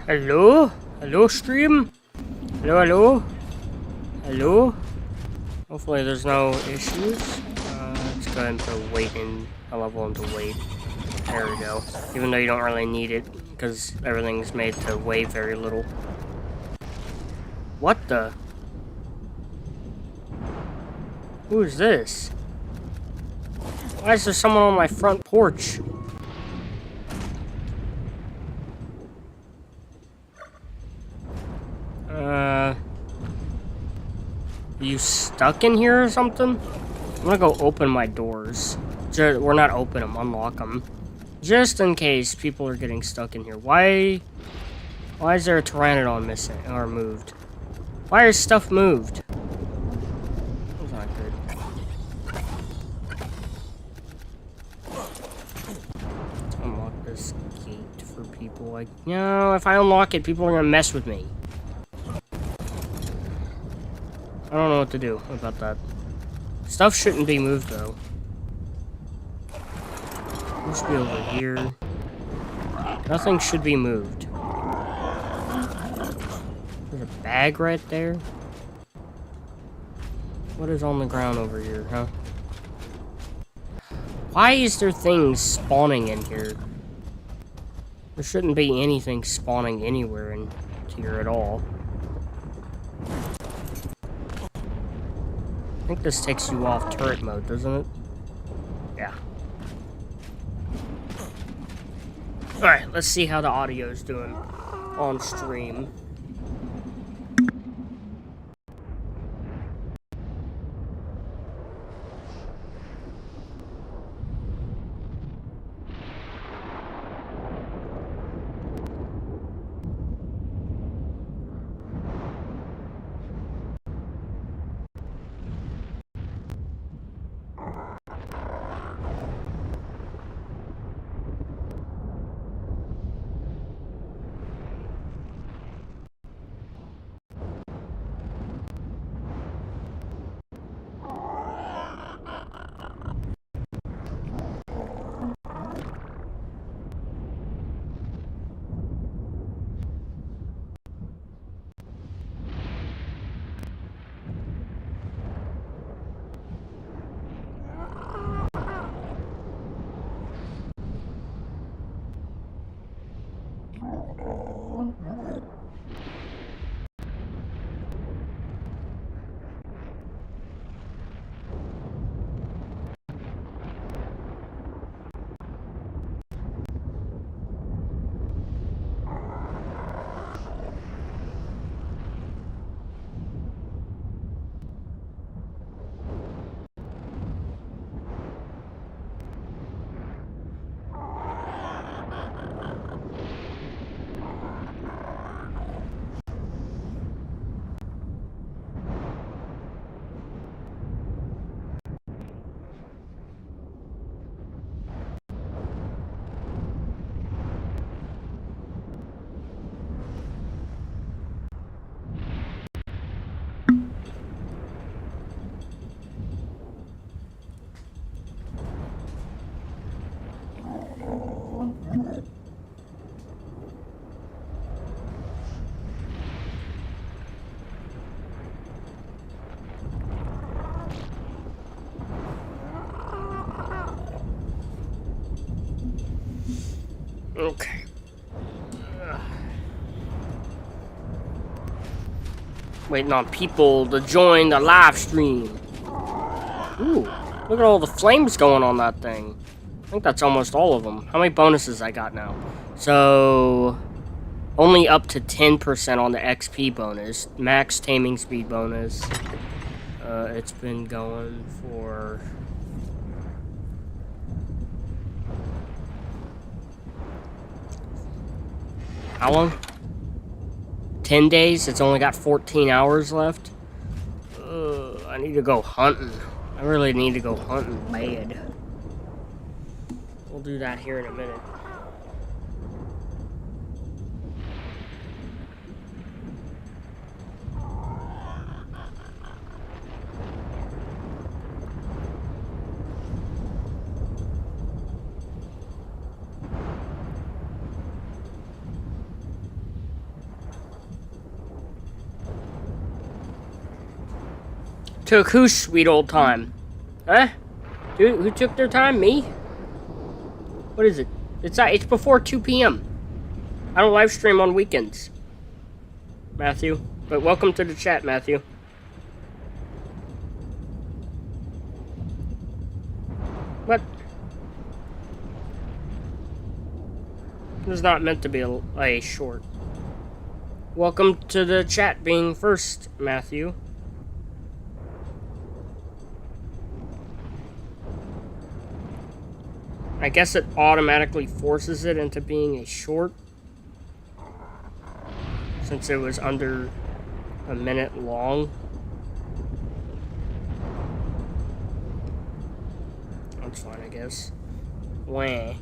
Hello? Hello, stream? Hello, hello? Hello? Hopefully there's no issues. Let's go ahead and put weight in, a level into weight. There we go. Even though you don't really need it, because everything's made to weigh very little. What the? Who's this? Why is there someone on my front porch? You stuck in here or something? I'm gonna go open my doors. We're not open them, unlock them. Just in case people are getting stuck in here. Why is there a pteranodon missing or moved? Why is stuff moved? That's not good. Let's unlock this gate for people. Like, no, if I unlock it, people are gonna mess with me. I don't know what to do about that. Stuff shouldn't be moved, though. It should be over here. Nothing should be moved. There's a bag right there. What is on the ground over here, huh? Why is there things spawning in here? There shouldn't be anything spawning anywhere in here at all. I think this takes you off turret mode, doesn't it? Yeah. Alright, let's see how the audio's doing on stream. Okay. Waiting on people to join the live stream. Ooh, look at all the flames going on that thing. I think that's almost all of them. How many bonuses I got now? So, only up to 10% on the XP bonus. Max taming speed bonus. It's been going for... how long? 10 days? It's only got 14 hours left? I need to go hunting. I really need to go hunting bad. We'll do that here in a minute. Took whose sweet old time? Huh? Dude, who took their time? Me? What is it? It's before 2 p.m. I don't live stream on weekends. Matthew. But welcome to the chat, Matthew. What? This is not meant to be a short. Welcome to the chat being first, Matthew. I guess it automatically forces it into being a short. Since it was under a minute long. That's fine, I guess. Wah.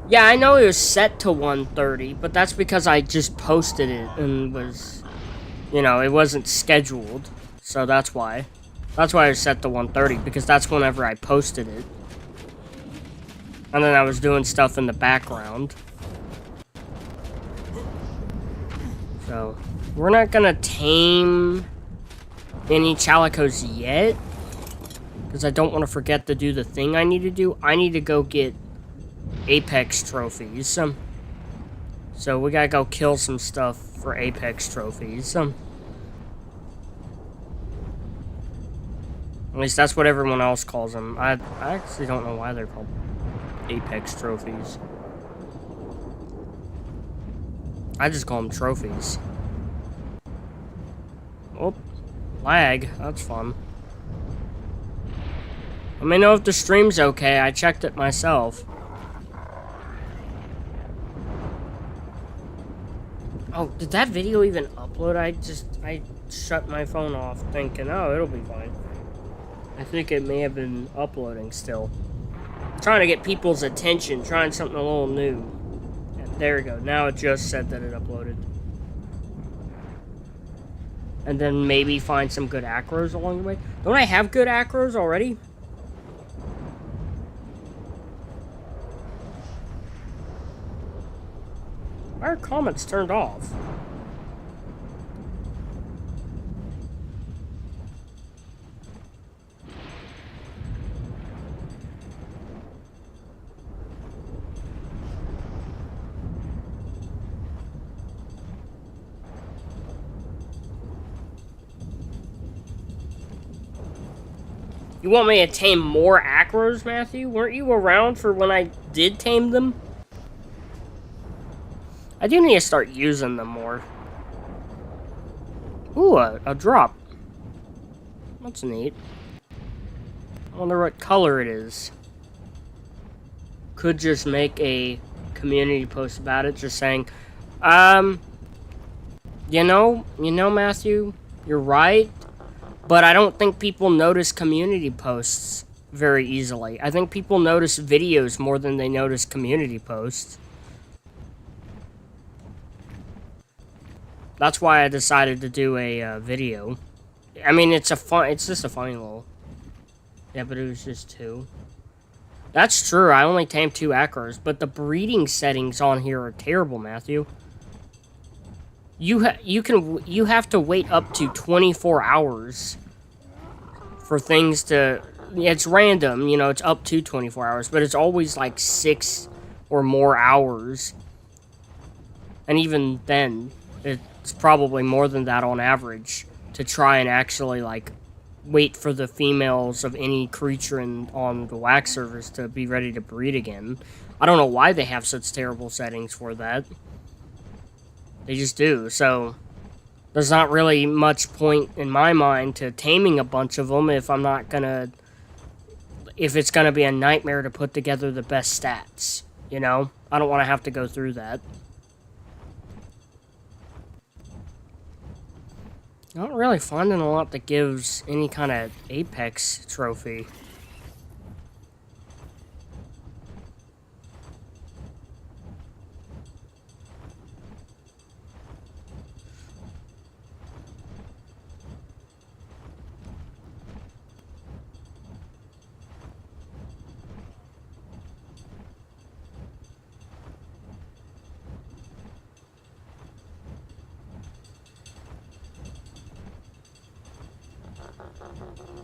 Yeah, I know it was set to 1:30, but that's because I just posted it and was, you know, it wasn't scheduled. So that's why. That's why it was set to 1:30, because that's whenever I posted it. And then I was doing stuff in the background. So, we're not gonna tame any Chalicos yet. Because I don't want to forget to do the thing I need to do. I need to go get Apex trophies. So we gotta go kill some stuff for Apex trophies. At least that's what everyone else calls them. I actually don't know why they're called Apex trophies. I just call them trophies. Oh, lag. That's fun. Let me know if the stream's okay. I checked it myself. Oh, did that video even upload? I shut my phone off thinking, oh, it'll be fine. I think it may have been uploading still. Trying to get people's attention, trying something a little new. And there we go. Now it just said that it uploaded. And then maybe find some good acros along the way. Don't I have good acros already? Why are comments turned off? You want me to tame more acros, Matthew? Weren't you around for when I did tame them? I do need to start using them more. Ooh, a drop. That's neat. I wonder what color it is. Could just make a community post about it, just saying, you know, Matthew, you're right, but I don't think people notice community posts very easily. I think people notice videos more than they notice community posts. That's why I decided to do a video. I mean, it's just a funny little. Yeah, but it was just 2. That's true. I only tamed 2 acros, but the breeding settings on here are terrible, Matthew. You have to wait up to 24 hours for things to. It's random, you know. It's up to 24 hours, but it's always like 6 or more hours, and even then, it's probably more than that on average to try and actually, like, wait for the females of any creature on the WAK servers to be ready to breed again. I don't know why they have such terrible settings for that. They just do, so there's not really much point in my mind to taming a bunch of them if it's gonna be a nightmare to put together the best stats, you know? I don't want to have to go through that. Not really finding a lot that gives any kind of Apex trophy.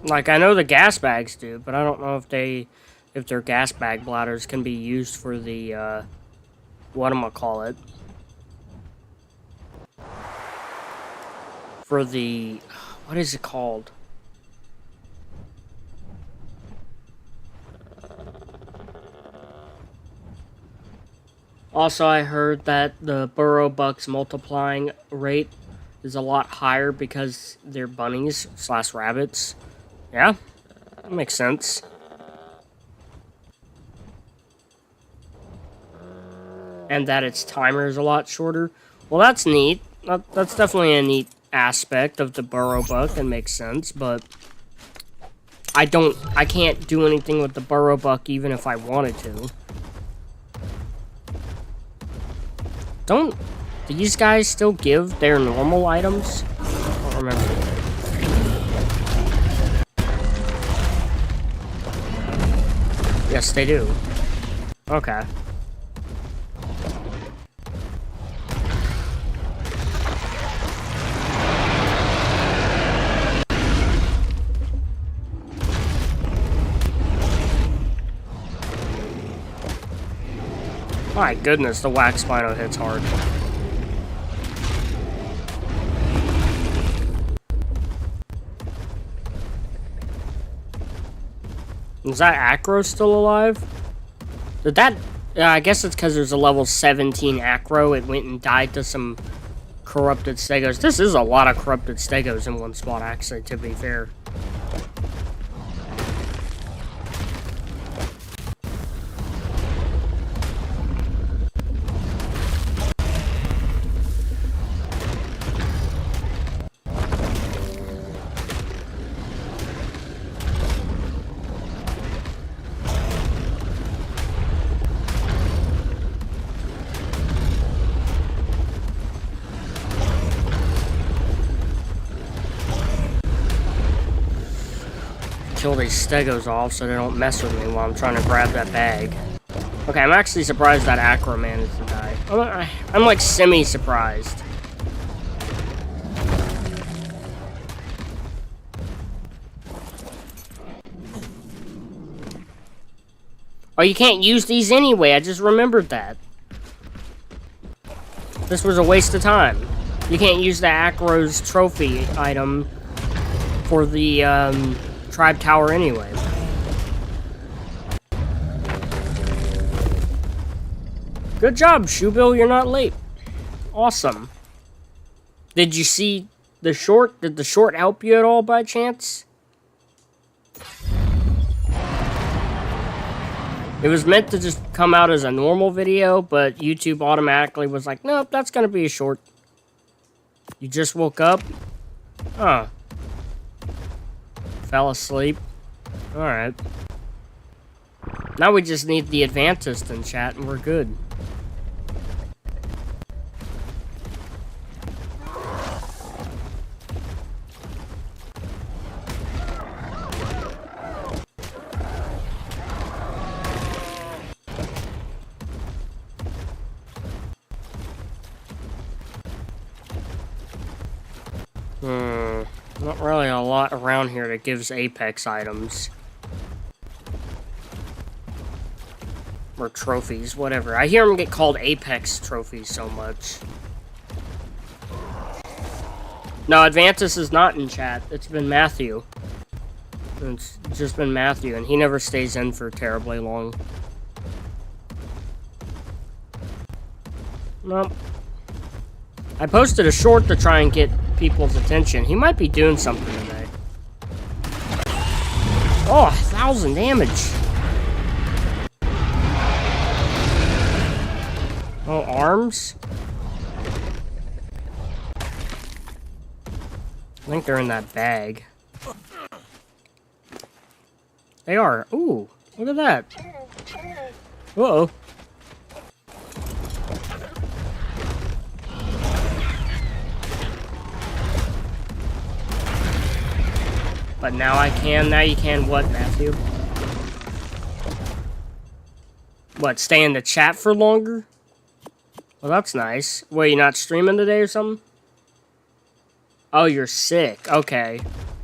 Like, I know the gas bags do, but I don't know if their gas bag bladders can be used for the, whatchamacallit. For the, what is it called? Also, I heard that the burrow buck's multiplying rate is a lot higher because they're bunnies / rabbits. Yeah, that makes sense. And that its timer is a lot shorter. Well, that's neat. That's definitely a neat aspect of the burrow buck and makes sense, but I can't do anything with the burrow buck even if I wanted to. Don't these guys still give their normal items? I don't remember. Yes, they do. Okay. My goodness, the WAK Spino hits hard. Is that Acro still alive? Did that... I guess it's because there's a level 17 Acro. It went and died to some corrupted stegos. This is a lot of corrupted stegos in one spot, actually, to be fair. Kill these stegos off so they don't mess with me while I'm trying to grab that bag. Okay, I'm actually surprised that Acro managed to die. I'm like semi-surprised. Oh, you can't use these anyway, I just remembered that. This was a waste of time. You can't use the Acro's trophy item for the, Tribe Tower anyway. Good job, Shoebill, you're not late. Awesome. Did you see the short? Did the short help you at all by chance? It was meant to just come out as a normal video, but YouTube automatically was like, nope, that's gonna be a short. You just woke up? Huh. Fell asleep. Alright. Now we just need the advantist in chat and we're good. Not really a lot around here that gives Apex items. Or trophies, whatever. I hear them get called Apex trophies so much. No, Advantis is not in chat. It's been Matthew. It's just been Matthew, and he never stays in for terribly long. Nope. I posted a short to try and get people's attention. He might be doing something today. Oh, 1,000 damage. Oh, arms? I think they're in that bag. They are. Ooh, look at that. Uh-oh. But now I can. Now you can what, Matthew? What, stay in the chat for longer? Well, that's nice. What, you not streaming today or something? Oh, you're sick. Okay.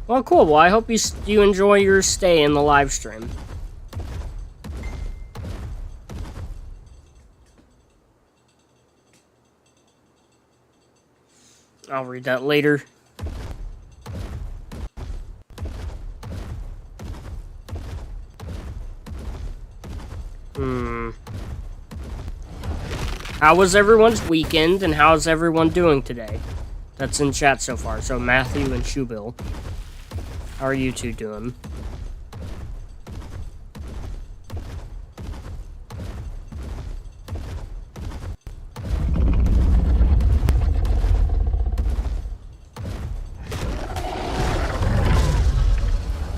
Well, cool. Well, I hope you enjoy your stay in the live stream. I'll read that later. How was everyone's weekend, and how's everyone doing today? That's in chat so far. So Matthew and Shoebill, how are you two doing?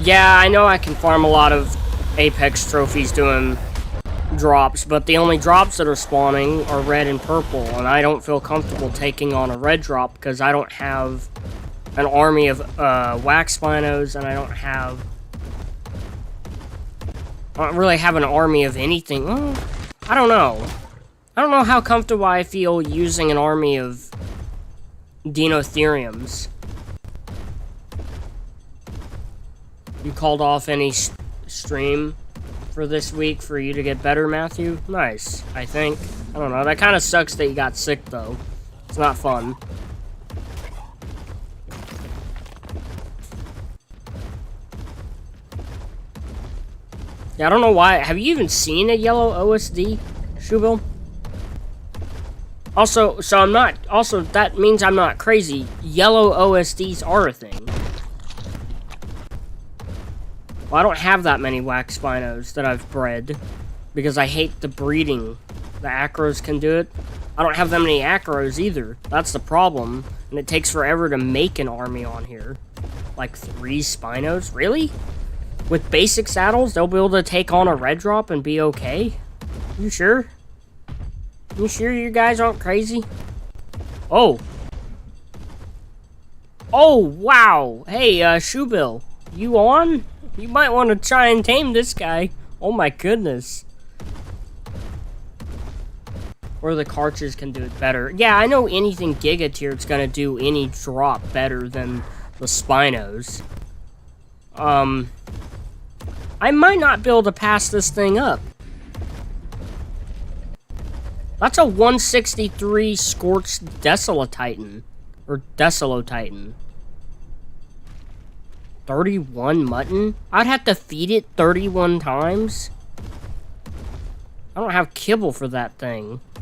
Yeah, I know I can farm a lot of Apex trophies doing drops, but the only drops that are spawning are red and purple, and I don't feel comfortable taking on a red drop because I don't have an army of WAK Spinos, and I don't really have an army of anything. Well, I don't know. I don't know how comfortable I feel using an army of Dinotheriums. You called off any stream for this week for you to get better, Matthew? Nice, I think. I don't know. That kind of sucks that you got sick, though. It's not fun. Yeah, I don't know why. Have you even seen a yellow OSD, Shubil? Also, that means I'm not crazy. Yellow OSDs are a thing. Well, I don't have that many WAK Spinos that I've bred, because I hate the breeding. The acros can do it. I don't have that many acros either. That's the problem, and it takes forever to make an army on here. Like 3 Spinos? Really? With basic saddles, they'll be able to take on a red drop and be okay? You sure? You sure you guys aren't crazy? Oh. Oh, wow. Hey, Shoebill, you on? You might want to try and tame this guy. Oh my goodness. Or the Karches can do it better. Yeah, I know anything Giga tiered's gonna do any drop better than the Spinos. I might not be able to pass this thing up. That's a 163 Scorched Desolatitan. Or Desolotitan. 31 mutton? I'd have to feed it 31 times? I don't have kibble for that thing. I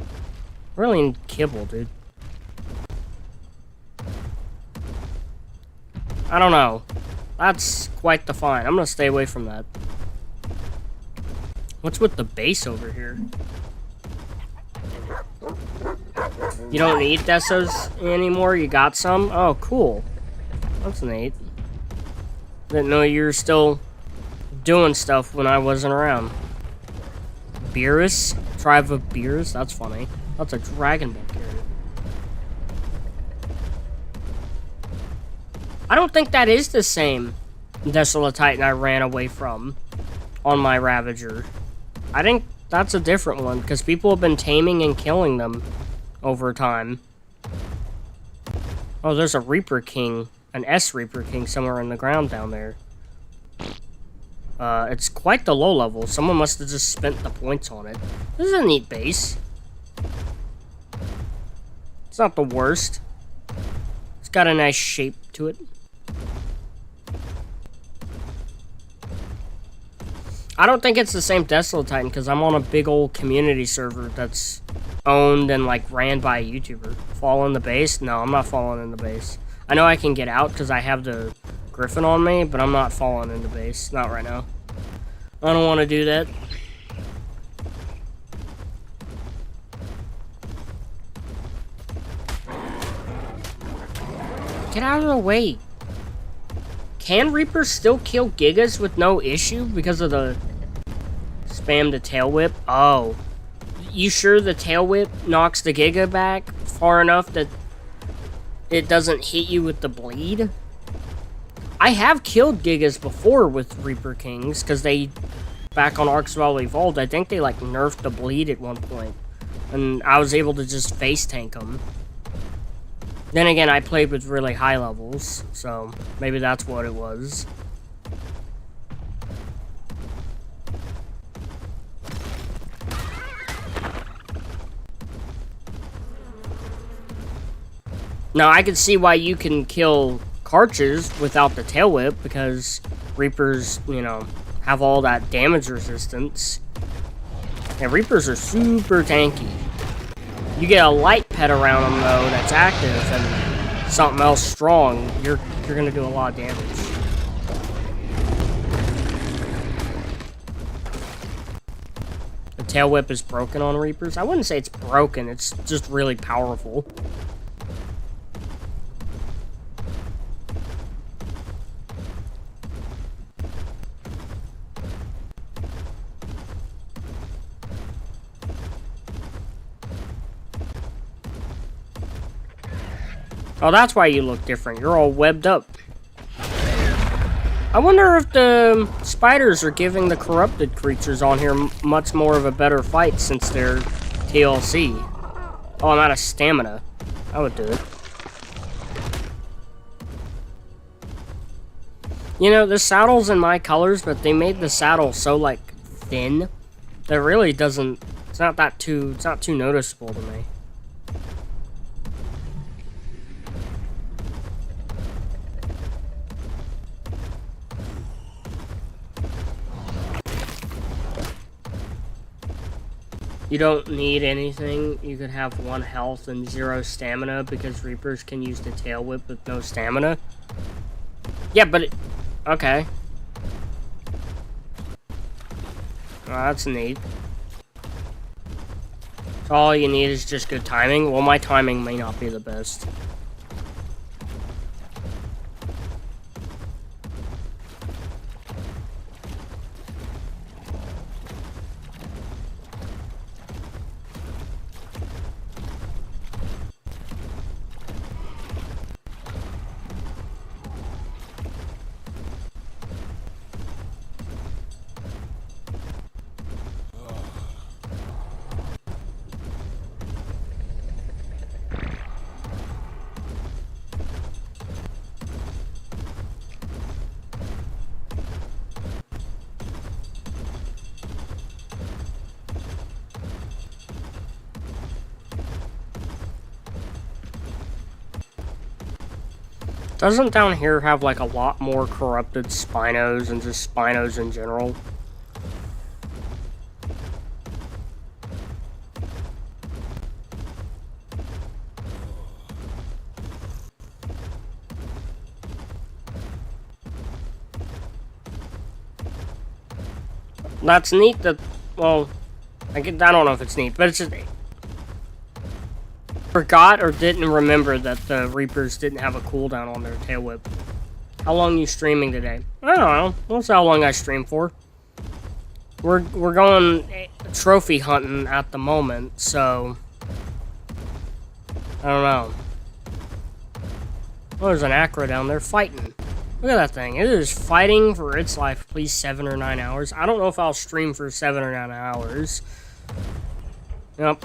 really need kibble, dude. I don't know. That's quite the find. I'm gonna stay away from that. What's with the base over here? You don't need Desos anymore? You got some? Oh, cool. That's neat. Didn't know you were still doing stuff when I wasn't around. Beerus? Tribe of Beers? That's funny. That's a Dragon Ball character. I don't think that is the same Desolatitan I ran away from on my Ravager. I think that's a different one, because people have been taming and killing them over time. Oh, there's a Reaper King. An S Reaper King somewhere in the ground down there. It's quite the low level. Someone must have just spent the points on it. This is a neat base. It's not the worst. It's got a nice shape to it. I don't think it's the same Desolatitan, because I'm on a big old community server that's owned and, like, ran by a YouTuber. Fall in the base? No, I'm not falling in the base. I know I can get out because I have the Griffin on me, but I'm not falling in the base. Not right now. I don't want to do that. Get out of the way. Can Reapers still kill Gigas with no issue because of the spam to tail whip? Oh. You sure the tail whip knocks the Giga back far enough that it doesn't hit you with the bleed? I have killed Gigas before with Reaper Kings, because they, back on Ark Survival Evolved, I think they like nerfed the bleed at one point. And I was able to just face tank them. Then again, I played with really high levels, so maybe that's what it was. Now, I can see why you can kill Karches without the tail whip, because Reapers, you know, have all that damage resistance. And Reapers are super tanky. You get a light pet around them, though, that's active, and something else strong, you're gonna do a lot of damage. The tail whip is broken on Reapers? I wouldn't say it's broken, it's just really powerful. Oh, that's why you look different. You're all webbed up. I wonder if the spiders are giving the corrupted creatures on here much more of a better fight since they're TLC. Oh, I'm out of stamina. I would do it. You know, the saddle's in my colors, but they made the saddle so, like, thin that really doesn't... It's not too noticeable to me. You don't need anything. You could have 1 health and 0 stamina because Reapers can use the tail whip with no stamina. Yeah, but okay. Oh, that's neat. So all you need is just good timing. Well, my timing may not be the best. Doesn't down here have like a lot more corrupted Spinos and just Spinos in general? That's neat that, well, I don't know if it's neat, but it's just... Forgot or didn't remember that the Reapers didn't have a cooldown on their tail whip. How long you streaming today? I don't know. That's how long I stream for. We're going trophy hunting at the moment, so I don't know. Oh, there's an Acra down there fighting. Look at that thing. It is fighting for its life. Please, 7 or 9 hours. I don't know if I'll stream for 7 or 9 hours. Yep.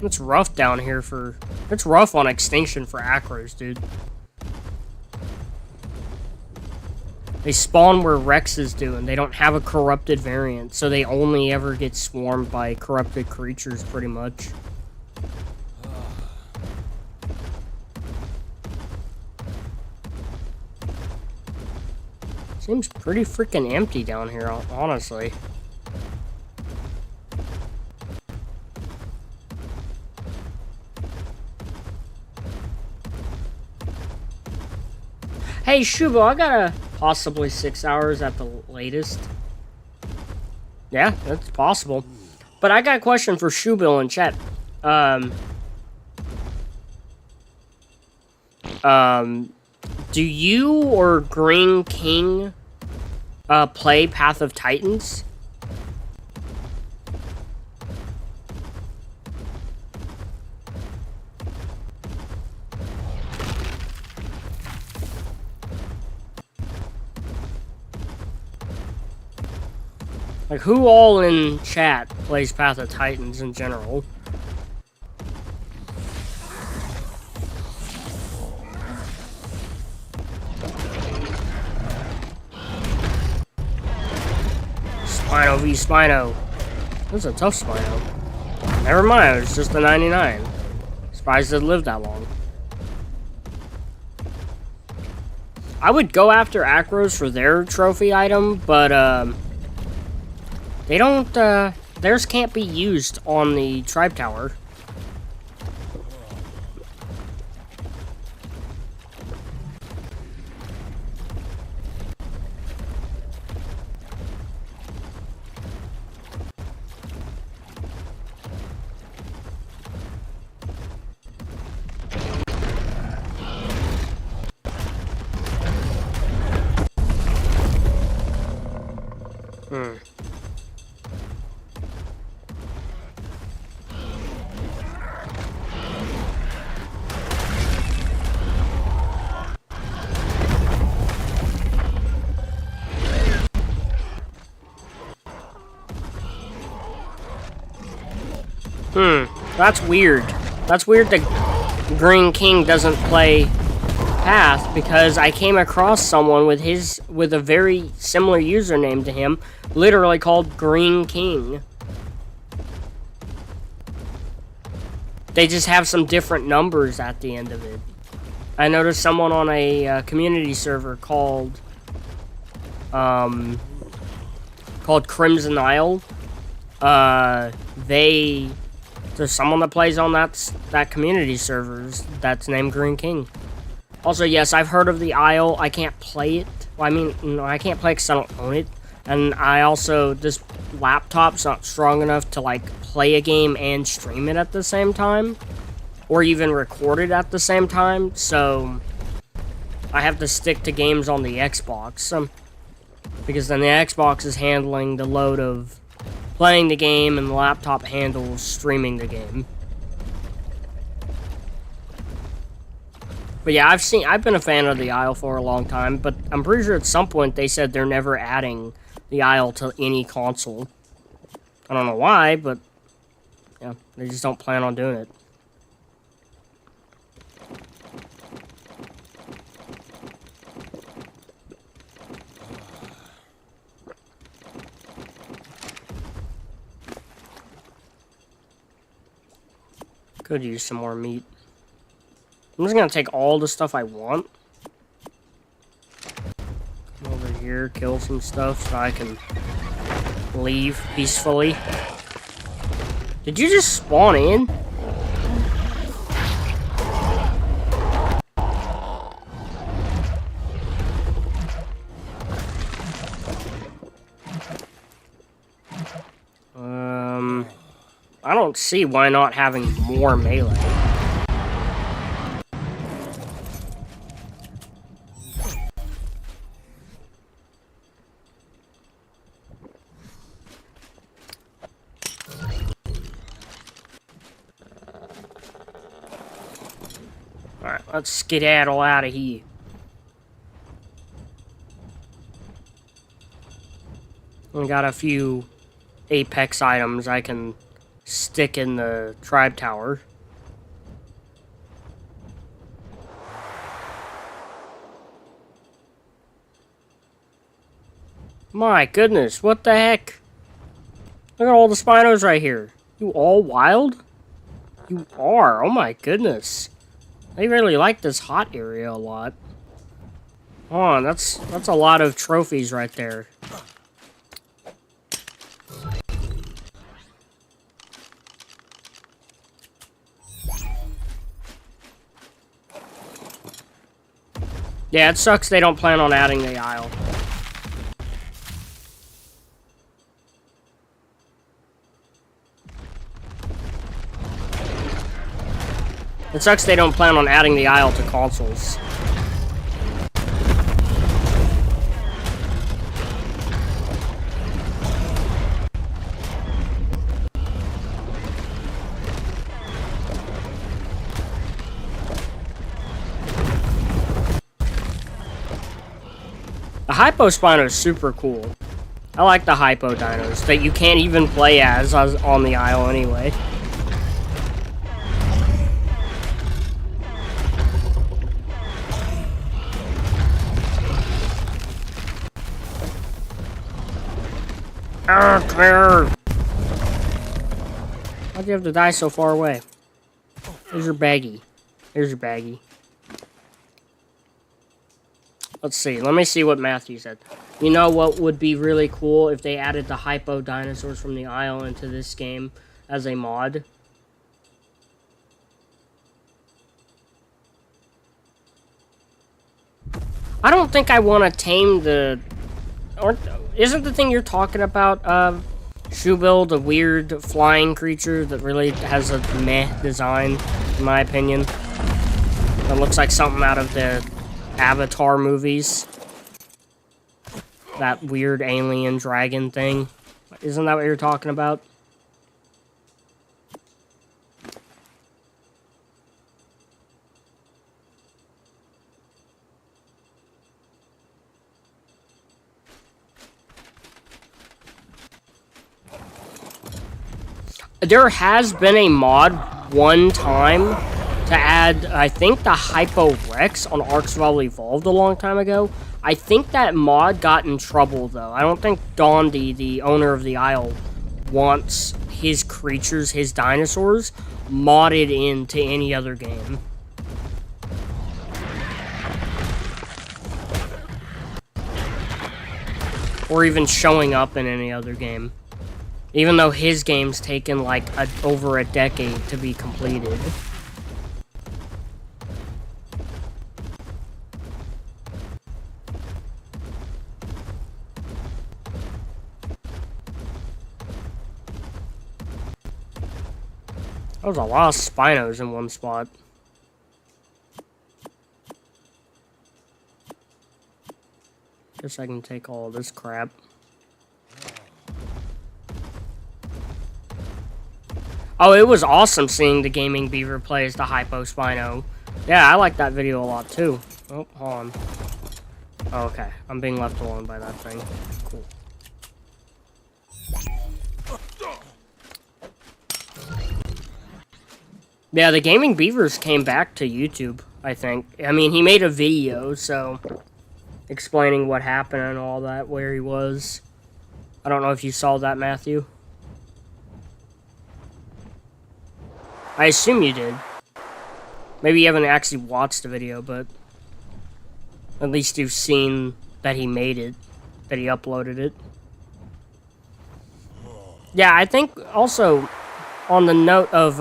It's rough down here for... It's rough on extinction for Acros, dude. They spawn where Rexes do, and they don't have a corrupted variant, so they only ever get swarmed by corrupted creatures, pretty much. Seems pretty freaking empty down here, honestly. Hey, Shubo, I got possibly 6 hours at the latest. Yeah, that's possible. But I got a question for Shubil in chat. Do you or Green King play Path of Titans? Like, who all in chat plays Path of Titans in general? Spino v Spino. This is a tough Spino. Never mind, it was just a 99. Surprised it lived that long. I would go after Acros for their trophy item, but they don't, theirs can't be used on the Tribe Tower. That's weird. That's weird that Green King doesn't play Path, because I came across someone with a very similar username to him, literally called Green King. They just have some different numbers at the end of it. I noticed someone on a community server called Crimson Isle. There's someone that plays on that community servers that's named Green King. Also, yes, I've heard of the Isle. I can't play it. Well, I mean, no, I can't play because I don't own it. And I also, this laptop's not strong enough to, like, play a game and stream it at the same time. Or even record it at the same time. So, I have to stick to games on the Xbox. Because then the Xbox is handling the load of playing the game, and the laptop handles streaming the game. But yeah, I've been a fan of the Isle for a long time, but I'm pretty sure at some point they said they're never adding the Isle to any console. I don't know why, but yeah, they just don't plan on doing it. Could use some more meat. I'm just gonna take all the stuff I want. Come over here, kill some stuff so I can leave peacefully. Did you just spawn in? I don't see why not having more melee. Alright, let's skedaddle out of here. We got a few Apex items I can stick in the Tribe Tower. My goodness, what the heck? Look at all the Spinos right here. You all wild? You are, oh my goodness. They really like this hot area a lot. Oh, that's a lot of trophies right there. Yeah, it sucks they don't plan on adding the Isle. It sucks they don't plan on adding the Isle to consoles. The Hypo Spino is super cool. I like the Hypo Dinos that you can't even play as on the Isle anyway. Come here! Why'd you have to die so far away? Here's your baggie. Here's your baggie. Let's see. Let me see what Matthew said. You know what would be really cool if they added the hypo dinosaurs from the Isle into this game as a mod? I don't think I want to tame the... Isn't the thing you're talking about, Shoebill, the weird flying creature that really has a meh design, in my opinion? That looks like something out of the Avatar movies. That weird alien dragon thing. Isn't that what you're talking about? There has been a mod one time to add, I think, the Hypo Rex on Ark Survival Evolved a long time ago. I think that mod got in trouble, though. I don't think Gandhi, the owner of the Isle, wants his creatures, his dinosaurs, modded into any other game. Or even showing up in any other game. Even though his game's taken, like, over a decade to be completed. There was a lot of Spinos in one spot. Guess I can take all this crap. Oh, it was awesome seeing the Gaming Beaver play as the Hypo Spino. Yeah, I like that video a lot too. Oh, hold on. Oh, okay. I'm being left alone by that thing. Cool. Yeah, the Gaming Beavers came back to YouTube, I think. I mean, he made a video, so... explaining what happened and all that, where he was. I don't know if you saw that, Matthew. I assume you did. Maybe you haven't actually watched the video, but... at least you've seen that he made it. That he uploaded it. Yeah, I think also... on the note of,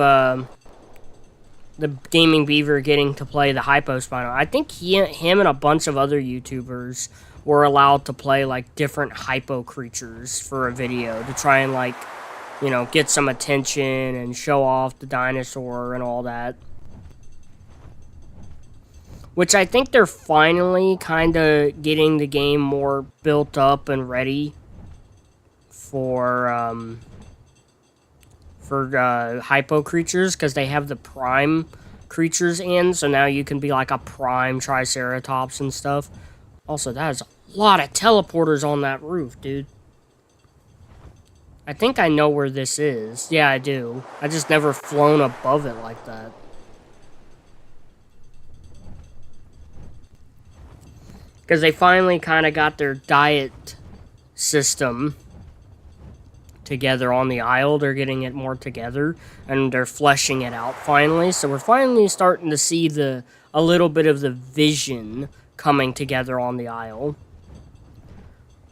the Gaming Beaver getting to play the Hypo Spino, I think him and a bunch of other YouTubers were allowed to play, like, different Hypo creatures for a video to try and, like, you know, get some attention and show off the dinosaur and all that. Which I think they're finally kind of getting the game more built up and ready for hypo creatures, because they have the prime creatures in, so now you can be like a prime Triceratops and stuff. Also, that is a lot of teleporters on that roof, dude. I think I know where this is. Yeah, I do. I just never flown above it like that. Because they finally kind of got their diet system together on the Isle. They're getting it more together, and they're fleshing it out finally. So we're finally starting to see a little bit of the vision coming together on the Isle.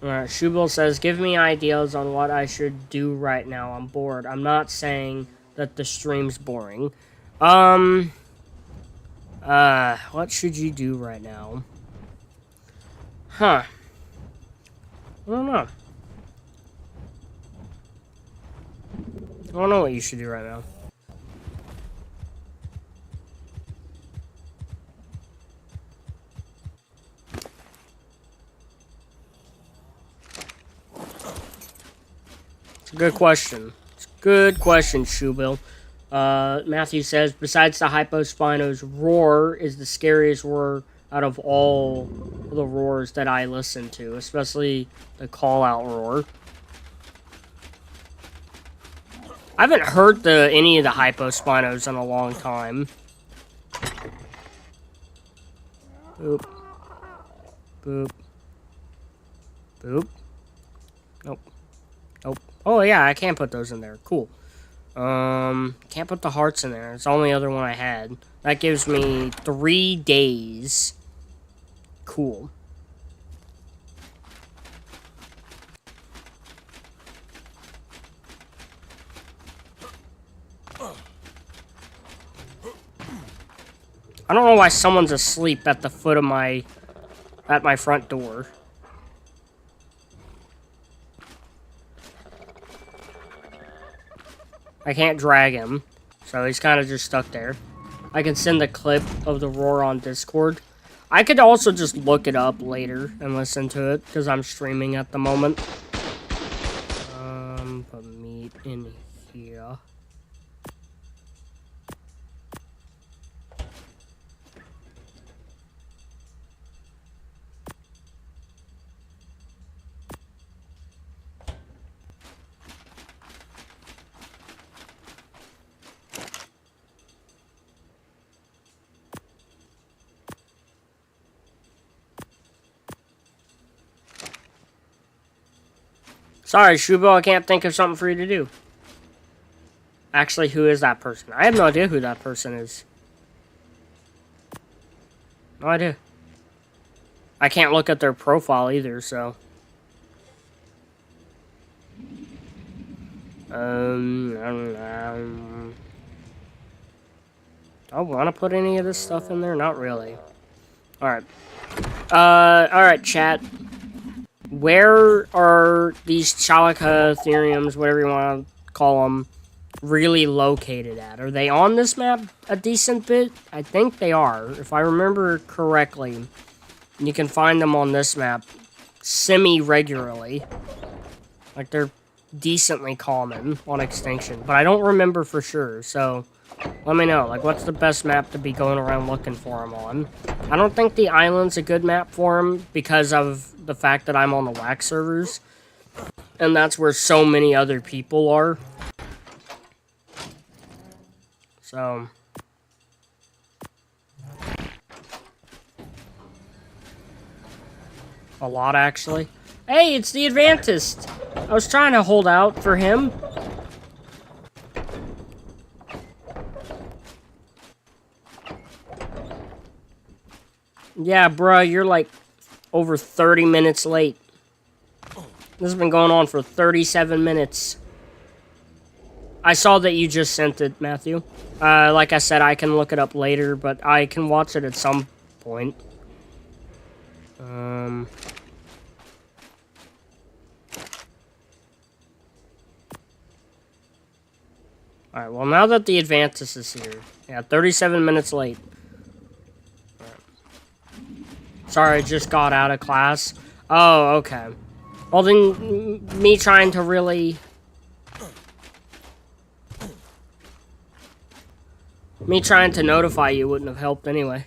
Alright, Shubil says, give me ideas on what I should do right now. I'm bored. I'm not saying that the stream's boring. What should you do right now? Huh. I don't know. I don't know what you should do right now. It's a good question. It's a good question, Shubil. Matthew says, besides the Hypo Spino's roar is the scariest roar out of all the roars that I listen to, especially the call-out roar. I haven't heard any of the Hypo Spinos in a long time. Boop. Boop. Boop. Nope. Oh, oh yeah, I can put those in there. Cool. Can't put the hearts in there. It's the only other one I had. That gives me 3 days. Cool. I don't know why someone's asleep at the foot of my front door. I can't drag him, so he's kind of just stuck there. I can send a clip of the roar on Discord. I could also just look it up later and listen to it, because I'm streaming at the moment. Put meat in here. Sorry, Shubo, I can't think of something for you to do. Actually, who is that person? I have no idea who that person is. No idea. I can't look at their profile either, so. I want to put any of this stuff in there? Not really. Alright. Alright, chat. Where are these Chalicotheriums, whatever you want to call them, really located at? Are they on this map a decent bit? I think they are, if I remember correctly. You can find them on this map semi-regularly. Like, they're decently common on Extinction, but I don't remember for sure, so let me know. Like, what's the best map to be going around looking for them on? I don't think the island's a good map for them because of the fact that I'm on the WAK servers, and that's where so many other people are. So a lot, actually. Hey, it's the Advantist! I was trying to hold out for him. Yeah, bruh, you're like over 30 minutes late. This has been going on for 37 minutes. I saw that you just sent it, Matthew. Like I said, I can look it up later, but I can watch it at some point. Alright, well, now that the Advantist is here. Yeah, 37 minutes late. Sorry, I just got out of class. Oh, okay. Well, then, me trying to really... Me trying to notify you wouldn't have helped anyway.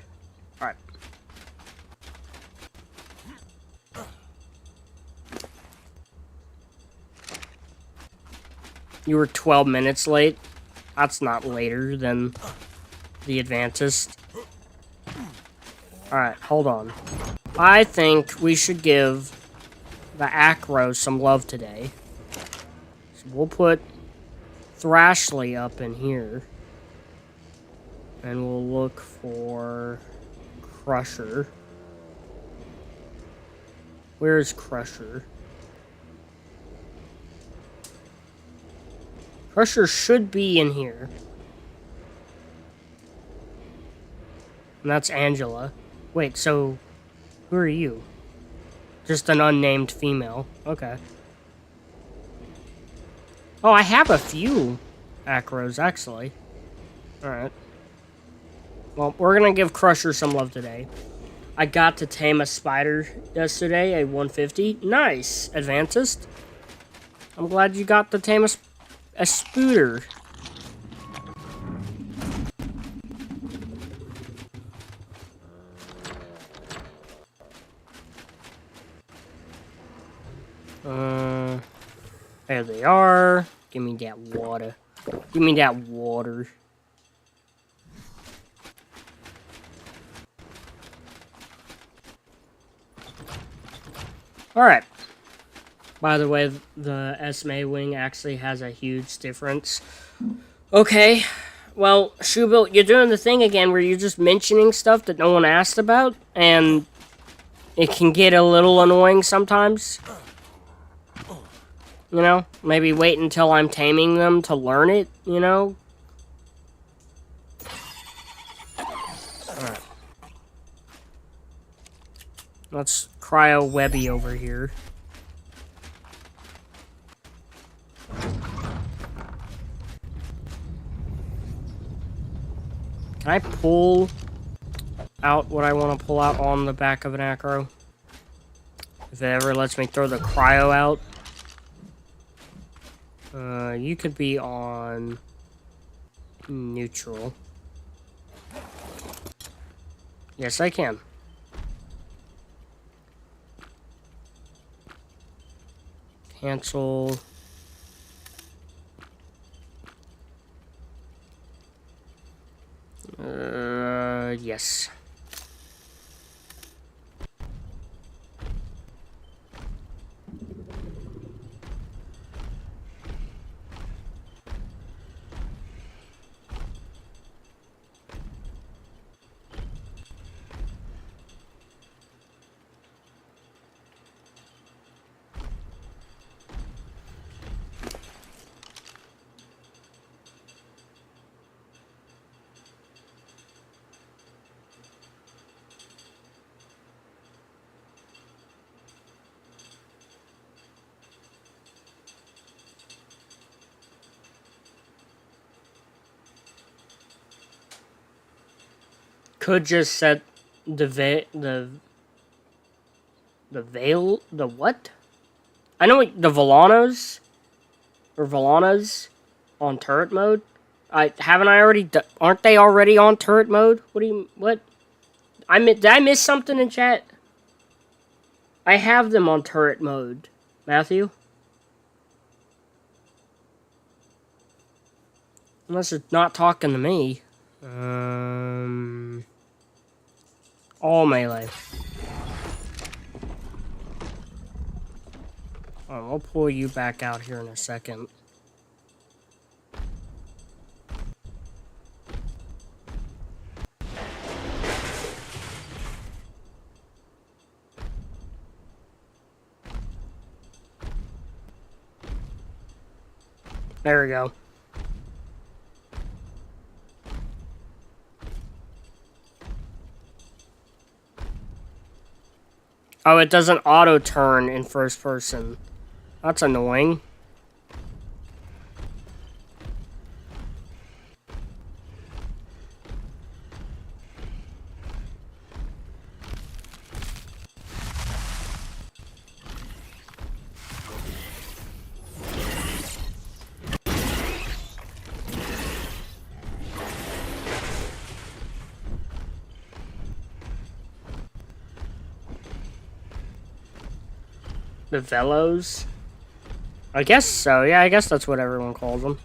Alright. You were 12 minutes late? That's not later than the Advantist. Alright, hold on. I think we should give the Acro some love today. So we'll put Thrashly up in here. And we'll look for Crusher. Where is Crusher? Crusher should be in here. And that's Angela. Wait, so who are you? Just an unnamed female. Okay. Oh, I have a few Acros, actually. Alright. Well, we're gonna give Crusher some love today. I got to tame a spider yesterday, a 150. Nice, Advantist. I'm glad you got to tame a spooter. There they are. Give me that water. Give me that water. Alright. By the way, the SMA wing actually has a huge difference. Okay, well, Shubil, you're doing the thing again where you're just mentioning stuff that no one asked about, and it can get a little annoying sometimes. You know, maybe wait until I'm taming them to learn it, you know? Alright. Let's cryo Webby over here. Can I pull out what I want to pull out on the back of an acro? If it ever lets me throw the cryo out. You could be on neutral. Yes, I can. Cancel. Yes. Could just set the what? I know the Volanos or Volanas on turret mode. Haven't I already? Aren't they already on turret mode? What? Did I miss something in chat? I have them on turret mode, Matthew. Unless it's not talking to me. All melee. Oh, we'll pull you back out here in a second. There we go. Oh, it doesn't auto-turn in first person. That's annoying. The Velos? I guess so. Yeah, I guess that's what everyone calls them.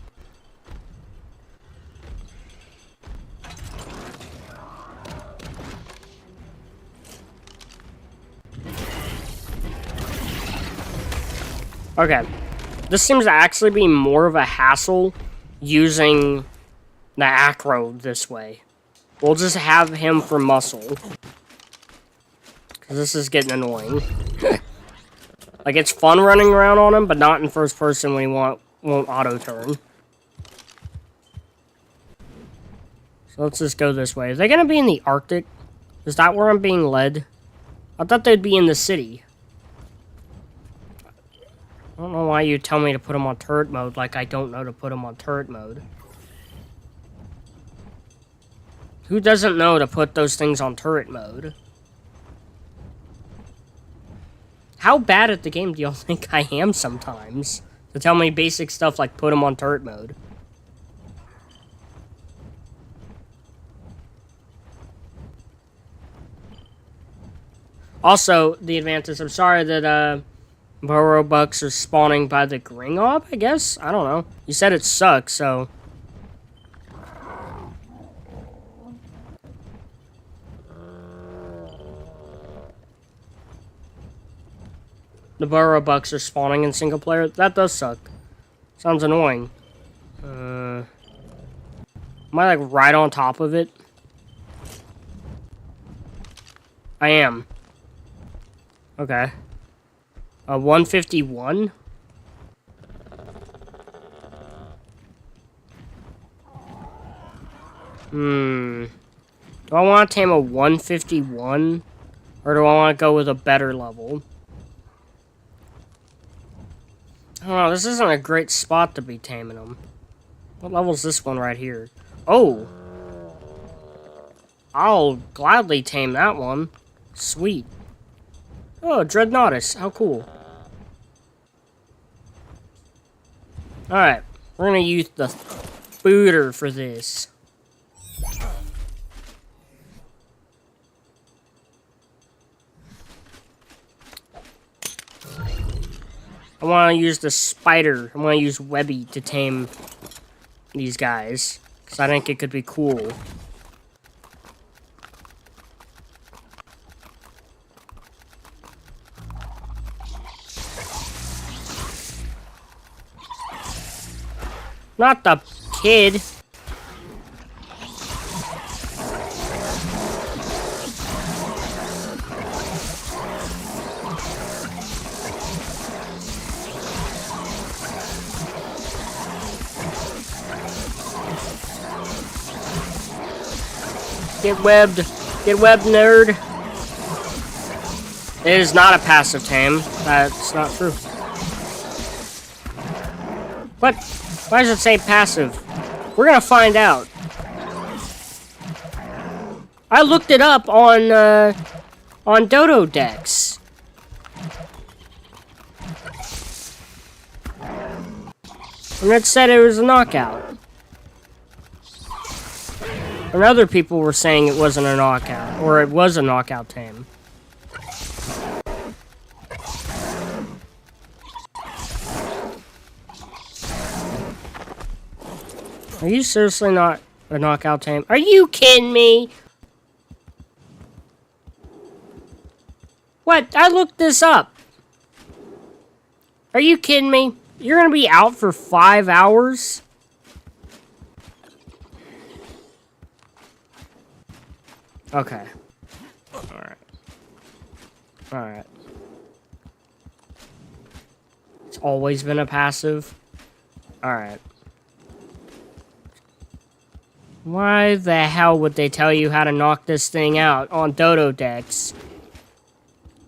Okay. This seems to actually be more of a hassle using the acro this way. We'll just have him for muscle. Because this is getting annoying. Like, it's fun running around on him, but not in first person when he won't auto-turn. So let's just go this way. Are they going to be in the Arctic? Is that where I'm being led? I thought they'd be in the city. I don't know why you tell me to put them on turret mode like I don't know to put them on turret mode. Who doesn't know to put those things on turret mode? How bad at the game do y'all think I am sometimes? To tell me basic stuff like put them on turret mode. Also, the advantage, I'm sorry that Moro bucks are spawning by the Gringob, I guess? I don't know. You said it sucks, so... The burrow bugs are spawning in single player. That does suck. Sounds annoying. Am I like right on top of it? I am. Okay. 151? Do I want to tame a 151? Or do I want to go with a better level? I don't know, this isn't a great spot to be taming them. What level is this one right here? Oh! I'll gladly tame that one. Sweet. Oh, Dreadnoughtus. How cool. Alright. We're gonna use the booter for this. I want to use the spider. I want to use Webby to tame these guys. Because I think it could be cool. Not the kid. Get webbed. Get webbed, nerd. It is not a passive tame. That's not true. What? Why does it say passive? We're gonna find out. I looked it up on Dodo Dex. And it said it was a knockout. And other people were saying it wasn't a knockout, or it was a knockout tame. Are you seriously not a knockout tame? Are you kidding me? What? I looked this up. Are you kidding me? You're gonna be out for 5 hours? Okay. Alright. Alright. It's always been a passive. Alright. Why the hell would they tell you how to knock this thing out on Dodo Dex?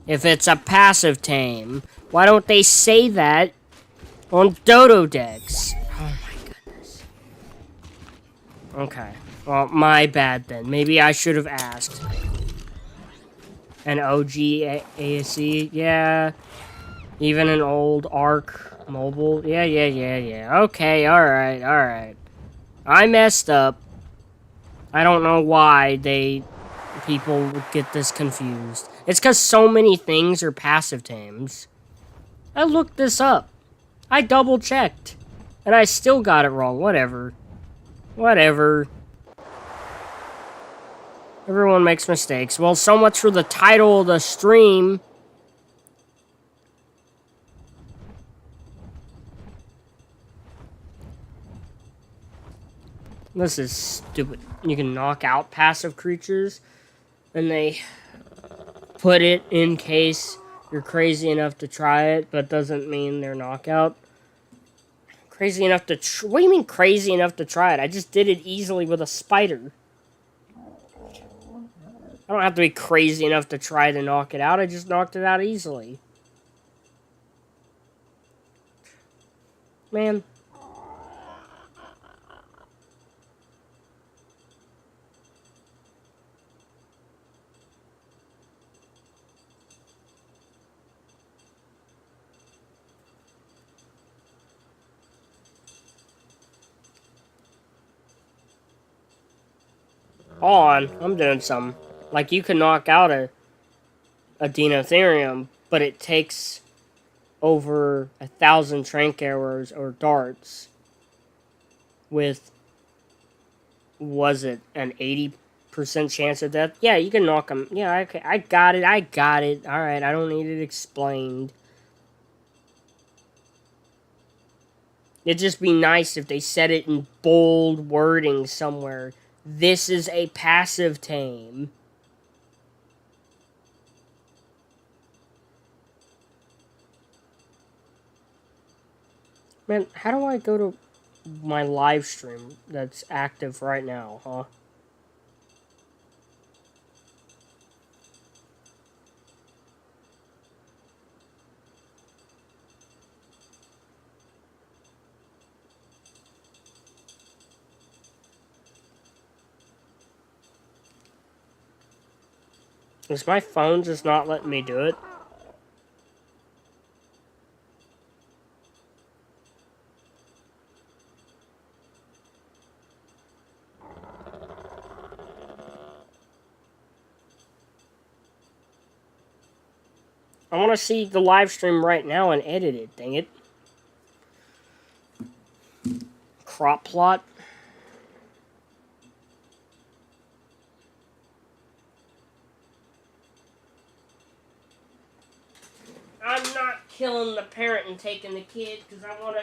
If it's a passive tame, why don't they say that on Dodo Dex? Oh my goodness. Okay. Well, my bad then. Maybe I should have asked. An OG ASC? Yeah. Even an old ARC mobile? Yeah. Okay, alright. I messed up. I don't know why people would get this confused. It's because so many things are passive tames. I looked this up. I double checked. And I still got it wrong. Whatever. Everyone makes mistakes. Well, so much for the title of the stream. This is stupid. You can knock out passive creatures, and they put it in case you're crazy enough to try it, but doesn't mean they're knockout. Crazy enough to what do you mean crazy enough to try it? I just did it easily with a spider. I don't have to be crazy enough to try to knock it out. I just knocked it out easily. Man. I'm doing something. Like, you can knock out a Dinotherium, but it takes over 1,000 trank arrows or darts with, was it an 80% chance of death? Yeah, you can knock them. Yeah, okay, I got it. Alright, I don't need it explained. It'd just be nice if they said it in bold wording somewhere. This is a passive tame. Man, how do I go to my live stream that's active right now, huh? Is my phone just not letting me do it? I want to see the live stream right now and edit it, dang it. Crop plot. I'm not killing the parent and taking the kid because I want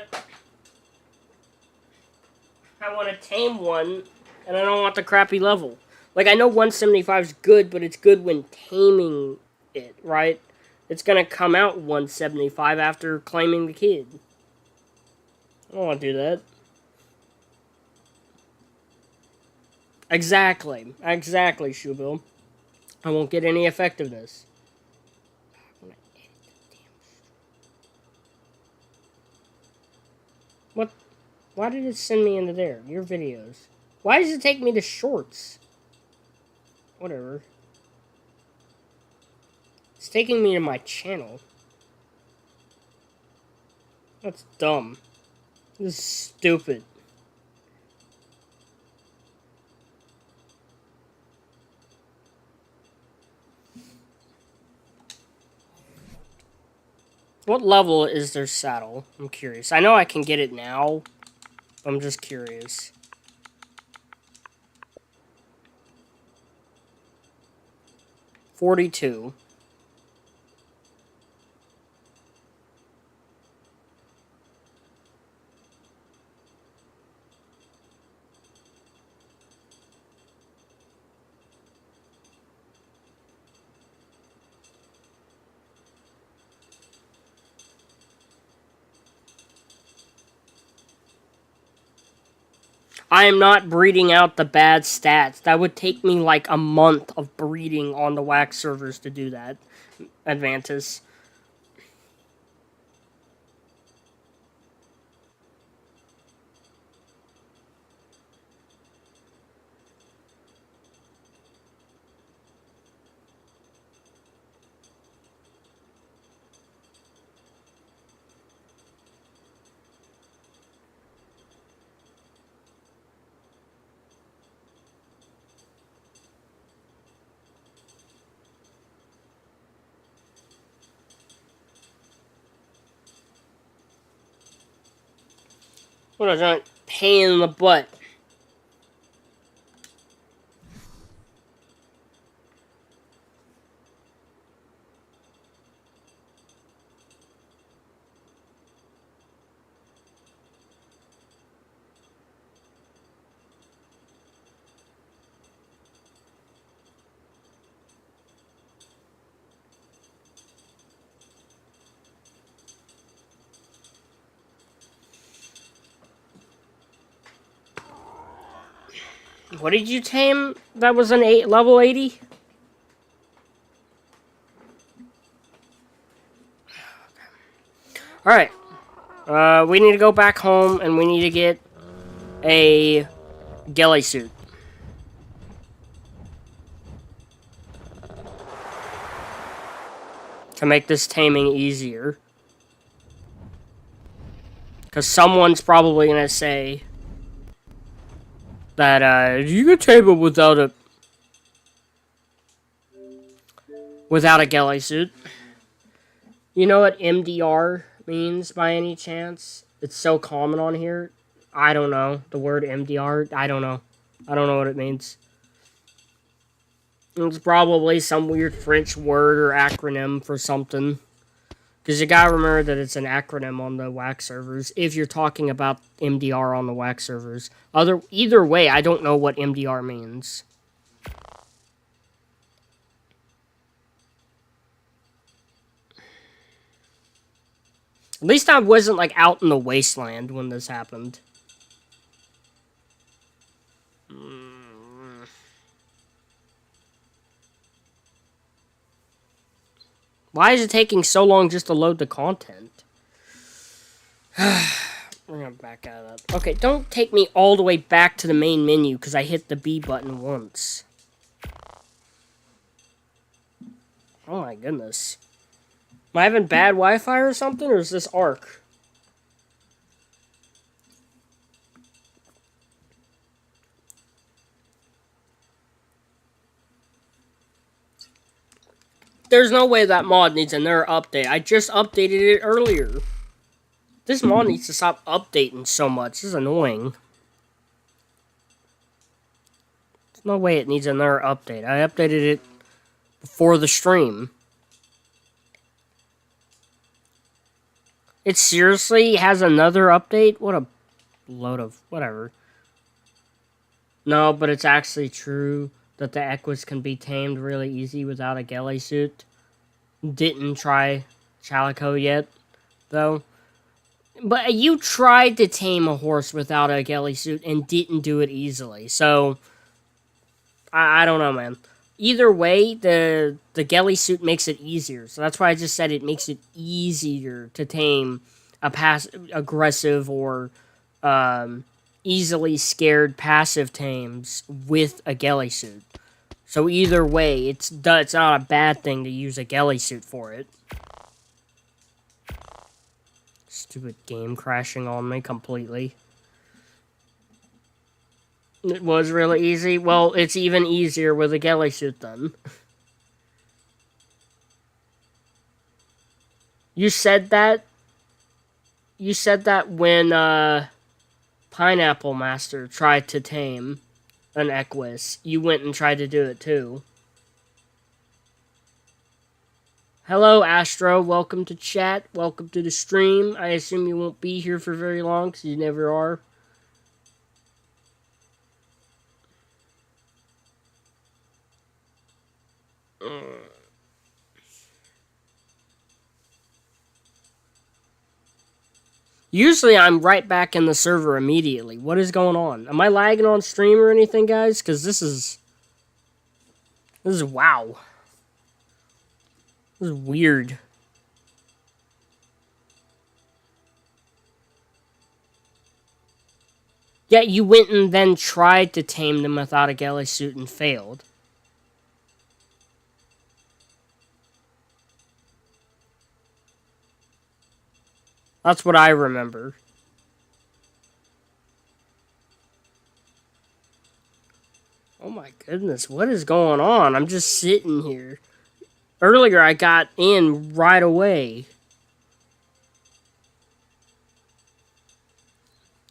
to tame one and I don't want the crappy level. Like, I know 175 is good, but it's good when taming it, right? It's going to come out 175 after claiming the kid. I don't want to do that. Exactly, Shubil. I won't get any effectiveness. What? Why did it send me into there? Your videos. Why does it take me to shorts? Whatever. It's taking me to my channel. That's dumb. This is stupid. What level is their saddle? I'm curious. I know I can get it now. I'm just curious. 42. I am not breeding out the bad stats. That would take me like a month of breeding on the WAK servers to do that. Advantis. What a giant pain in the butt. What did you tame? That was an level 80? Alright. We need to go back home and we need to get a ghillie suit. To make this taming easier. Because someone's probably going to say that you can tame it without a ghillie suit. You know what MDR means by any chance? It's so common on here. I don't know. The word MDR, I don't know. I don't know what it means. It's probably some weird French word or acronym for something. Because you gotta remember that it's an acronym on the WAK servers if you're talking about MDR on the WAK servers. Either way, I don't know what MDR means. At least I wasn't, like, out in the wasteland when this happened. Why is it taking so long just to load the content? We're gonna back out of that. Okay, don't take me all the way back to the main menu because I hit the B button once. Oh my goodness. Am I having bad Wi-Fi or something, or is this Arc? There's no way that mod needs another update. I just updated it earlier. This mod needs to stop updating so much. This is annoying. There's no way it needs another update. I updated it before the stream. It seriously has another update? What a load of whatever. No, but it's actually true that the Equus can be tamed really easy without a ghillie suit. Didn't try Chalico yet, though. But you tried to tame a horse without a ghillie suit and didn't do it easily. So, I don't know, man. Either way, the ghillie suit makes it easier. So that's why I just said it makes it easier to tame a aggressive or easily scared passive tames with a ghillie suit. So either way, it's not a bad thing to use a ghillie suit for it. Stupid game crashing on me completely. It was really easy. Well, it's even easier with a ghillie suit then. You said that? You said that when Pineapple Master tried to tame an Equus. You went and tried to do it too. Hello, Astro. Welcome to chat. Welcome to the stream. I assume you won't be here for very long, because you never are. Usually, I'm right back in the server immediately. What is going on? Am I lagging on stream or anything, guys? Because this is wow. This is weird. Yeah, you went and then tried to tame them without a ghillie suit and failed. That's what I remember. Oh my goodness, what is going on? I'm just sitting here. Earlier, I got in right away.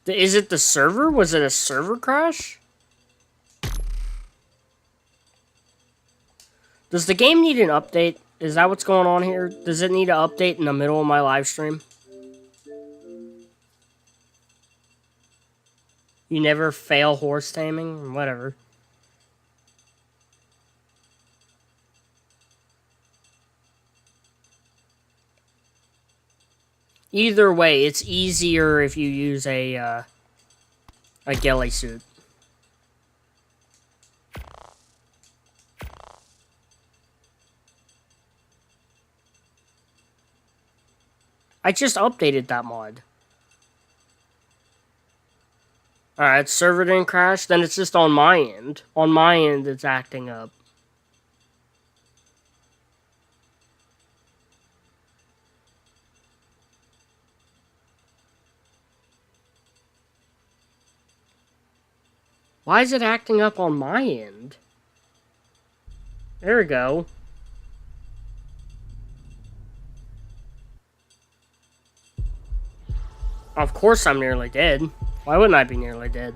Is it the server? Was it a server crash? Does the game need an update? Is that what's going on here? Does it need an update in the middle of my live stream? You never fail horse taming? Whatever. Either way, it's easier if you use a ghillie suit. I just updated that mod. Alright, server didn't crash, then it's just on my end. On my end, it's acting up. Why is it acting up on my end? There we go. Of course I'm nearly dead. Why wouldn't I be nearly dead?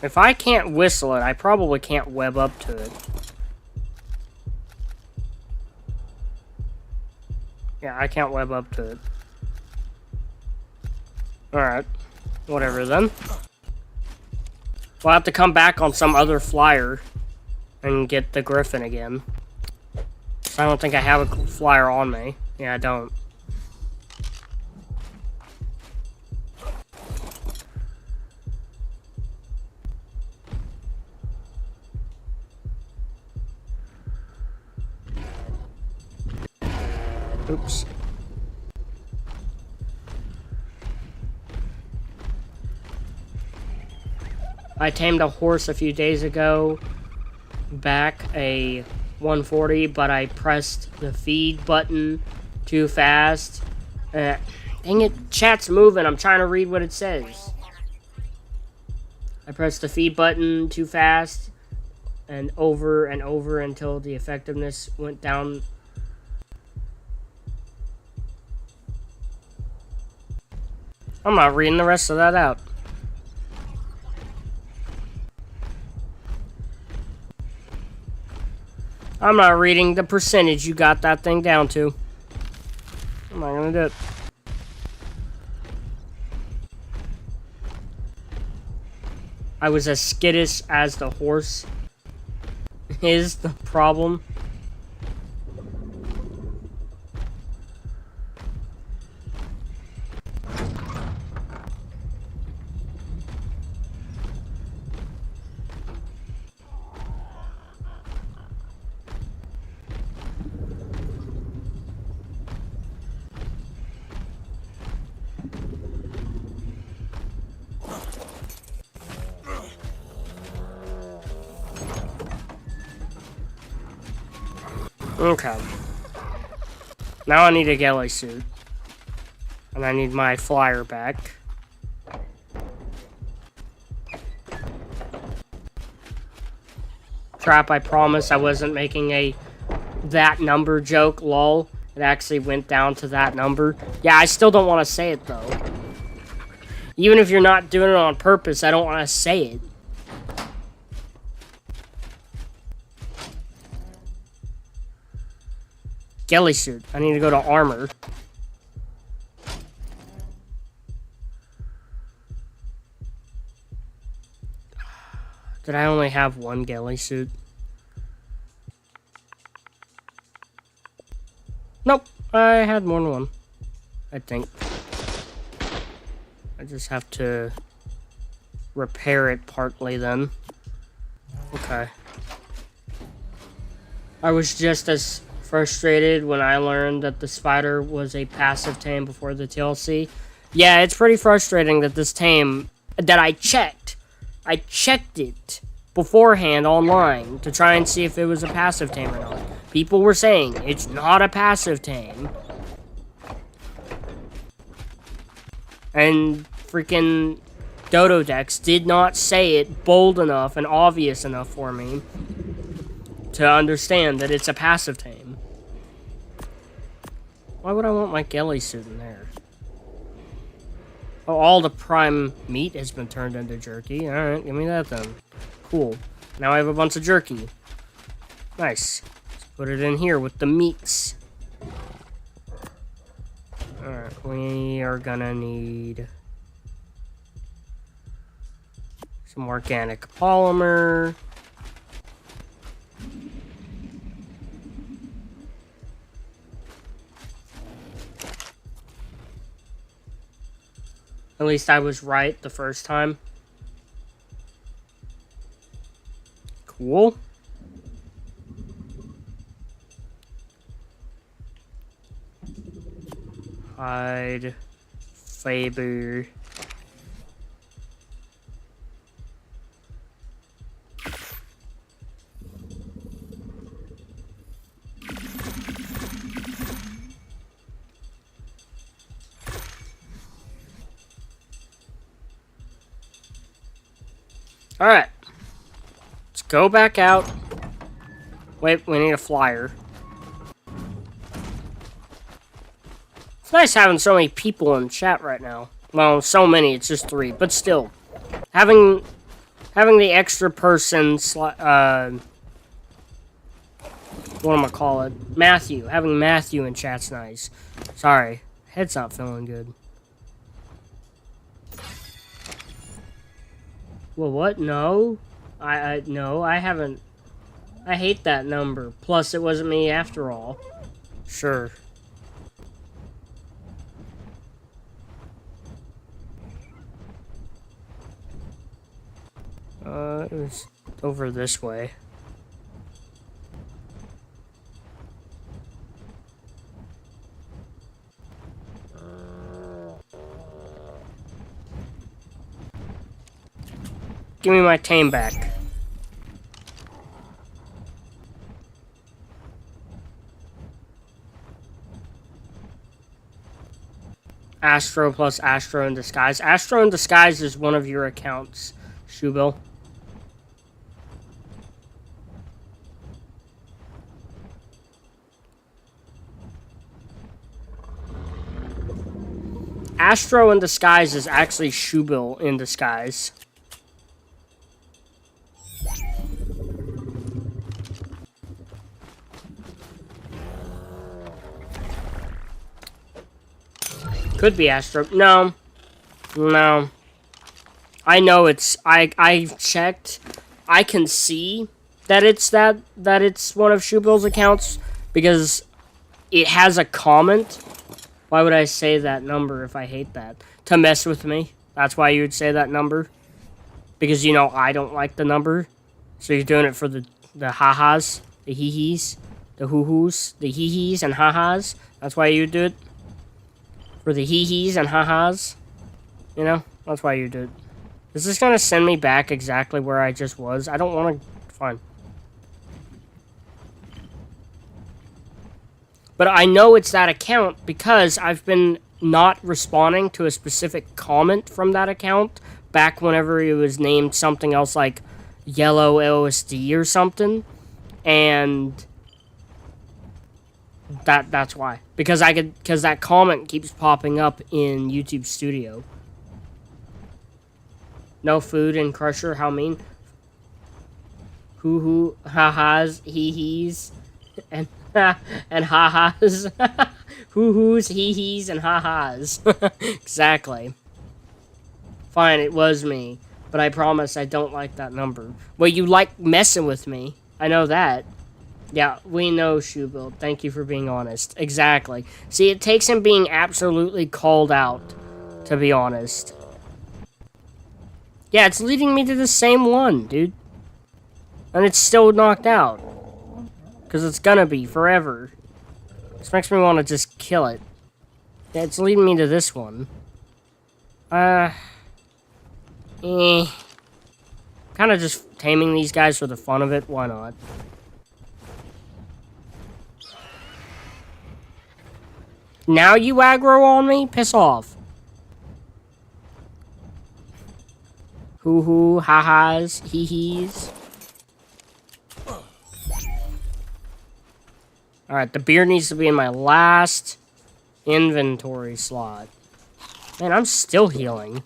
If I can't whistle it, I probably can't web up to it. Yeah, I can't web up to it. Alright. Whatever then. We'll have to come back on some other flyer and get the griffin again. I don't think I have a flyer on me. Yeah, I don't. Oops. I tamed a horse a few days ago, back a 140, but I pressed the feed button too fast. Dang it, chat's moving, I'm trying to read what it says. I pressed the feed button too fast and over until the effectiveness went down. I'm not reading the rest of that out. I'm not reading the percentage you got that thing down to. I'm not gonna do it. I was as skittish as the horse is the problem. Okay. Now I need a ghillie suit. And I need my flyer back. Trap, I promise I wasn't making a that number joke, lol. It actually went down to that number. Yeah, I still don't want to say it, though. Even if you're not doing it on purpose, I don't want to say it. Ghillie suit. I need to go to armor. Did I only have one ghillie suit? Nope. I had more than one. I think. I just have to repair it partly then. Okay. I was just as frustrated when I learned that the spider was a passive tame before the TLC. Yeah, it's pretty frustrating that this tame that I checked it beforehand online to try and see if it was a passive tame or not. People were saying it's not a passive tame. And freaking Dododex did not say it bold enough and obvious enough for me to understand that it's a passive tame. Why would I want my ghillie suit in there? Oh, all the prime meat has been turned into jerky. Alright, give me that then. Cool. Now I have a bunch of jerky. Nice. Let's put it in here with the meats. Alright, we are gonna need some organic polymer. At least I was right the first time. Cool. Hide. Faber. Alright. Let's go back out. Wait, we need a flyer. It's nice having so many people in chat right now. Well, so many, it's just 3, but still. Having the extra person, what am I call it? Matthew. Having Matthew in chat's nice. Sorry, head's not feeling good. Well, what? No. No, I haven't. I hate that number. Plus, it wasn't me after all. Sure. It was over this way. Give me my tame back. Astro plus Astro in Disguise. Astro in Disguise is one of your accounts, Shubil. Astro in Disguise is actually Shubil in Disguise. Could be Astro. No. No. I know it's... I checked. I can see that it's it's one of Shubil's accounts because it has a comment. Why would I say that number if I hate that? To mess with me. That's why you would say that number. Because you know I don't like the number. So you're doing it for the ha-has, the hee-hees, the hoo-hoos, the hee-hees and ha-has. That's why you do it. For the hee-hees and ha-has. You know? That's why you do it. Is this going to send me back exactly where I just was? I don't want to... Fine. But I know it's that account because I've been not responding to a specific comment from that account back whenever it was named something else like Yellow LSD or something. And that's why. Because that comment keeps popping up in YouTube Studio. No food in Crusher, how mean? Hoo-hoo, ha-has, hee-hees, and ha-has. Hoo-hoos, hee-hees, and ha-has. Exactly. Fine, it was me. But I promise I don't like that number. Well, you like messing with me. I know that. Yeah, we know, Shubil. Thank you for being honest. Exactly. See, it takes him being absolutely called out, to be honest. Yeah, it's leading me to the same one, dude. And it's still knocked out. Because it's gonna be, forever. This makes me want to just kill it. Yeah, it's leading me to this one. Kind of just taming these guys for the fun of it, why not? Now you aggro on me? Piss off. Hoo-hoo, ha-has, hee-hees. Alright, the beer needs to be in my last inventory slot. Man, I'm still healing.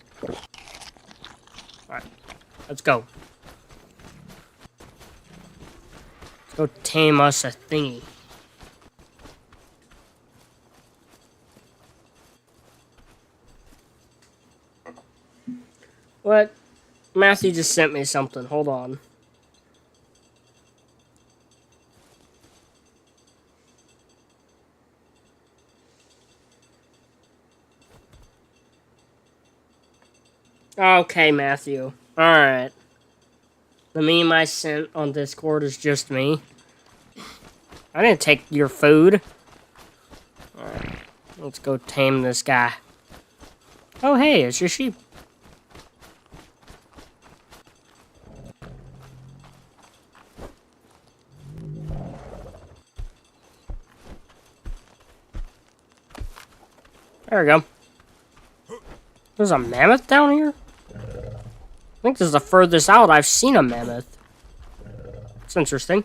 Alright, let's go. Let's go tame us a thingy. What? Matthew just sent me something. Hold on. Okay, Matthew. Alright. The meme I sent on Discord is just me. I didn't take your food. Alright. Let's go tame this guy. Oh, hey, it's your sheep. There we go. There's a mammoth down here? I think this is the furthest out I've seen a mammoth. It's interesting.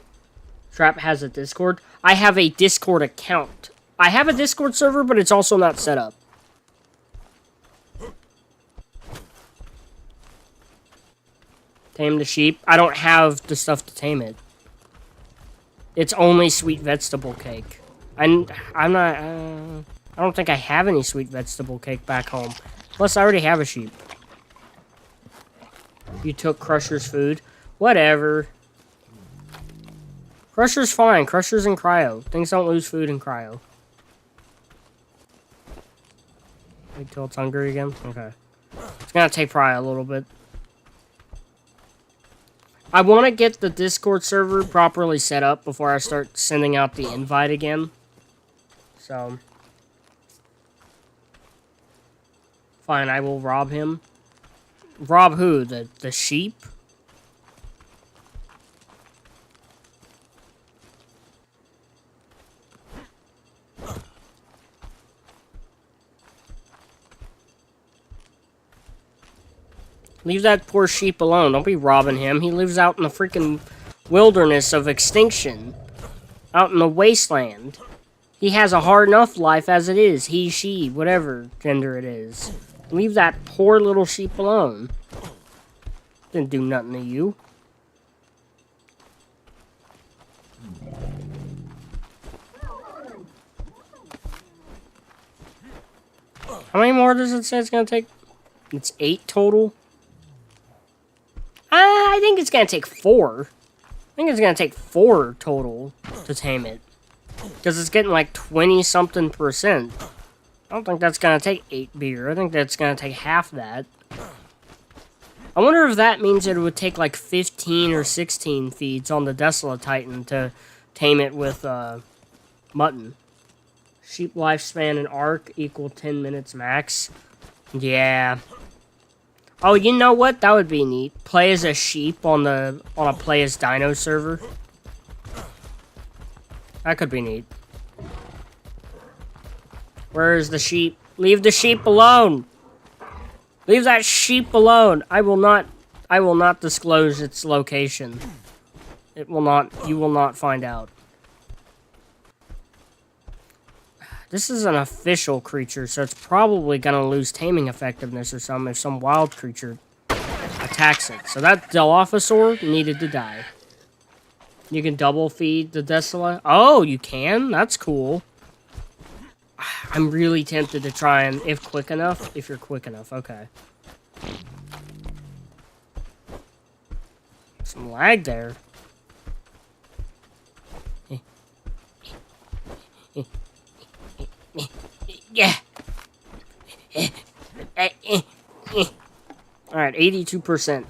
Trap has a Discord. I have a Discord account. I have a Discord server, but it's also not set up. Tame the sheep. I don't have the stuff to tame it. It's only sweet vegetable cake. I'm not... I don't think I have any sweet vegetable cake back home. Plus, I already have a sheep. You took Crusher's food. Whatever. Crusher's fine. Crusher's in cryo. Things don't lose food in cryo. Wait till it's hungry again? Okay. It's gonna take probably a little bit. I want to get the Discord server properly set up before I start sending out the invite again. So. Fine, I will rob him. Rob who? The sheep? Leave that poor sheep alone. Don't be robbing him. He lives out in the freaking wilderness of extinction. Out in the wasteland. He has a hard enough life as it is. He, she, whatever gender it is. Leave that poor little sheep alone. Didn't do nothing to you. How many more does it say it's going to take? It's 8 total. I think it's going to take 4. I think it's going to take 4 total to tame it. Because it's getting like 20-something%. I don't think that's going to take 8 beer. I think that's going to take half that. I wonder if that means that it would take like 15 or 16 feeds on the Celicotherium to tame it with mutton. Sheep lifespan and arc equal 10 minutes max. Yeah. Oh, you know what? That would be neat. Play as a sheep on a Play as Dino server. That could be neat. Where is the sheep? Leave the sheep alone. Leave that sheep alone. I will not disclose its location. It will not, you will not find out. This is an official creature, so it's probably going to lose taming effectiveness or something if some wild creature attacks it. So that Dilophosaur needed to die. You can double feed the Celicotherium. Oh, you can? That's cool. I'm really tempted to try and, if quick enough, if you're quick enough, okay. Some lag there. Yeah. Alright, 82%.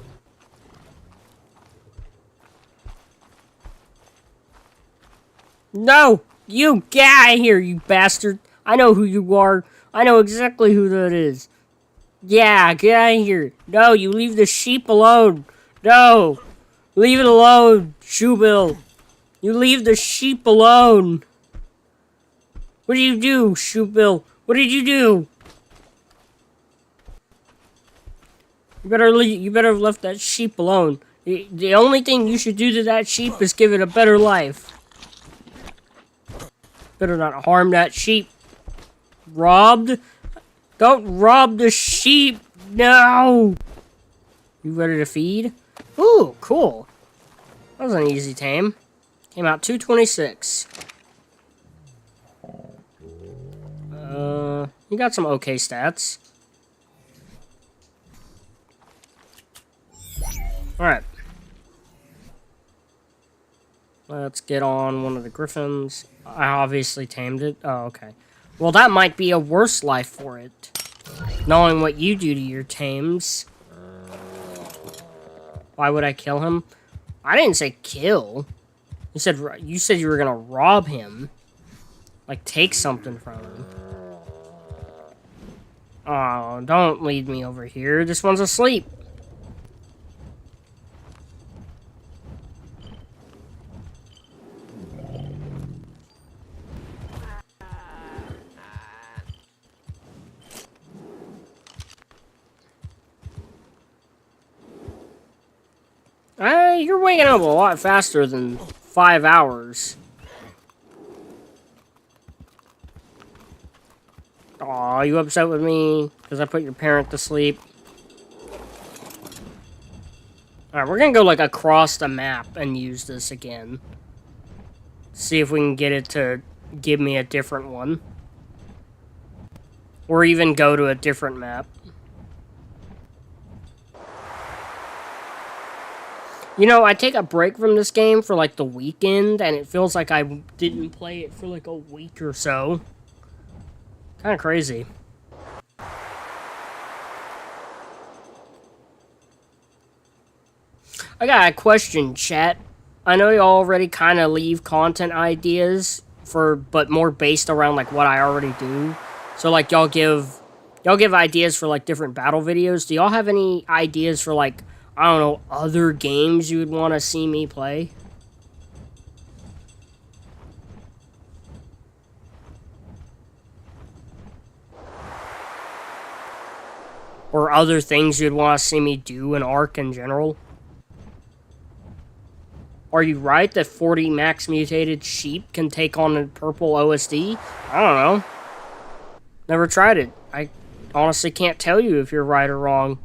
No! You get out of here, you bastard! I know who you are. I know exactly who that is. Yeah, get out of here. No, you leave the sheep alone. No! Leave it alone, Shoebill. You leave the sheep alone. What did you do, Shoebill? What did you do? You better leave. You better have left that sheep alone. The only thing you should do to that sheep is give it a better life. Better not harm that sheep. Robbed? Don't rob the sheep. No. You ready to feed? Ooh, cool. That was an easy tame. Came out 226. You got some okay stats. Alright. Let's get on one of the griffins. I obviously tamed it. Oh, okay. Well, that might be a worse life for it. Knowing what you do to your tames. Why would I kill him? I didn't say kill. You said you were gonna rob him. Like, take something from him. Oh, don't lead me over here. This one's asleep. You're waking up a lot faster than 5 hours. Aw, you upset with me because I put your parent to sleep? Alright, we're gonna go, like, across the map and use this again. See if we can get it to give me a different one. Or even go to a different map. You know, I take a break from this game for, like, the weekend, and it feels like I didn't play it for, like, a week or so. Kind of crazy. I got a question, chat. I know you already kind of leave content ideas but more based around, like, what I already do. So, like, y'all give ideas for, like, different battle videos. Do y'all have any ideas for, like, I don't know, other games you would want to see me play? Or other things you'd want to see me do in Ark in general? Are you right that 40 max mutated sheep can take on a purple OSD? I don't know. Never tried it. I honestly can't tell you if you're right or wrong.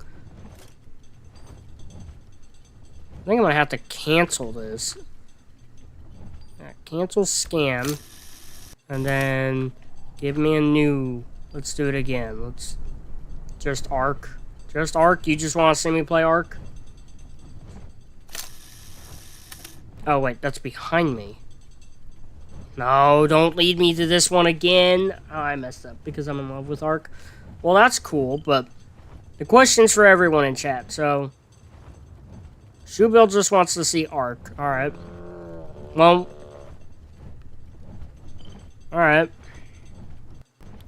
I think I'm gonna have to cancel this. Yeah, cancel scan. And then give me a new. Let's do it again. Let's just Ark. Just Ark? You just want to see me play Ark? Oh, wait, that's behind me. No, don't lead me to this one again. Oh, I messed up because I'm in love with Ark. Well, that's cool, but the question's for everyone in chat, so... Shoebill just wants to see Ark. Alright. Well... Alright.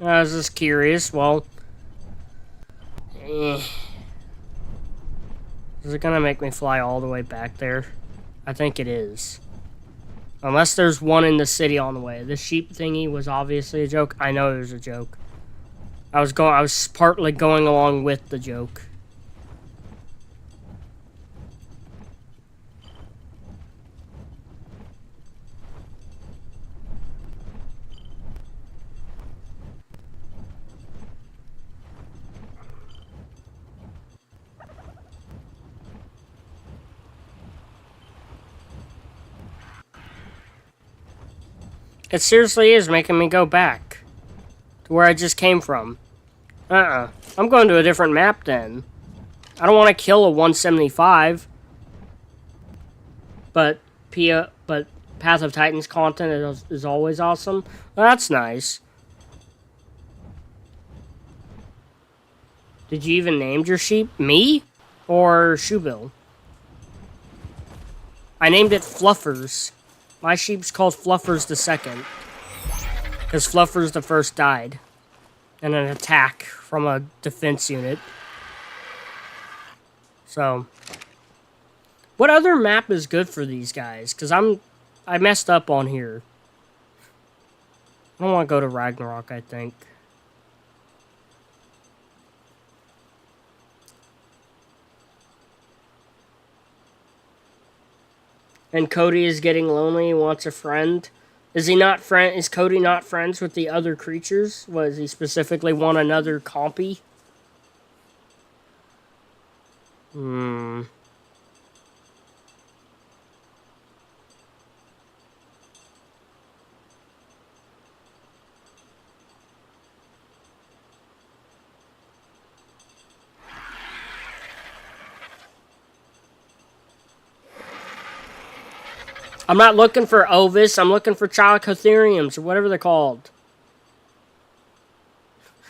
I was just curious. Well... Is it gonna make me fly all the way back there? I think it is. Unless there's one in the city on the way. The sheep thingy was obviously a joke. I know it was a joke. I was partly going along with the joke. It seriously is making me go back to where I just came from. I'm going to a different map then. I don't want to kill a 175. But Path of Titans content is always awesome. Well, that's nice. Did you even name your sheep? Me? Or Shoebill? I named it Fluffers. My sheep's called Fluffers the second. Because Fluffers the first died. In an attack from a defense unit. So. What other map is good for these guys? Because I messed up on here. I don't want to go to Ragnarok, I think. And Cody is getting lonely, he wants a friend. Is Cody not friends with the other creatures? Was he specifically want another compy? I'm not looking for Ovis, I'm looking for Chalicotheriums, or whatever they're called.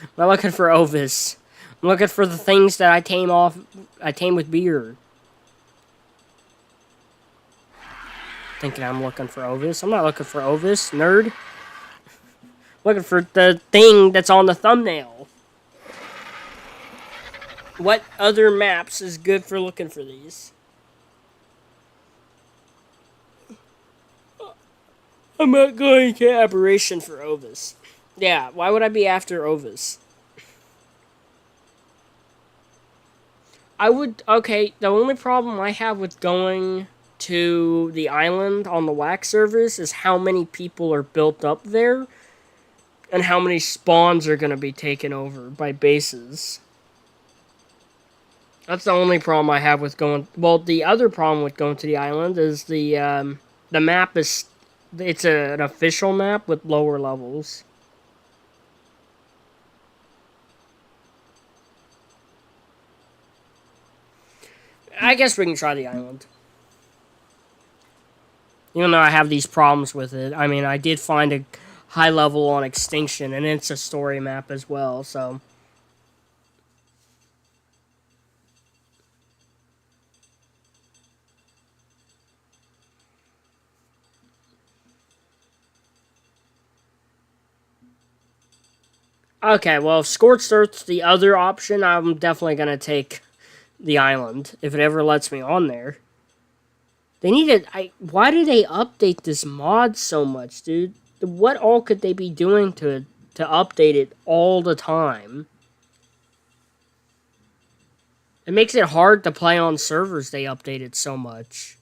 I'm not looking for Ovis. I'm looking for the things that I tame with beer. Thinking I'm looking for Ovis. I'm not looking for Ovis, nerd. I'm looking for the thing that's on the thumbnail. What other maps is good for looking for these? I'm not going to Aberration for Ovis. Yeah, why would I be after Ovis? Okay, the only problem I have with going to the island on the WAK servers is how many people are built up there. And how many spawns are going to be taken over by bases. That's the only problem I have with going... Well, the other problem with going to the island is the map is... It's an official map with lower levels. I guess we can try the island. Even though I have these problems with it. I mean, I did find a high level on extinction, and it's a story map as well, so... Okay, well, if Scorched Earth's the other option, I'm definitely going to take the island, if it ever lets me on there. They need it. Why do they update this mod so much, dude? What all could they be doing to update it all the time? It makes it hard to play on servers they update it so much.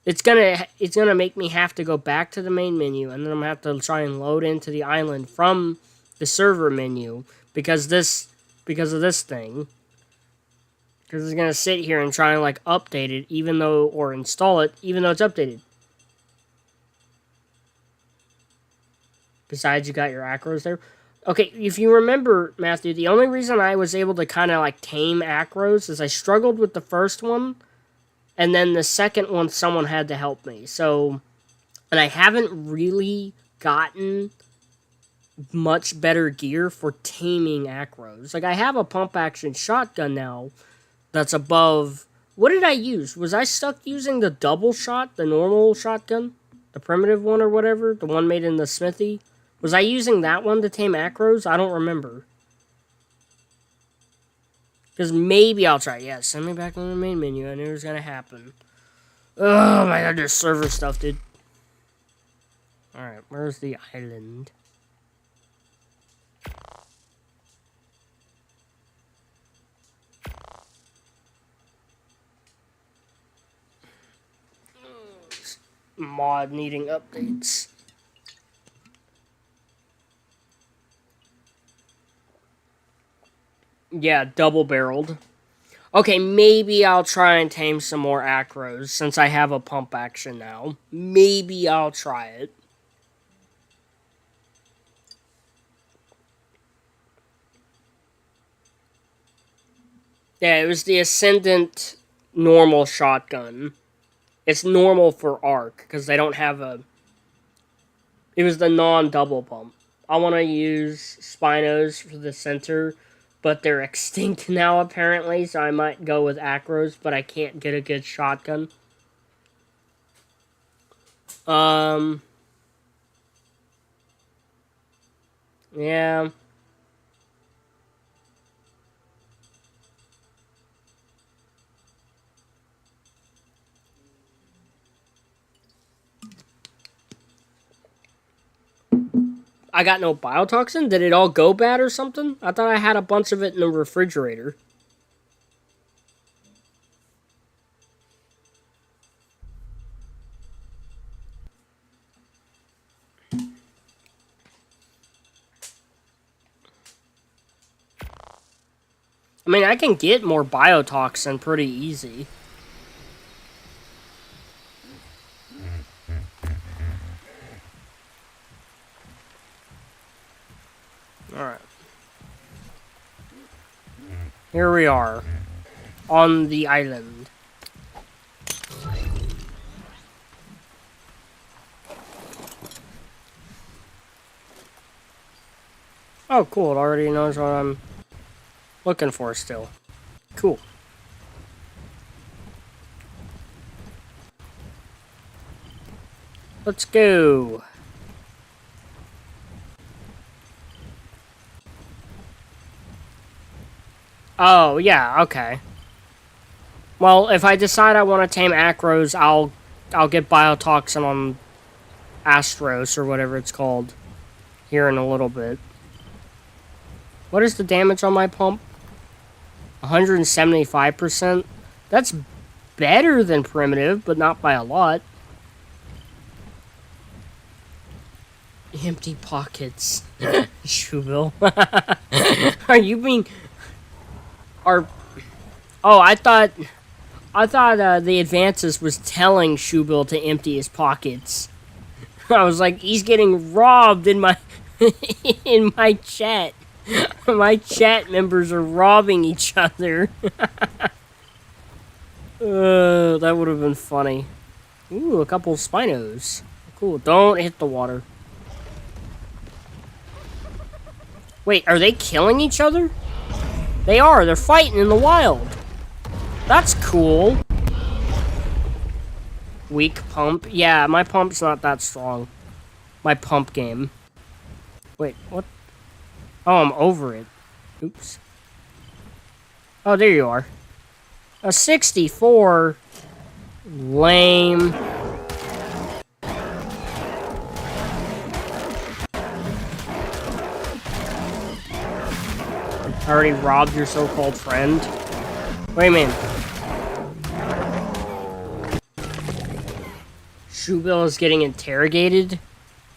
It's gonna make me have to go back to the main menu, and then I'm gonna have to try and load into the island from the server menu because of this thing. Because it's going to sit here and try and, like, update it, even though, or install it, even though it's updated. Besides, you got your acros there. Okay, if you remember, Matthew, the only reason I was able to kind of, like, tame acros is I struggled with the first one, and then the second one, someone had to help me. So, and I haven't really gotten much better gear for taming acros. Like, I have a pump-action shotgun now, that's above... What did I use? Was I stuck using the double shot? The normal shotgun? The primitive one or whatever? The one made in the smithy? Was I using that one to tame acros? I don't remember. Because maybe I'll try. Yeah, send me back on the main menu. I knew it was going to happen. Oh my god, this server stuff, dude. Alright, where's the island? Mod needing updates. Yeah, double-barreled. Okay, maybe I'll try and tame some more acros since I have a pump action now. Maybe I'll try it. Yeah, it was the Ascendant normal shotgun. It's normal for ARC, because they don't have a... It was the non-double pump. I want to use Spinos for the center, but they're extinct now, apparently, so I might go with acros, but I can't get a good shotgun. Yeah... I got no biotoxin? Did it all go bad or something? I thought I had a bunch of it in the refrigerator. I mean, I can get more biotoxin pretty easy. Alright. Here we are. On the island. Oh, cool. It already knows what I'm looking for still. Cool. Let's go. Oh, yeah, okay. Well, if I decide I want to tame acros, I'll get biotoxin on Astros, or whatever it's called, here in a little bit. What is the damage on my pump? 175%? That's better than primitive, but not by a lot. Empty pockets. Shoebill. Are you being... Oh, I thought the advances was telling Shoebill to empty his pockets. I was like, he's getting robbed in my in my chat. My chat members are robbing each other. That would have been funny. Ooh, a couple of Spinos. Cool. Don't hit the water. Wait, are they killing each other? They are. They're fighting in the wild. That's cool. Weak pump. Yeah, my pump's not that strong. My pump game. Wait, what? Oh, I'm over it. Oops. Oh, there you are. A 64. Lame. Already robbed your so-called friend? Wait a minute. Shoebill is getting interrogated?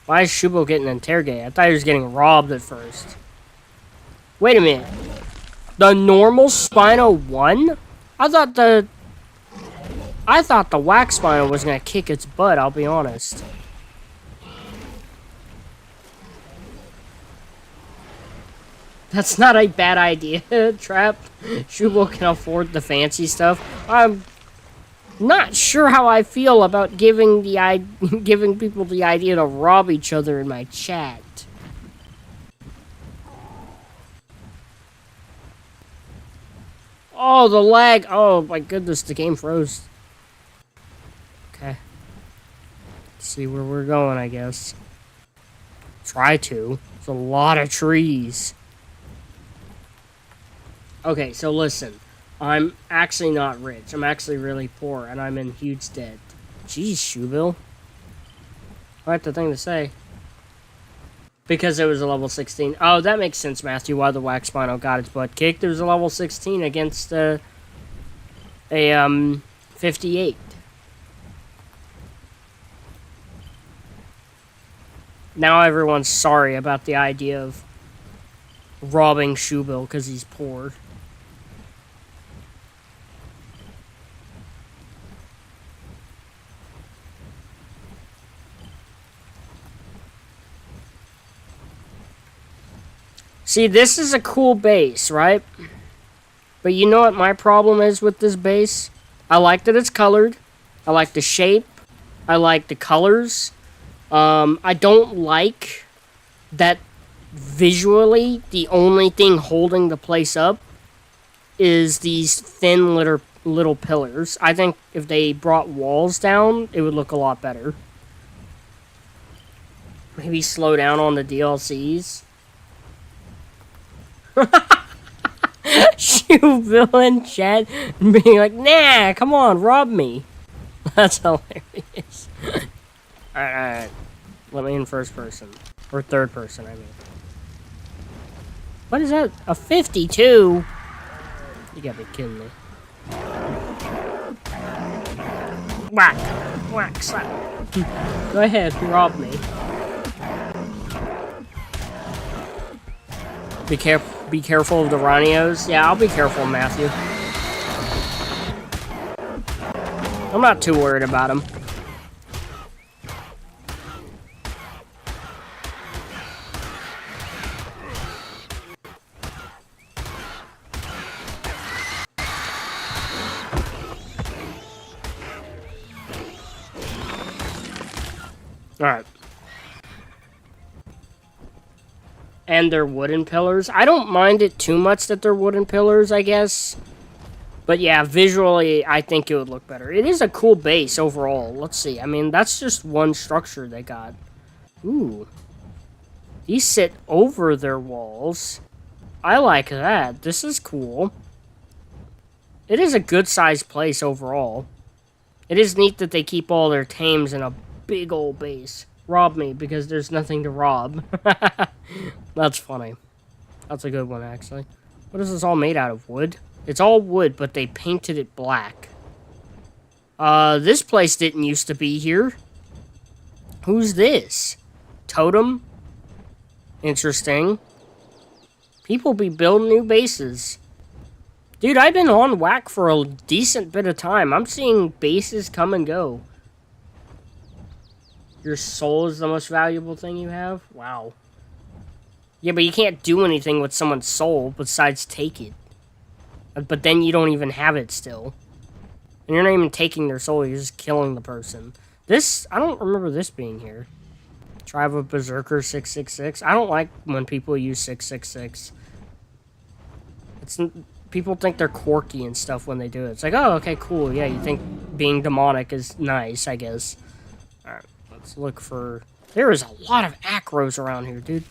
Why is Shoebill getting interrogated? I thought he was getting robbed at first. Wait a minute. The normal Spino won? I thought the WAK Spino was gonna kick its butt, I'll be honest. That's not a bad idea, Trap. Shoebill can afford the fancy stuff. I'm not sure how I feel about giving people the idea to rob each other in my chat. Oh, the lag. Oh, my goodness, the game froze. Okay. Let's see where we're going, I guess. Try to. There's a lot of trees. Okay, so listen. I'm actually not rich. I'm actually really poor, and I'm in huge debt. Jeez, Shoebill. Quite the thing to say. Because it was a level 16. Oh, that makes sense, Matthew, why the WAK Spino got its butt kicked. It was a level 16 against a 58. Now everyone's sorry about the idea of robbing Shoebill because he's poor. See, this is a cool base, right? But you know what my problem is with this base? I like that it's colored. I like the shape. I like the colors. I don't like that visually the only thing holding the place up is these thin little pillars. I think if they brought walls down, it would look a lot better. Maybe slow down on the DLCs. Shoebill in chat being like, nah, come on, rob me. That's hilarious. Alright. Let me in first person. Or third person, I mean. What is that? A 52? You gotta be kidding me. Whack. Whack, slap. Go ahead, rob me. Be careful of the Ranios. Yeah, I'll be careful, Matthew. I'm not too worried about them. Alright. And they're wooden pillars. I don't mind it too much that they're wooden pillars, I guess. But yeah, visually, I think it would look better. It is a cool base overall. Let's see. I mean, that's just one structure they got. Ooh. These sit over their walls. I like that. This is cool. It is a good-sized place overall. It is neat that they keep all their tames in a big old base. Rob me, because there's nothing to rob. That's funny. That's a good one, actually. What is this all made out of? Wood? It's all wood, but they painted it black. This place didn't used to be here. Who's this? Totem? Interesting. People be building new bases. Dude, I've been on WAK for a decent bit of time. I'm seeing bases come and go. Your soul is the most valuable thing you have? Wow. Yeah, but you can't do anything with someone's soul besides take it. But then you don't even have it still. And you're not even taking their soul, you're just killing the person. This, I don't remember this being here. Tribe of Berserker 666. I don't like when people use 666. People think they're quirky and stuff when they do it. It's like, oh, okay, cool. Yeah, you think being demonic is nice, I guess. Alright, let's look for... There is a lot of acros around here, dude.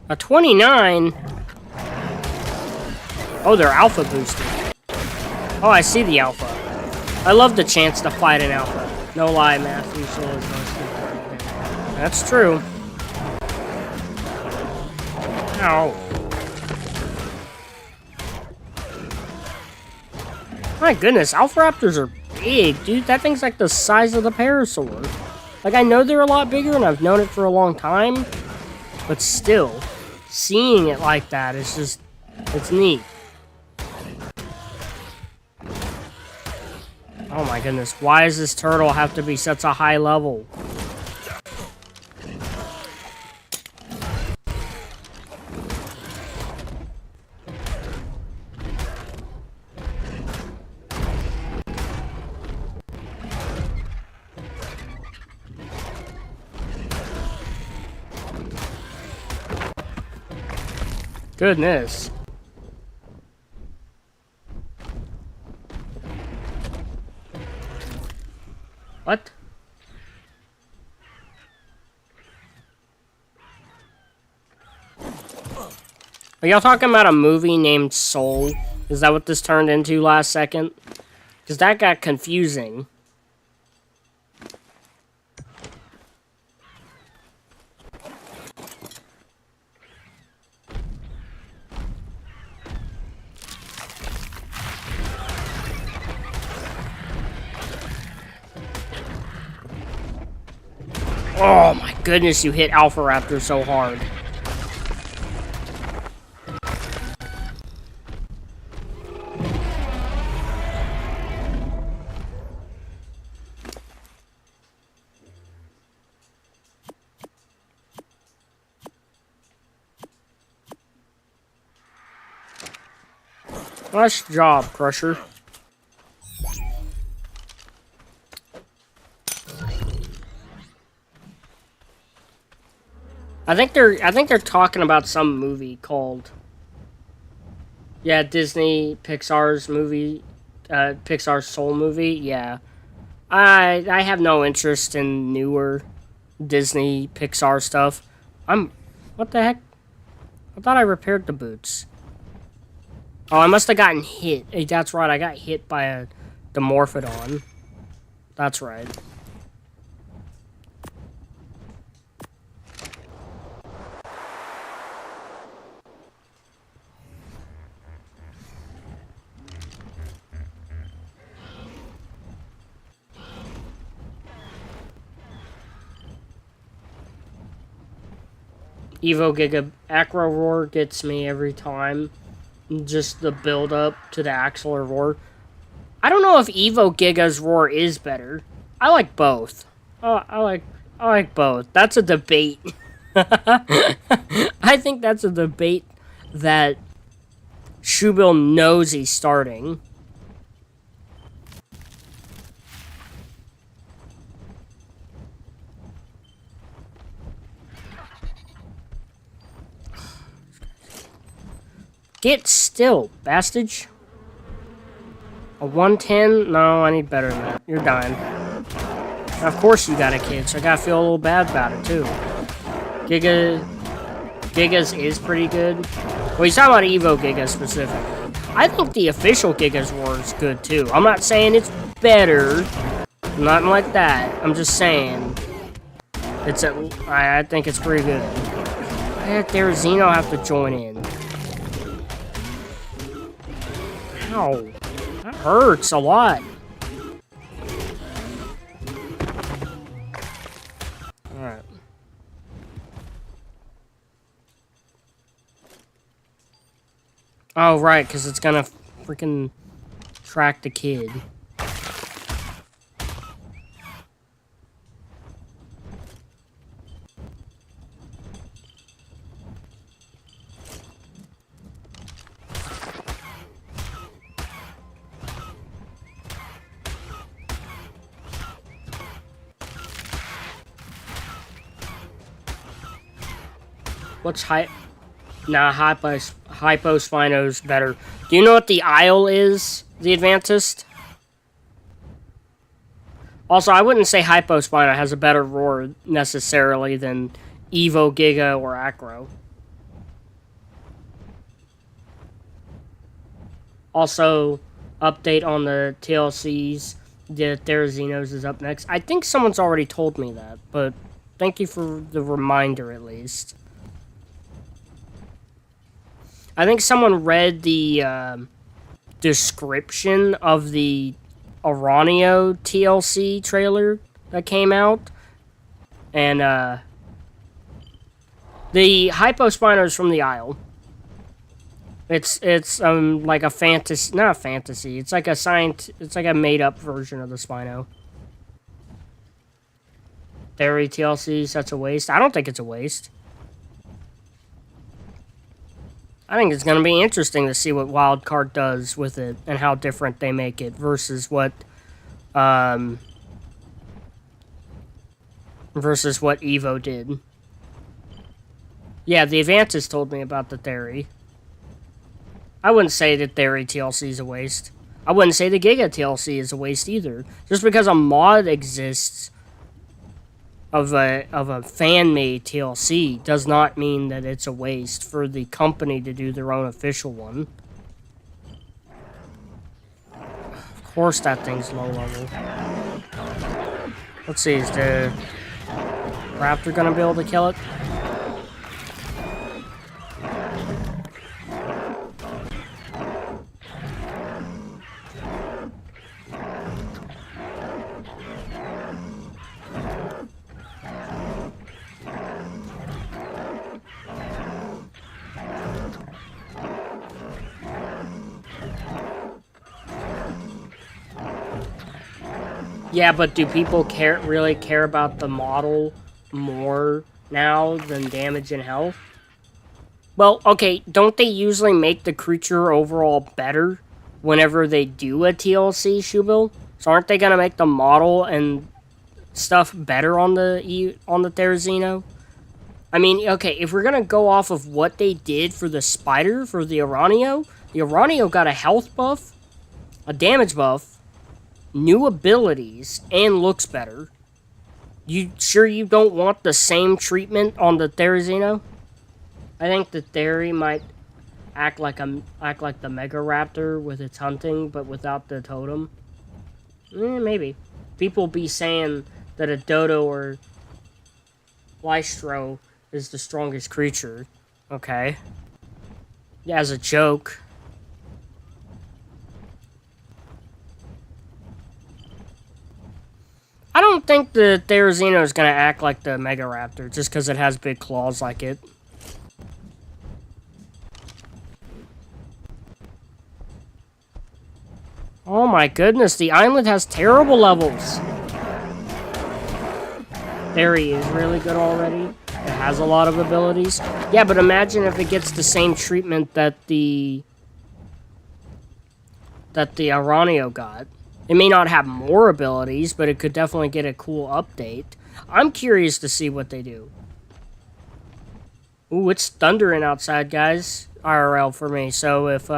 A 29? Oh, they're alpha boosted. Oh, I see the alpha. I love the chance to fight an alpha. No lie, Matthew. Soul is most important. That's true. Ow. My goodness, alpha raptors are big, dude. That thing's like the size of the parasaur. Like, I know they're a lot bigger, and I've known it for a long time. But still... Seeing it like that is just, it's neat. Oh my goodness, why does this turtle have to be such a high level? Goodness. What? Are y'all talking about a movie named Soul? Is that what this turned into last second? Because that got confusing. Oh my goodness, you hit Alpha Raptor so hard. Nice job, Crusher. I think they're talking about some movie called, yeah, Disney Pixar's movie, Pixar's Soul movie. Yeah, I have no interest in newer Disney Pixar stuff. What the heck? I thought I repaired the boots. Oh, I must have gotten hit. Hey, that's right, I got hit by a Dimorphodon. That's right. Evo Giga Acro Roar gets me every time. Just the build up to the Axler Roar. I don't know if Evo Giga's Roar is better. I like both. Oh, I like both. That's a debate. I think that's a debate that Shubil knows he's starting. Get still, bastage. A 110? No, I need better than that. You're dying. Of course you got a kid, so I gotta feel a little bad about it, too. Giga's is pretty good. Well, he's talking about Evo Giga specifically. I think the official Giga's Roar is good, too. I'm not saying it's better. Nothing like that. I'm just saying. It's I think it's pretty good. Why did Therizino have to join in? Ow. That hurts a lot. Alright. Oh, right, because it's gonna freaking track the kid. What's Hypospino's better. Do you know what the Isle is? The Advantist? Also, I wouldn't say Hypospino has a better roar necessarily than Evo, Giga, or Acro. Also, update on the TLCs. The Therazinos is up next. I think someone's already told me that, but thank you for the reminder at least. I think someone read the description of the Aranio TLC trailer that came out. And the Hypospino's from the Isle. It's like a fantasy, not a fantasy. It's like a made up version of the Spino. Theory TLCs, that's a waste. I don't think it's a waste. I think it's going to be interesting to see what Wildcard does with it and how different they make it versus what Evo did. Yeah, the Advances told me about the Theory. I wouldn't say that Theory TLC is a waste. I wouldn't say the Giga TLC is a waste either. Just because a mod exists of a fan-made TLC does not mean that it's a waste for the company to do their own official one. Of course that thing's low level. Let's see, is the Raptor gonna be able to kill it? Yeah, but do people really care about the model more now than damage and health? Well, okay, don't they usually make the creature overall better whenever they do a TLC, Shubil? So aren't they gonna make the model and stuff better on the Therizino? I mean, okay, if we're gonna go off of what they did for the spider, for the Aranio got a health buff, a damage buff, new abilities, and looks better. You sure you don't want the same treatment on the Therizino? I think the Theory might act like the Mega Raptor with its hunting, but without the totem. Maybe. People be saying that a Dodo or Lystro is the strongest creature. Okay. Yeah, as a joke. I don't think the Therizino is going to act like the Mega Raptor just because it has big claws like it. Oh my goodness, the island has terrible levels. There he is, really good already. It has a lot of abilities. Yeah, but imagine if it gets the same treatment that the Aranio got. It may not have more abilities, but it could definitely get a cool update. I'm curious to see what they do. Ooh, it's thundering outside, guys. IRL for me. So if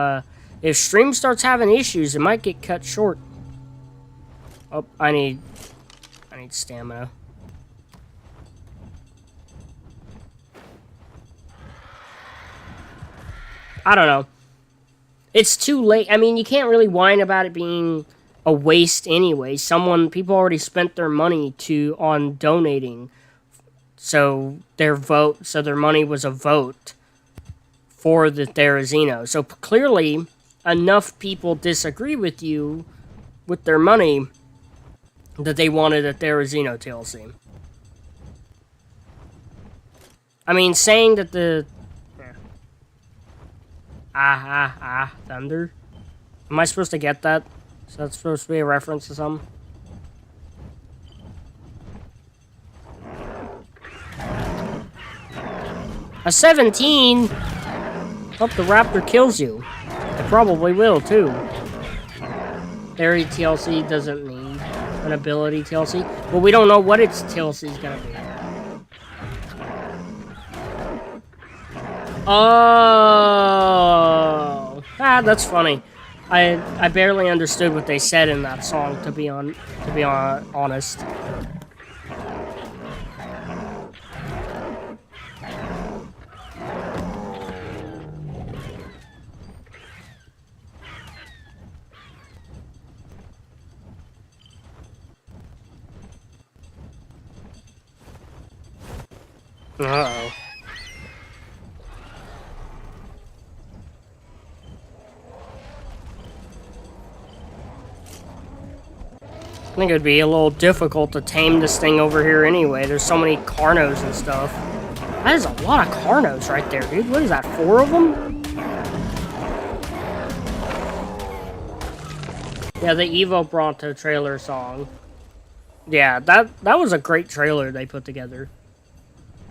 stream starts having issues, it might get cut short. Oh, I need stamina. I don't know. It's too late. I mean, you can't really whine about it being a waste anyway. People already spent their money on donating, so their money was a vote for the Therizino. So clearly, enough people disagree with you with their money that they wanted a Therizino TLC. I mean, saying that the... thunder? Am I supposed to get that? So that's supposed to be a reference to something? A 17? Hope the raptor kills you. It probably will, too. Fairy TLC doesn't need an ability TLC. Well, we don't know what its TLC is gonna be. Oh, that's funny. I barely understood what they said in that song, to be honest. Uh-oh. I think it would be a little difficult to tame this thing over here anyway. There's so many Carnos and stuff. That is a lot of Carnos right there, dude. What is that, 4 of them? Yeah, the Evo Bronto trailer song. Yeah, that was a great trailer they put together.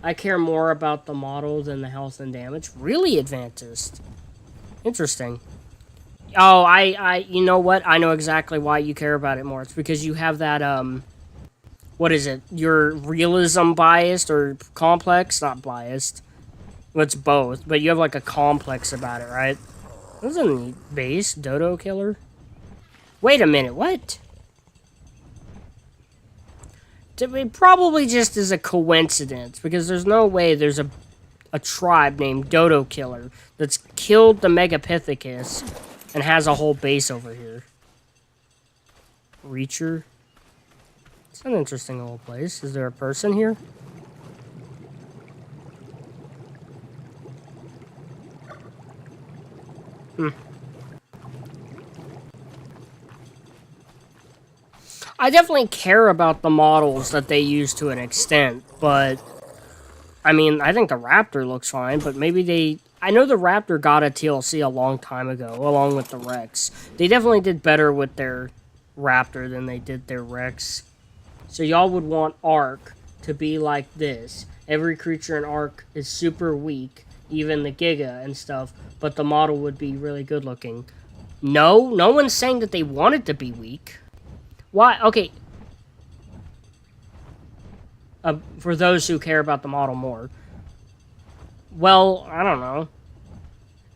I care more about the model than the health and damage. Really, Advantist. Interesting. Oh, you know what? I know exactly why you care about it more. It's because you have that, what is it? Your realism biased or complex? Not biased. Well, it's both, but you have, like, a complex about it, right? That was a neat base. Dodo killer? Wait a minute, what? It probably just is a coincidence, because there's no way there's a tribe named Dodo Killer that's killed the Megapithecus and has a whole base over here. Reacher? It's an interesting little place. Is there a person here? I definitely care about the models that they use to an extent, but... I mean, I think the Raptor looks fine, but maybe they... I know the Raptor got a TLC a long time ago, along with the Rex. They definitely did better with their Raptor than they did their Rex. So y'all would want Arc to be like this. Every creature in Arc is super weak, even the Giga and stuff, but the model would be really good looking. No, no one's saying that they want it to be weak. Why? Okay. For those who care about the model more. Well, I don't know.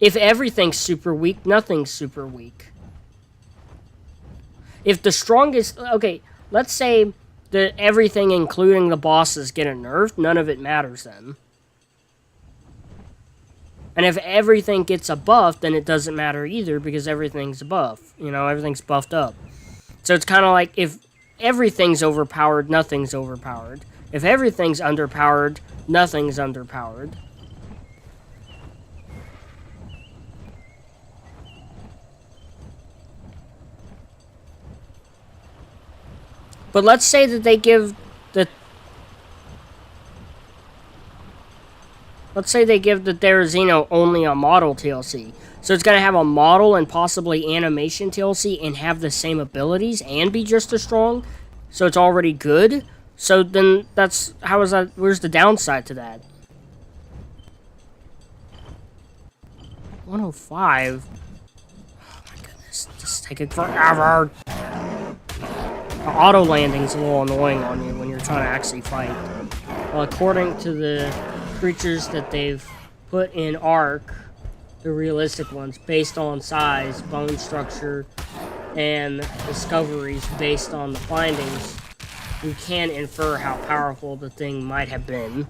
If everything's super weak, nothing's super weak. If the strongest... Okay, let's say that everything, including the bosses, get nerfed, none of it matters then. And if everything gets a buff, then it doesn't matter either, because everything's a buff. You know, everything's buffed up. So it's kind of like, if everything's overpowered, nothing's overpowered. If everything's underpowered, nothing's underpowered. But let's say that they give the... Let's say they give the Therizino only a model TLC. So it's going to have a model and possibly animation TLC and have the same abilities and be just as strong. So it's already good. So then that's... How is that... Where's the downside to that? 105? Oh my goodness. This is taking forever. The auto landing's a little annoying on you when you're trying to actually fight. Well, according to the creatures that they've put in Arc, the realistic ones, based on size, bone structure, and discoveries based on the findings, we can infer how powerful the thing might have been.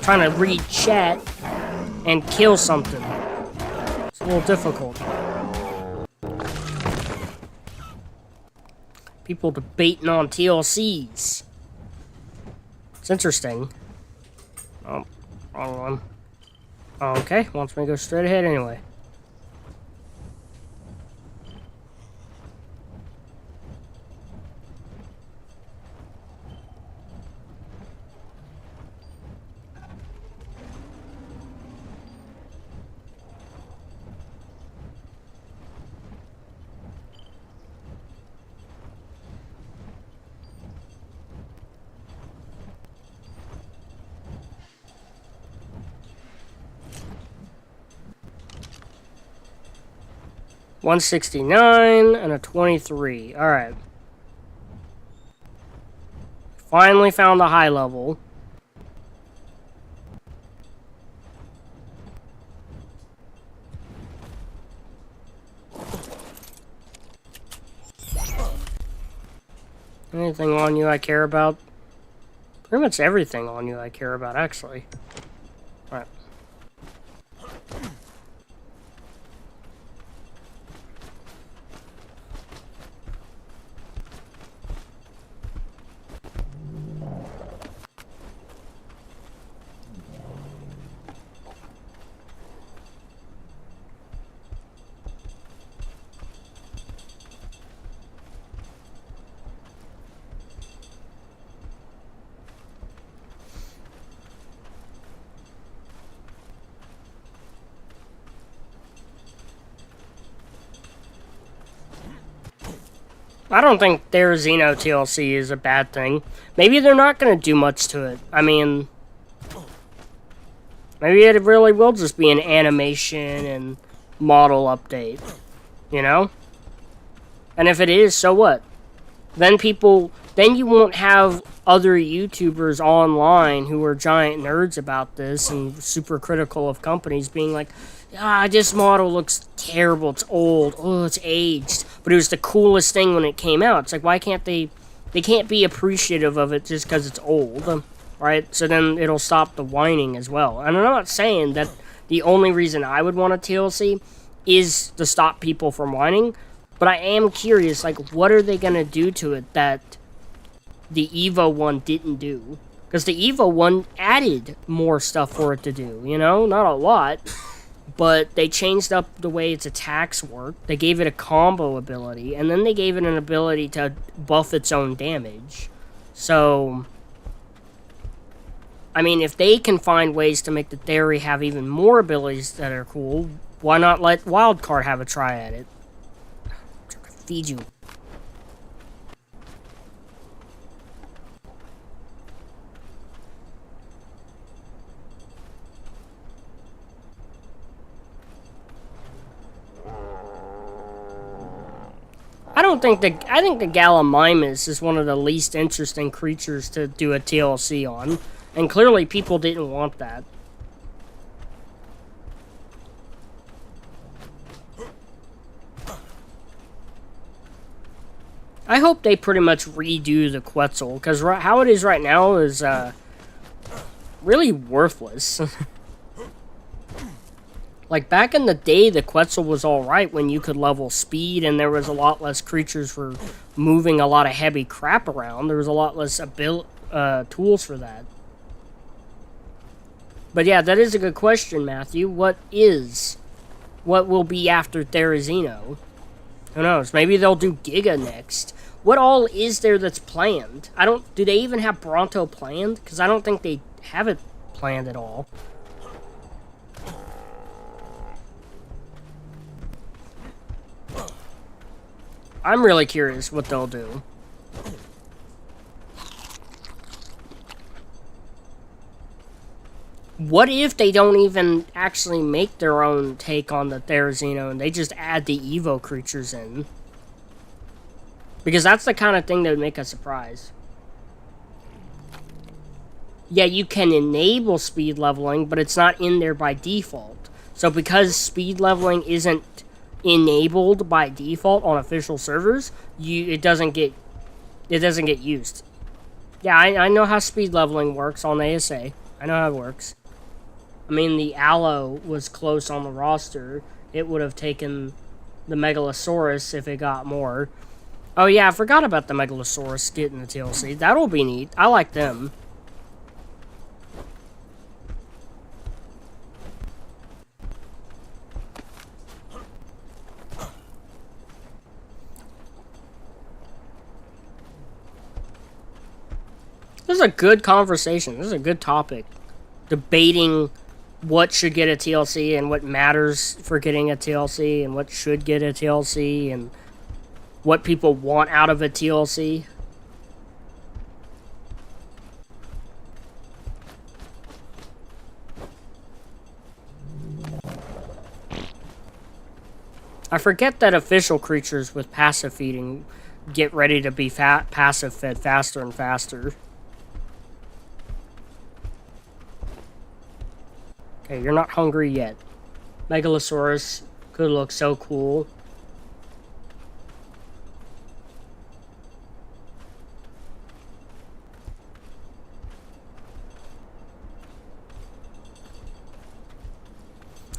Trying to read chat and kill something. little difficult. People debating on TLCs. It's interesting. Oh, wrong one. Okay, wants me to go straight ahead anyway. $169 and a 23. Alright. Finally found the high level. Anything on you I care about? Pretty much everything on you I care about, actually. Alright. I don't think their Xeno TLC is a bad thing. Maybe they're not going to do much to it. I mean, maybe it really will just be an animation and model update, you know? And if it is, so what? Then you won't have other YouTubers online who are giant nerds about this and super critical of companies being like, ah, this model looks terrible, it's old, oh, it's aged, but it was the coolest thing when it came out. It's like, why can't they can't be appreciative of it just because it's old, right? So then it'll stop the whining as well. And I'm not saying that the only reason I would want a TLC is to stop people from whining, but I am curious, like, what are they going to do to it that the Evo one didn't do? Because the Evo one added more stuff for it to do, you know? Not a lot. But they changed up the way its attacks work. They gave it a combo ability. And then they gave it an ability to buff its own damage. So, I mean, if they can find ways to make the Theory have even more abilities that are cool, why not let Wildcard have a try at it? Feed you. I think the Gallimimus is one of the least interesting creatures to do a TLC on, and clearly people didn't want that. I hope they pretty much redo the Quetzal, because how it is right now is really worthless. Like, back in the day, the Quetzal was alright when you could level speed and there was a lot less creatures for moving a lot of heavy crap around. There was a lot less tools for that. But yeah, that is a good question, Matthew. What will be after Therizino? Who knows? Maybe they'll do Giga next. What all is there that's planned? Do they even have Bronto planned? Because I don't think they have it planned at all. I'm really curious what they'll do. What if they don't even actually make their own take on the Therizino and they just add the Evo creatures in? Because that's the kind of thing that would make a surprise. Yeah, you can enable speed leveling, but it's not in there by default. So because speed leveling isn't enabled by default on official servers, it doesn't get used. Yeah, I know how speed leveling works on ASA. I know how it works. I mean, the Aloe was close on the roster, it would have taken the Megalosaurus if it got more. Oh yeah, I forgot about the Megalosaurus getting the TLC. That'll be neat. I like them. This is a good conversation. This is a good topic. Debating what should get a TLC and what matters for getting a TLC and what should get a TLC and what people want out of a TLC. I forget that official creatures with passive feeding get ready to be passive fed faster and faster. Okay, you're not hungry yet. Megalosaurus could look so cool.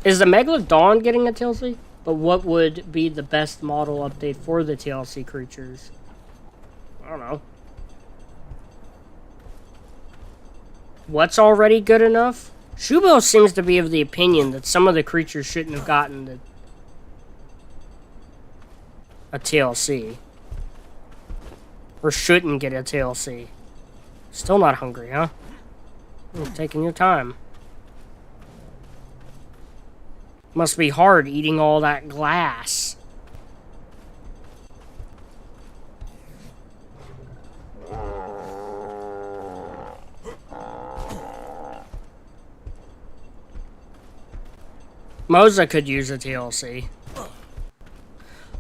Is the Megalodon getting a TLC? But what would be the best model update for the TLC creatures? I don't know. What's already good enough? Shubo seems to be of the opinion that some of the creatures shouldn't have gotten a TLC. Or shouldn't get a TLC. Still not hungry, huh? You're taking your time. Must be hard eating all that glass. Moza could use a TLC.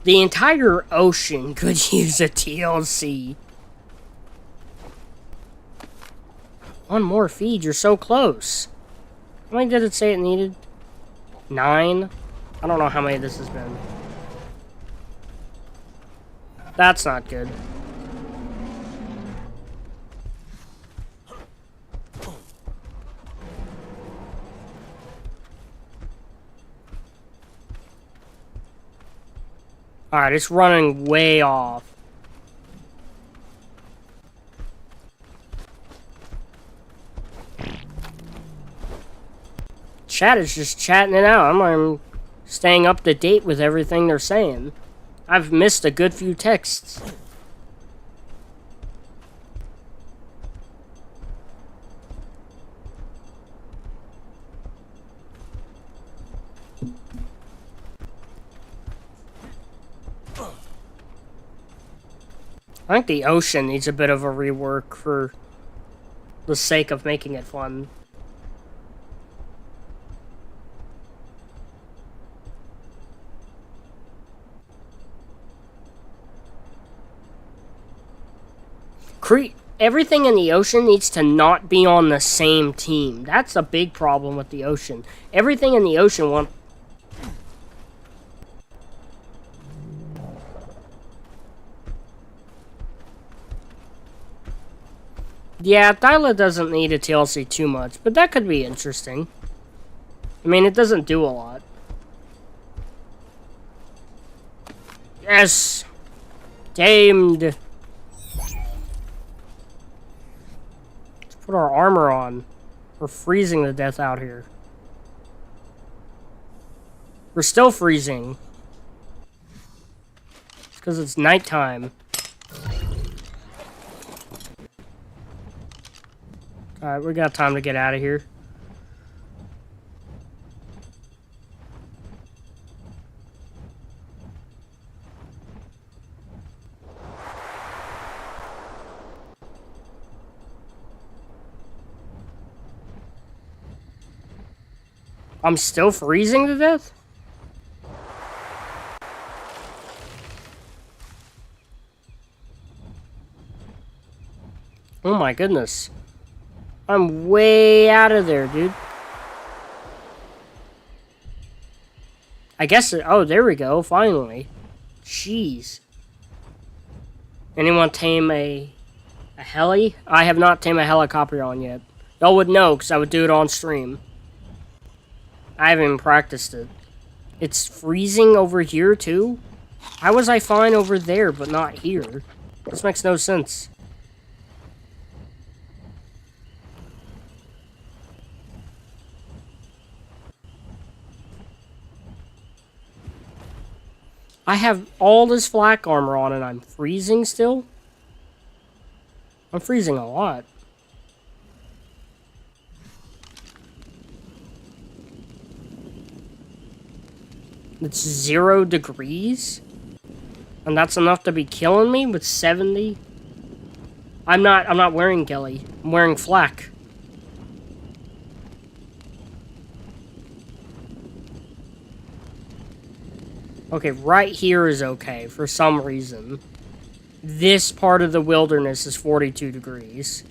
The entire ocean could use a TLC. One more feed, you're so close. How many did it say it needed? 9? I don't know how many this has been. That's not good. Alright, it's running way off. Chat is just chatting it out. I'm staying up to date with everything they're saying. I've missed a good few texts. I think the ocean needs a bit of a rework for the sake of making it fun. Everything in the ocean needs to not be on the same team. That's a big problem with the ocean. Everything in the ocean wants... Yeah, Thyla doesn't need a TLC too much, but that could be interesting. I mean, it doesn't do a lot. Yes! Tamed! Put our armor on. We're freezing to death out here. We're still freezing. It's because it's nighttime. Alright, we got time to get out of here. I'm still freezing to death? Oh my goodness. I'm way out of there, dude. I guess it... Oh, there we go. Finally. Jeez. Anyone tame a heli? I have not tamed a Helicoprion yet. Y'all would know, because I would do it on stream. I haven't even practiced it. It's freezing over here, too? How was I fine over there, but not here? This makes no sense. I have all this flak armor on and I'm freezing still? I'm freezing a lot. It's 0 degrees? And that's enough to be killing me with 70? I'm not wearing ghillie. I'm wearing flak. Okay, right here is okay for some reason. This part of the wilderness is 42 degrees.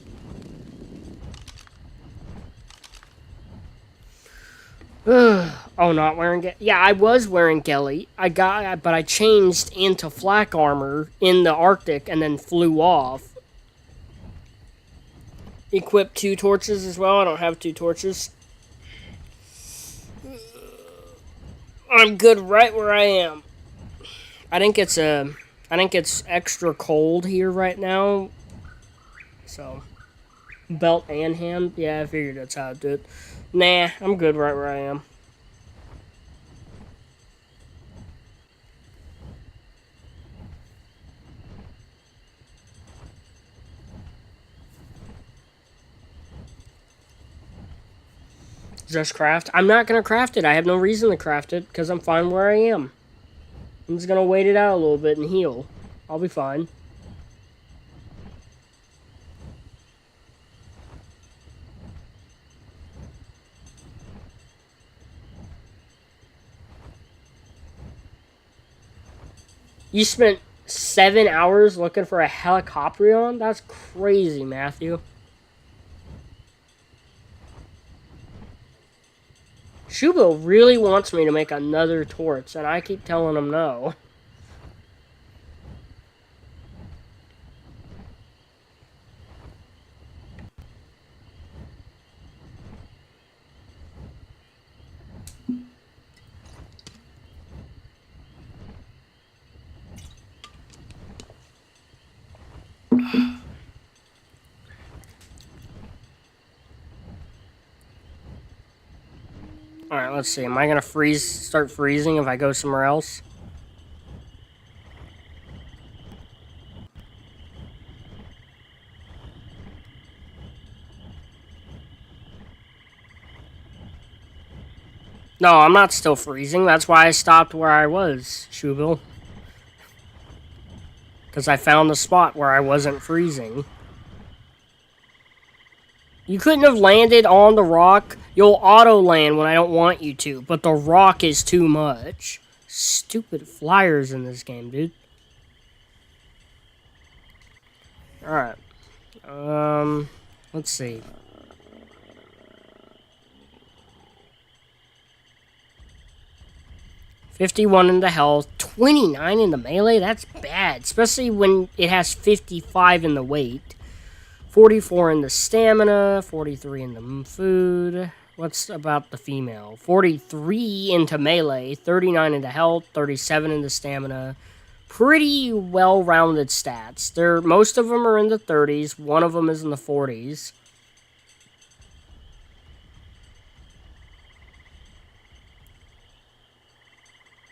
Oh, not wearing ghillie. Yeah, I was wearing ghillie. But I changed into flak armor in the Arctic and then flew off. Equipped 2 torches as well. I don't have 2 torches. I'm good right where I am. I think it's extra cold here right now. So, belt and hand. Yeah, I figured that's how I do it. Nah, I'm good right where I am. Just craft. I'm not going to craft it. I have no reason to craft it because I'm fine where I am. I'm just going to wait it out a little bit and heal. I'll be fine. You spent 7 hours looking for a Chalicotherium? That's crazy, Matthew. Shubo really wants me to make another torch, and I keep telling him no. Alright, let's see. Am I gonna start freezing if I go somewhere else? No, I'm not still freezing. That's why I stopped where I was, Shubil. Because I found the spot where I wasn't freezing. You couldn't have landed on the rock. You'll auto-land when I don't want you to, but the rock is too much. Stupid flyers in this game, dude. Alright. Let's see. $51 in the health, 29 in the melee. That's bad, especially when it has 55 in the weight. 44 in the stamina, 43 in the food. What's about the female? 43 into melee, 39 into health, 37 in the stamina. Pretty well-rounded stats. Most of them are in the 30s. One of them is in the 40s.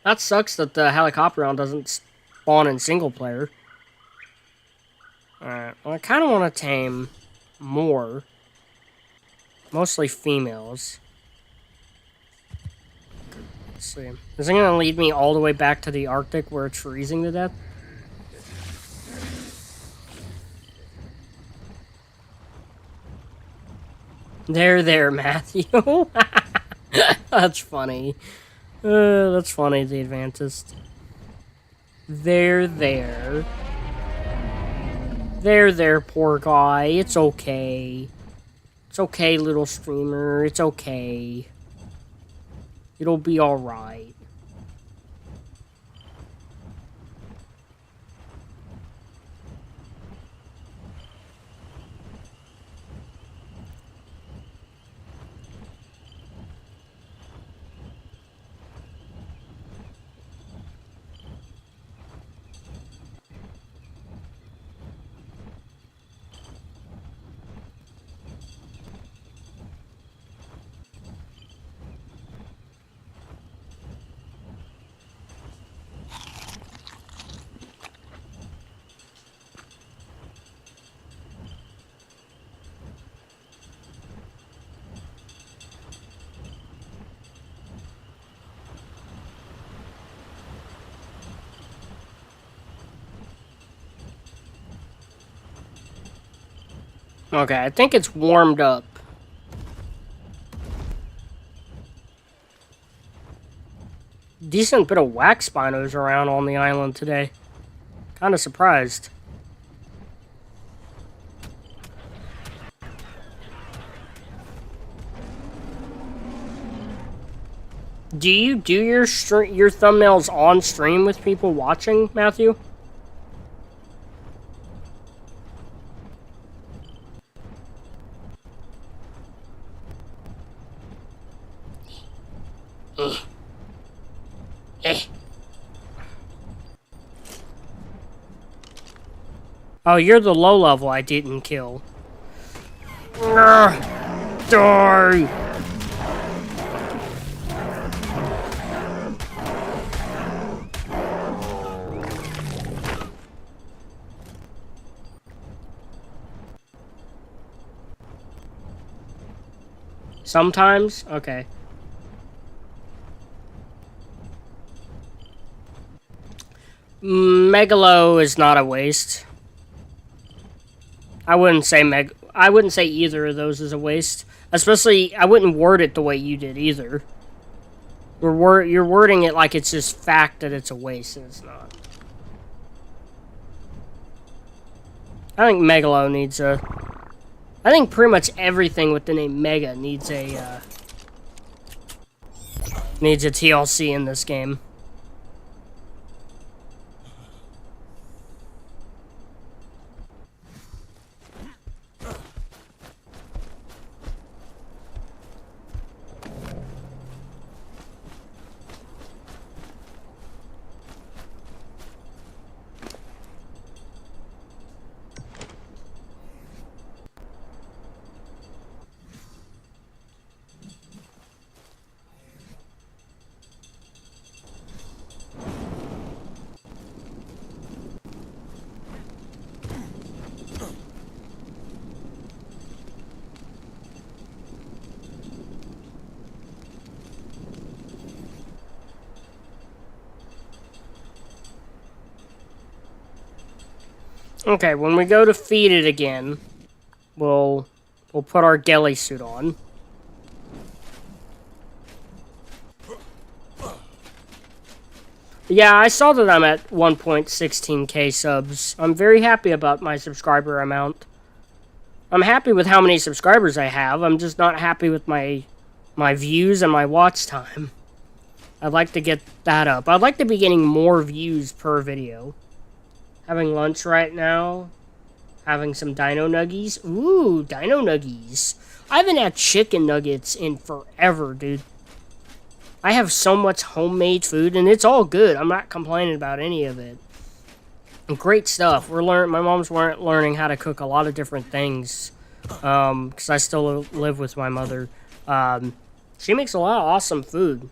That sucks that the Chalicotherium doesn't spawn in single player. Alright, well, I kind of want to tame more. Mostly females. Let's see. Is it going to lead me all the way back to the Arctic where it's freezing to death? There, Matthew. That's funny. That's funny, the Adventist. There. There, poor guy. It's okay. It's okay, little streamer. It's okay. It'll be alright. Okay, I think it's warmed up. Decent bit of WAK spinos around on the island today. Kind of surprised. Do you do your thumbnails on stream with people watching, Matthew? Oh, you're the low level I didn't kill. Die! Sometimes? Okay. Megalo is not a waste. I wouldn't say either of those is a waste. Especially, I wouldn't word it the way you did either. You're wording it like it's just fact that it's a waste, and it's not. I think Megalo needs a... I think pretty much everything with the name Mega needs a TLC in this game. Okay, when we go to feed it again, we'll put our ghillie suit on. Yeah, I saw that I'm at 1.16k subs. I'm very happy about my subscriber amount. I'm happy with how many subscribers I have. I'm just not happy with my views and my watch time. I'd like to get that up. I'd like to be getting more views per video. Having lunch right now. Having some dino nuggies. Ooh, dino nuggies. I haven't had chicken nuggets in forever, dude. I have so much homemade food, and it's all good. I'm not complaining about any of it. Great stuff. My mom's learning how to cook a lot of different things. Because I still live with my mother. She makes a lot of awesome food.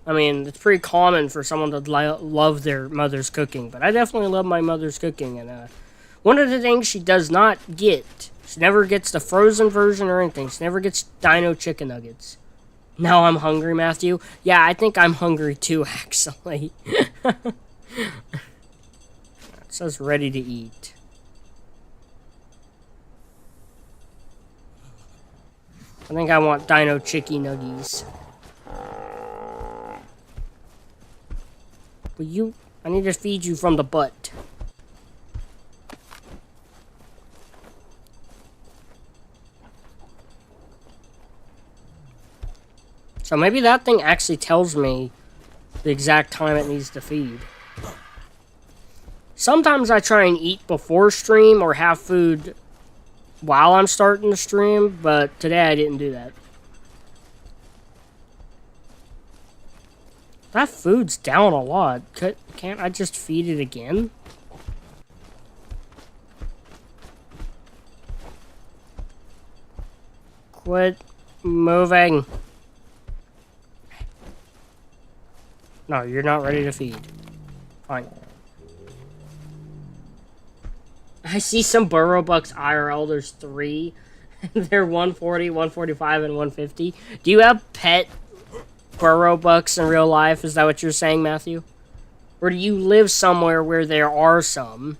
I mean, it's pretty common for someone to love their mother's cooking, but I definitely love my mother's cooking. And one of the things she does not get, she never gets the frozen version or anything. She never gets dino chicken nuggets. Now I'm hungry, Matthew. Yeah, I think I'm hungry too, actually. It says ready to eat. I think I want dino chicky nuggies. I need to feed you from the butt. So maybe that thing actually tells me the exact time it needs to feed. Sometimes I try and eat before stream or have food while I'm starting the stream, but today I didn't do that. That food's down a lot. Can't I just feed it again? Quit moving. No, you're not ready to feed. Fine. I see some Burrow Bucks IRL. There's 3. They're 140, 145, and 150. Do you have pet Burrow Bucks in real life? Is that what you're saying, Matthew? Or do you live somewhere where there are some?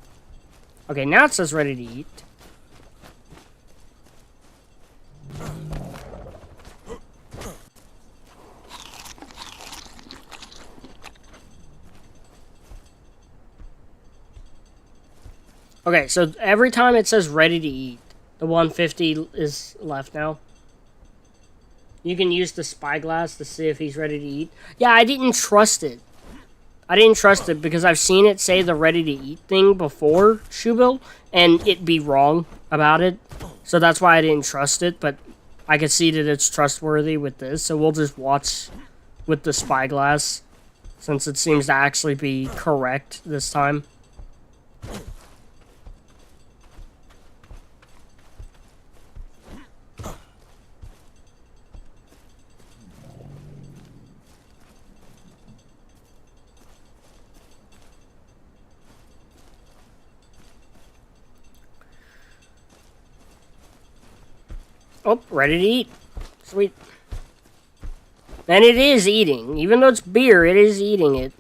Okay, now it says ready to eat. Okay, so every time it says ready to eat, the 150 is left now. You can use the spyglass to see if he's ready to eat. Yeah, I didn't trust it. I didn't trust it because I've seen it say the ready to eat thing before, Shubil, and it be wrong about it. So that's why I didn't trust it, but I can see that it's trustworthy with this, so we'll just watch with the spyglass, since it seems to actually be correct this time. Oh, ready to eat. Sweet. And it is eating. Even though it's beer, it is eating it.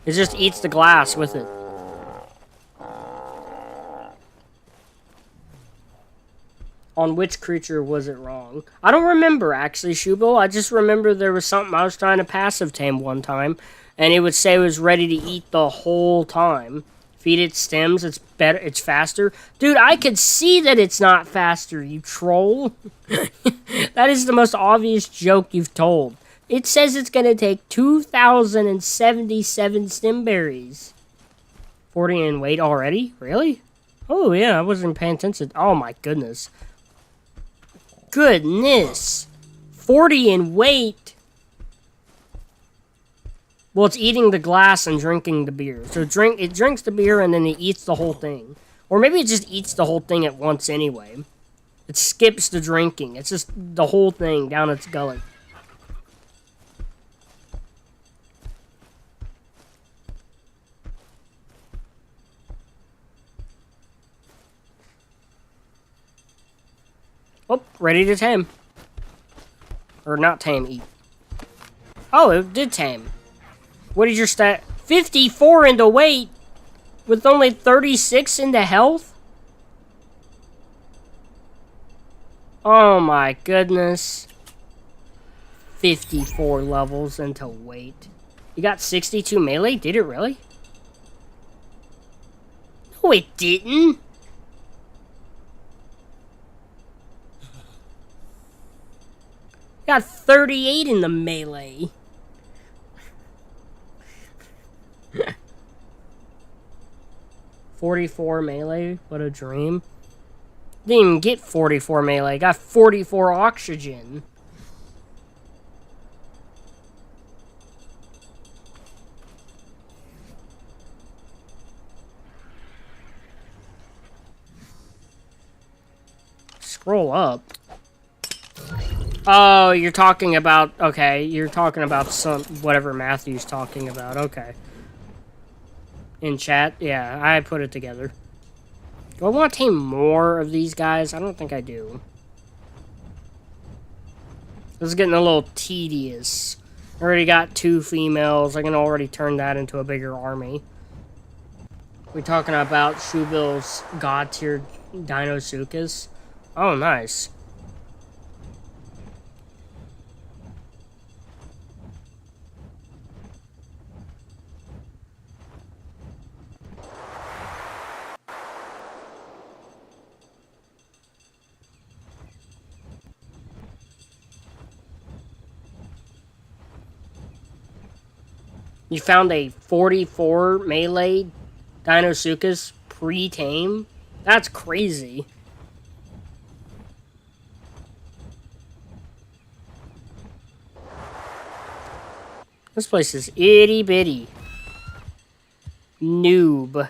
It just eats the glass with it. On which creature was it wrong? I don't remember, actually, Shubil. I just remember there was something I was trying to passive tame one time, and it would say it was ready to eat the whole time. Feed it stems, it's better, it's faster. Dude, I could see that it's not faster, you troll. That is the most obvious joke you've told. It says it's gonna take 2,077 stem berries. 40 in weight already? Really? Oh yeah, I wasn't paying attention. Oh my goodness. Goodness. 40 in weight. Well, it's eating the glass and drinking the beer. So it drinks the beer and then it eats the whole thing. Or maybe it just eats the whole thing at once anyway. It skips the drinking. It's just the whole thing down its gullet. Oh, ready to tame. Or not tame, eat. Oh, it did tame. What is your stat? 54 into weight with only 36 into health? Oh my goodness. 54 levels into weight. You got 62 melee? Did it really? No, it didn't. Got 38 in the melee. $44 melee, what a dream. Didn't even get 44 melee, got 44 oxygen. Scroll up. Oh, you're talking about, okay, you're talking about some, whatever Matthew's talking about, okay. In chat? Yeah, I put it together. Do I want to tame more of these guys? I don't think I do. This is getting a little tedious. I already got 2 females. I can already turn that into a bigger army. We're talking about Shubil's god tier Deinosuchus. Oh, nice. You found a 44 melee Deinosuchus pre-tame? That's crazy. This place is itty bitty. Noob.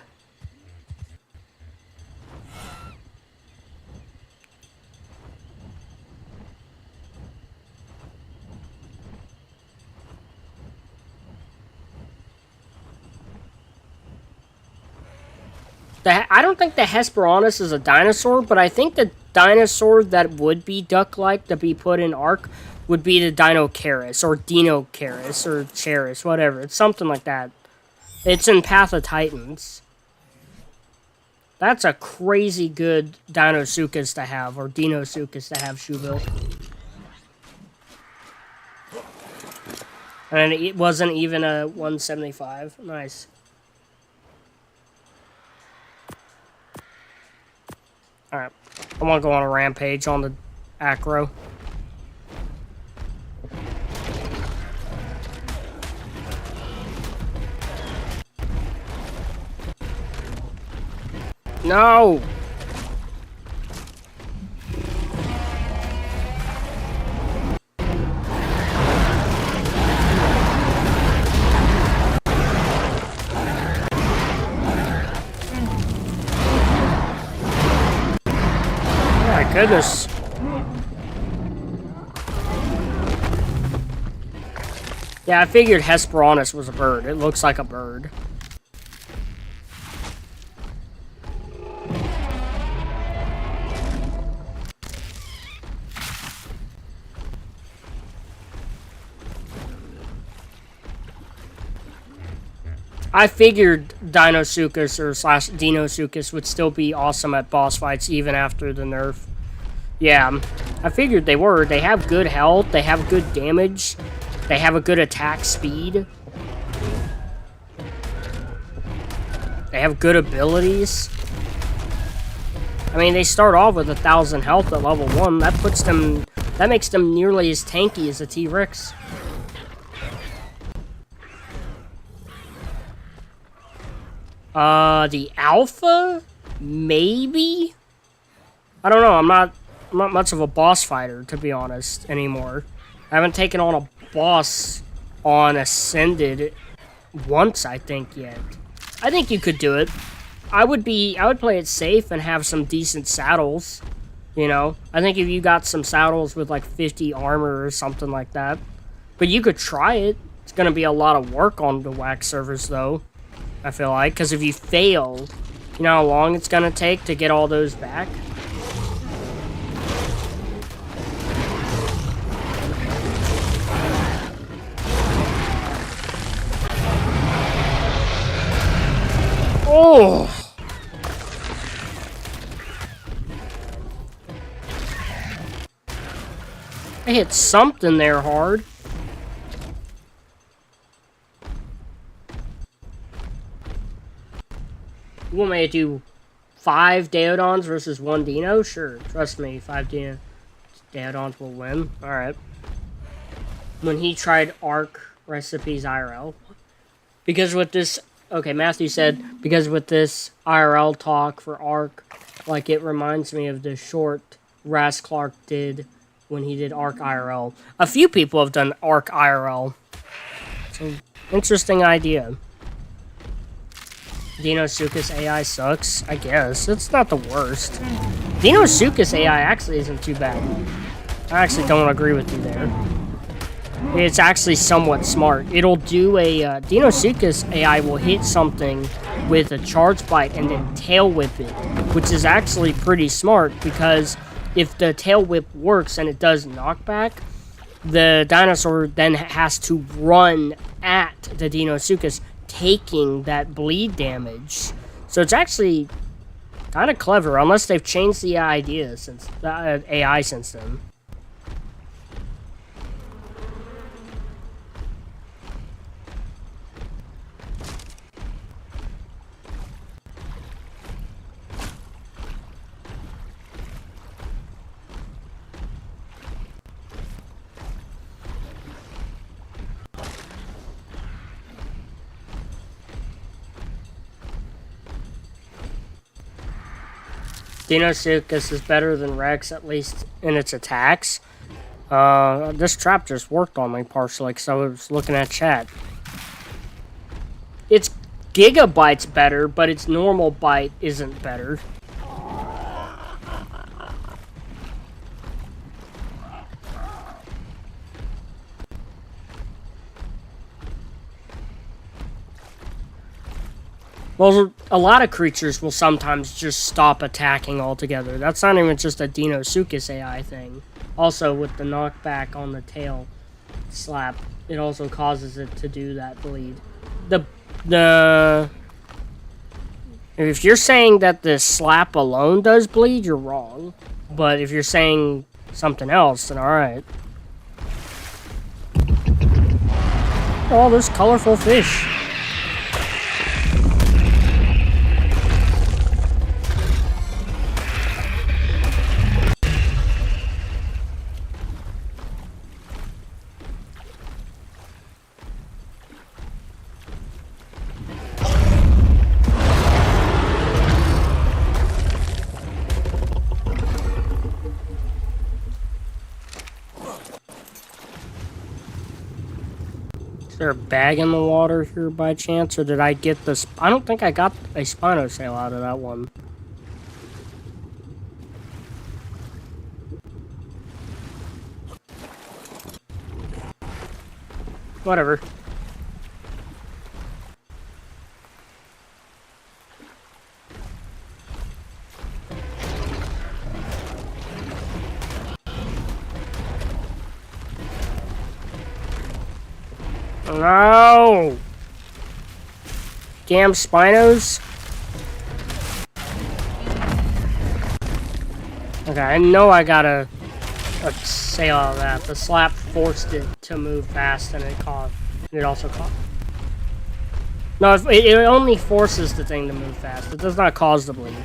I don't think the Hesperornis is a dinosaur, but I think the dinosaur that would be duck-like to be put in Ark would be the Dinocaris, or Dinocaris, or Charis, whatever. It's something like that. It's in Path of Titans. That's a crazy good Deinosuchus to have, or Deinosuchus to have, Shubil. And it wasn't even a 175. Nice. Alright. I want to go on a rampage on the acro. No! My goodness. Yeah, I figured Hesperornis was a bird. It looks like a bird. I figured Deinosuchus or slash Deinosuchus would still be awesome at boss fights even after the nerf. Yeah, I figured they were. They have good health, they have good damage, they have a good attack speed. They have good abilities. I mean, they start off with 1,000 health at level 1. That makes them nearly as tanky as a T-Rex. The alpha? Maybe? I don't know, I'm not much of a boss fighter, to be honest, anymore. I haven't taken on a boss on Ascended once, I think, yet. I think you could do it. I would play it safe and have some decent saddles, you know? I think if you got some saddles with, like, 50 armor or something like that. But you could try it. It's gonna be a lot of work on the WAK servers, though. I feel like, because if you fail, you know how long it's gonna take to get all those back? Oh! I hit something there hard. You want me to do 5 Daodons versus 1 Dino? Sure, trust me, 5 Daodons will win. Alright. When he tried ARC recipes IRL. Because with this... Okay, Matthew said, because with this IRL talk for ARC, like, it reminds me of the short Ras Clark did when he did ARC IRL. A few people have done ARC IRL. So, interesting idea. Deinosuchus AI sucks, I guess. It's not the worst. Deinosuchus AI actually isn't too bad. I actually don't agree with you there. It's actually somewhat smart. It'll do a... Deinosuchus AI will hit something with a charge bite and then tail whip it, which is actually pretty smart because if the tail whip works and it does knockback, the dinosaur then has to run at the Deinosuchus, taking that bleed damage. So it's actually kind of clever, unless they've changed the idea since the AI since then. Deinosuchus is better than Rex, at least in its attacks. This trap just worked on me partially because I was looking at chat. Its gigabyte's better, but its normal bite isn't better. Well, a lot of creatures will sometimes just stop attacking altogether. That's not even just a Deinosuchus AI thing. Also, with the knockback on the tail slap, it also causes it to do that bleed. If you're saying that the slap alone does bleed, you're wrong. But if you're saying something else, then alright. Oh, there's colorful fish. there a bag in the water here by chance, or did I get this? I don't think I got a Spinosail out of that one. Whatever. No! Damn Spinos. Okay, I know I got a sail out of that. The slap forced it to move fast, and it caught. It also caught. No, it only forces the thing to move fast. It does not cause the bleed.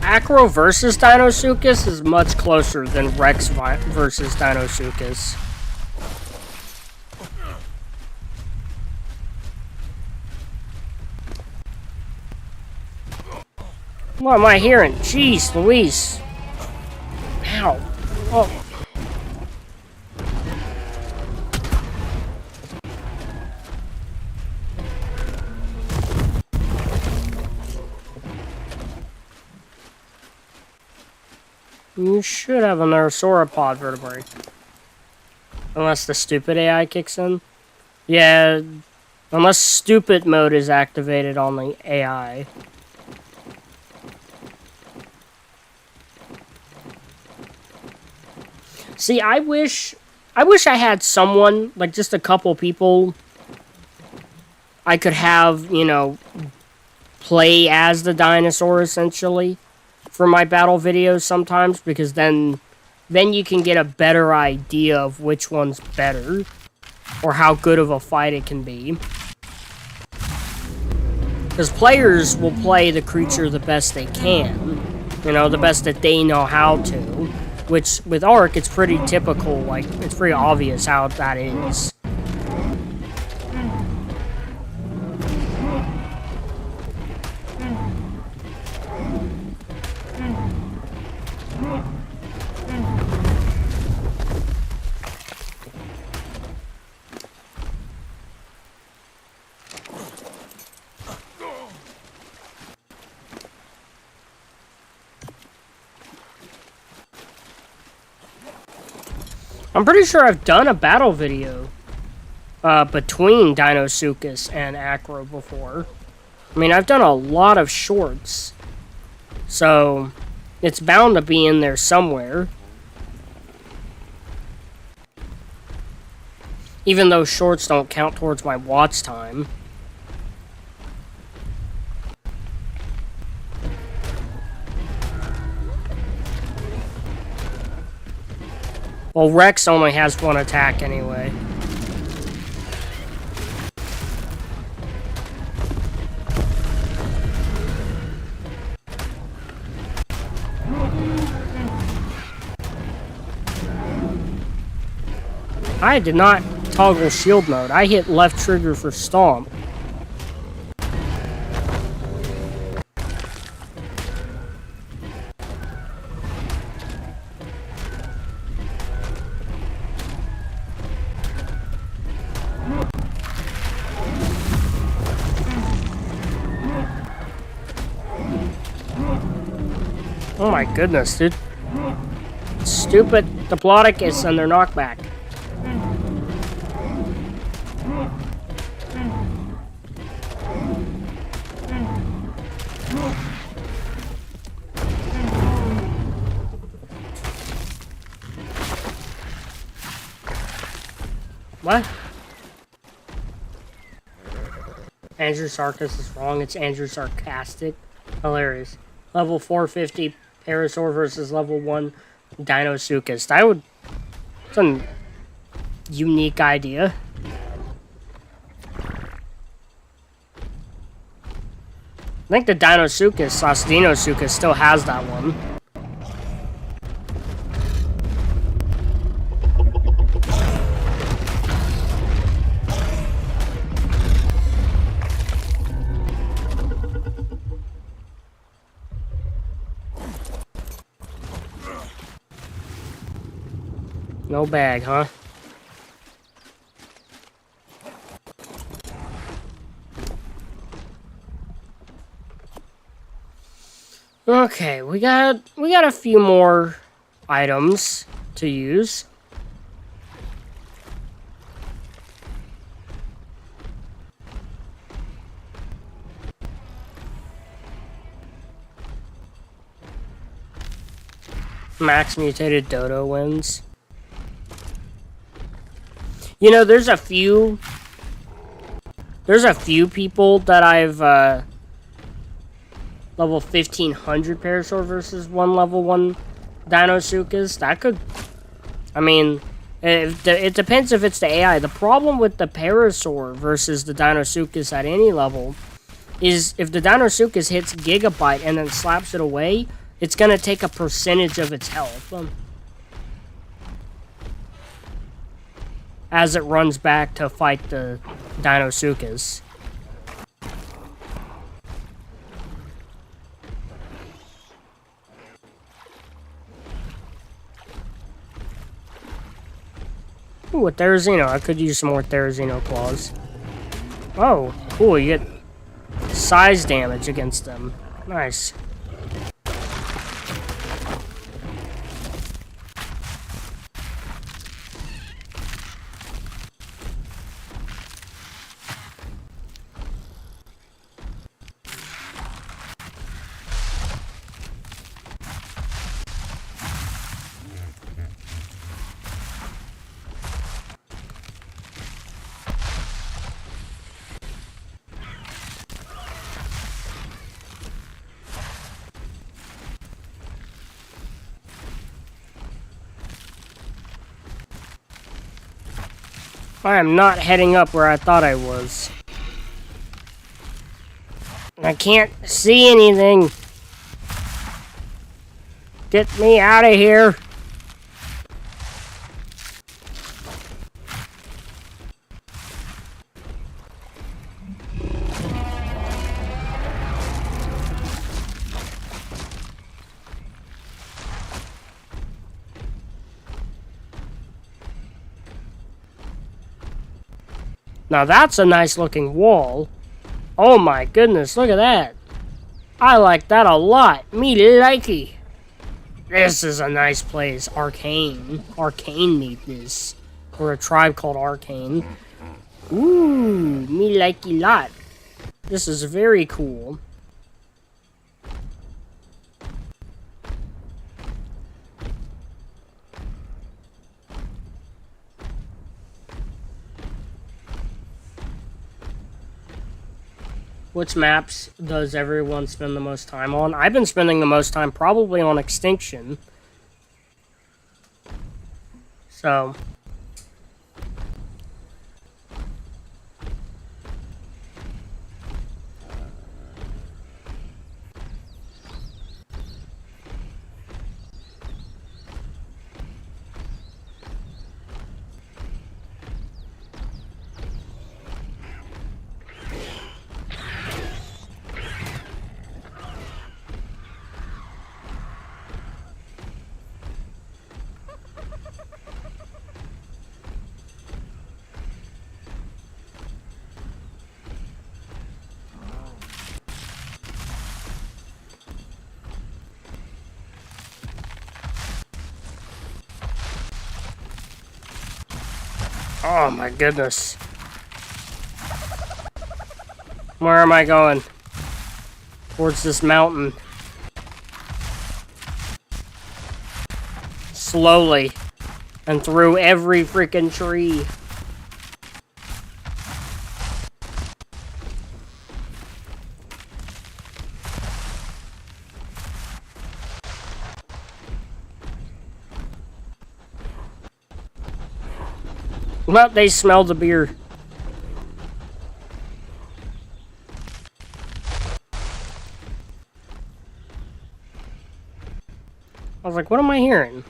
Acro versus Deinosuchus is much closer than Rex versus Deinosuchus. What am I hearing? Jeez, Louise. Ow. Oh. You should have a sauropod vertebrae. Unless the stupid AI kicks in. Yeah, unless stupid mode is activated on the AI. See, I wish I had someone, like just a couple people I could have, you know, play as the dinosaur essentially for my battle videos sometimes, because then you can get a better idea of which one's better or how good of a fight it can be. Because players will play the creature the best they can, you know, the best that they know how to, which with Ark it's pretty typical, like it's pretty obvious how that is. I'm pretty sure I've done a battle video between Deinosuchus and Acro before. I mean, I've done a lot of shorts, so it's bound to be in there somewhere. Even though shorts don't count towards my watch time. Well, Rex only has one attack anyway. I did not toggle shield mode. I hit left trigger for stomp. Oh my goodness, dude. Stupid Diplodocus and their knockback. What? Andrew Sarkis is wrong. It's Andrew Sarcastic. Hilarious. Level 450 Parasaur versus level 1 Dinosuchus. That would... It's a unique idea. I think the Dinosuchus, Dinosuchus, still has that one. No bag, huh? Okay, we got a few more items to use. Max mutated dodo wins. You know, there's a few people that I've level 1500 Parasaur versus one level 1 Dinosuchus. That could, I mean, it depends if it's the AI. The problem with the Parasaur versus the Dinosuchus at any level is if the Dinosuchus hits Gigabyte and then slaps it away, it's gonna take a percentage of its health. As it runs back to fight the Dinosuchus. Ooh, a Therizino. I could use some more Therizino claws. Oh, cool. You get size damage against them. Nice. I am not heading up where I thought I was. I can't see anything. Get me out of here. Now that's a nice looking wall. Oh my goodness, look at that. I like that a lot. Me likey. This is a nice place. Arcane. Arcane made this. Or a tribe called Arcane. Ooh, me likey lot. This is very cool. Which maps does everyone spend the most time on? I've been spending the most time probably on Extinction. So... Oh my goodness. Where am I going? Towards this mountain. Slowly. And through every freaking tree. Well, they smelled the beer. I was like, what am I hearing?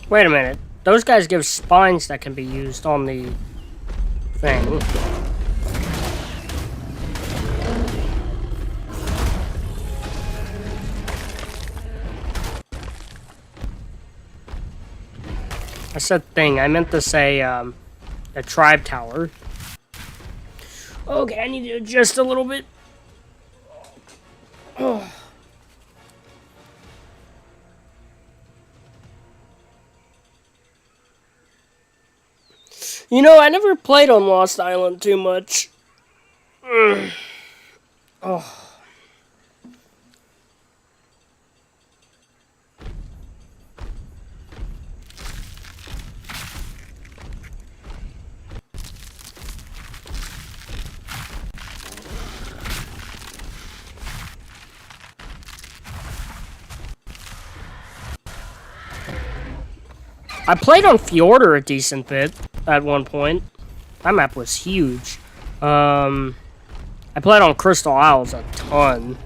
Wait a minute. Those guys give spines that can be used on the thing. I said thing. I meant to say a tribe tower. Okay, I need to adjust a little bit. Oh. You know, I never played on Lost Island too much. Oh. I played on Fjordur a decent bit at one point. That map was huge. I played on Crystal Isles a ton.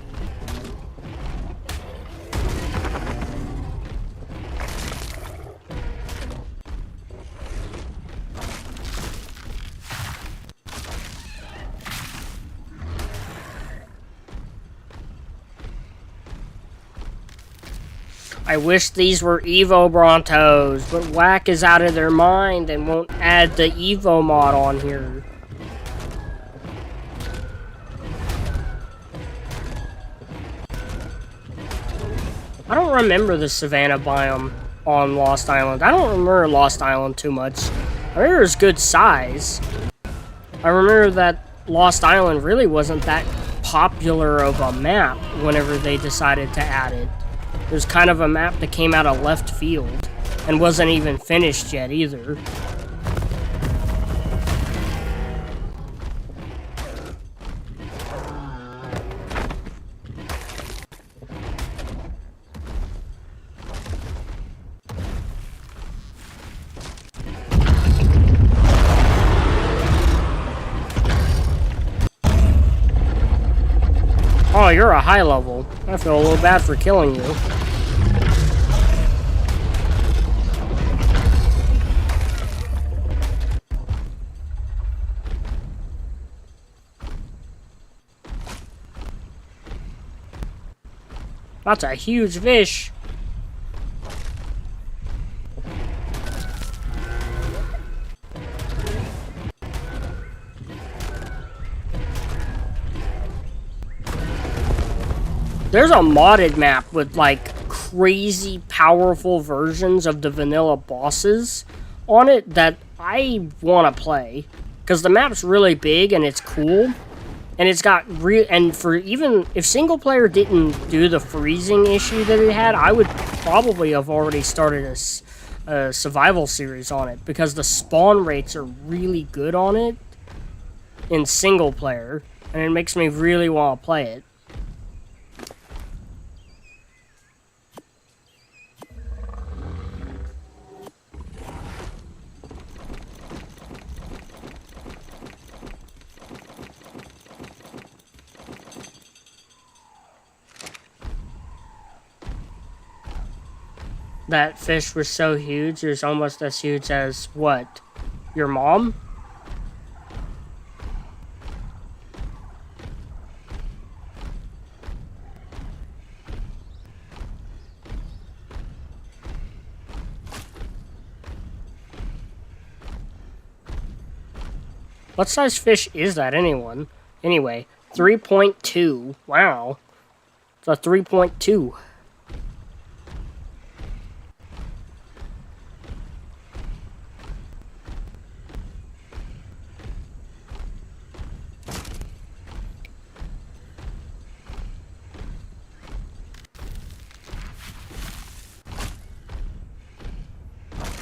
I wish these were Evo Brontos, but WAK is out of their mind and won't add the Evo mod on here. I don't remember the Savannah biome on Lost Island. I don't remember Lost Island too much. I remember it was good size. I remember that Lost Island really wasn't that popular of a map whenever they decided to add it. It was kind of a map that came out of left field and wasn't even finished yet either. Oh, you're a high level. I feel a little bad for killing you. That's a huge fish. There's a modded map with like crazy powerful versions of the vanilla bosses on it that I want to play because the map's really big and it's cool. And it's got and for even if single player didn't do the freezing issue that it had, I would probably have already started a survival series on it because the spawn rates are really good on it in single player, and it makes me really want to play it. That fish was so huge, it was almost as huge as what? Your mom? What size fish is that, anyone? Anyway, 3.2. Wow. It's a 3.2.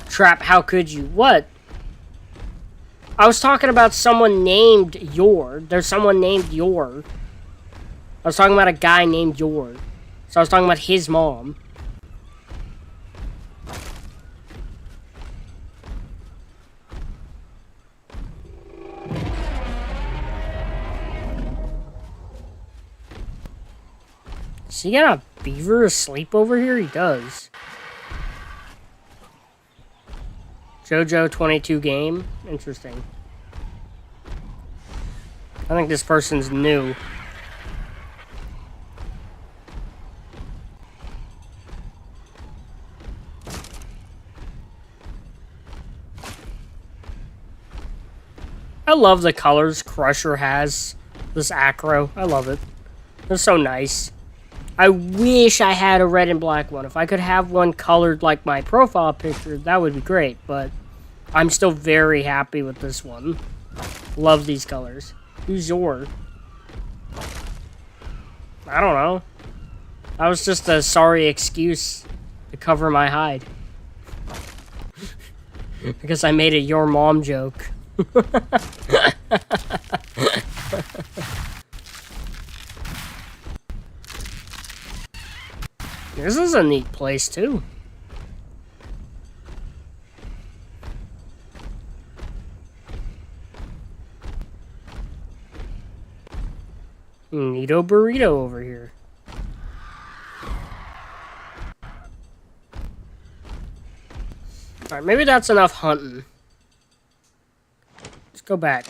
Trap, how could you? What? I was talking about someone named Yor. There's someone named Yor. I was talking about a guy named Yor. So I was talking about his mom. Does he got a beaver asleep over here? He does. JoJo 22 game. Interesting. I think this person's new. I love the colors Crusher has. This acro. I love it. They're so nice. I wish I had a red and black one. If I could have one colored like my profile picture, that would be great. But I'm still very happy with this one. Love these colors. Who's your? I don't know. That was just a sorry excuse to cover my hide. Because I made a your mom joke. This is a neat place too. Neato burrito over here. Alright, maybe that's enough hunting. Let's go back.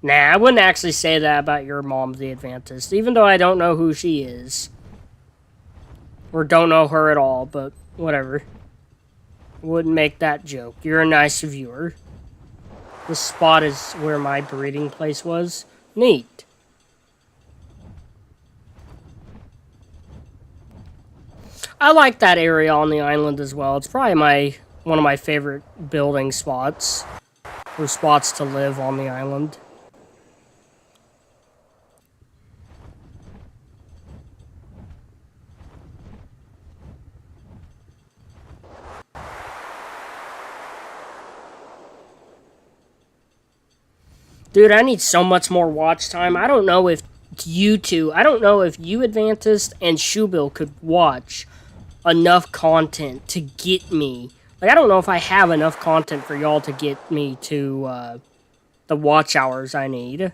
Nah, I wouldn't actually say that about your mom, the Adventist, even though I don't know who she is. Or don't know her at all, but whatever. Wouldn't make that joke. You're a nice viewer. This spot is where my breeding place was. Neat. I like that area on the island as well. It's probably one of my favorite building spots. Or spots to live on the island. Dude, I need so much more watch time. I don't know if you Adventist and Shoebill could watch enough content to get me. Like, I don't know if I have enough content for y'all to get me to the watch hours I need.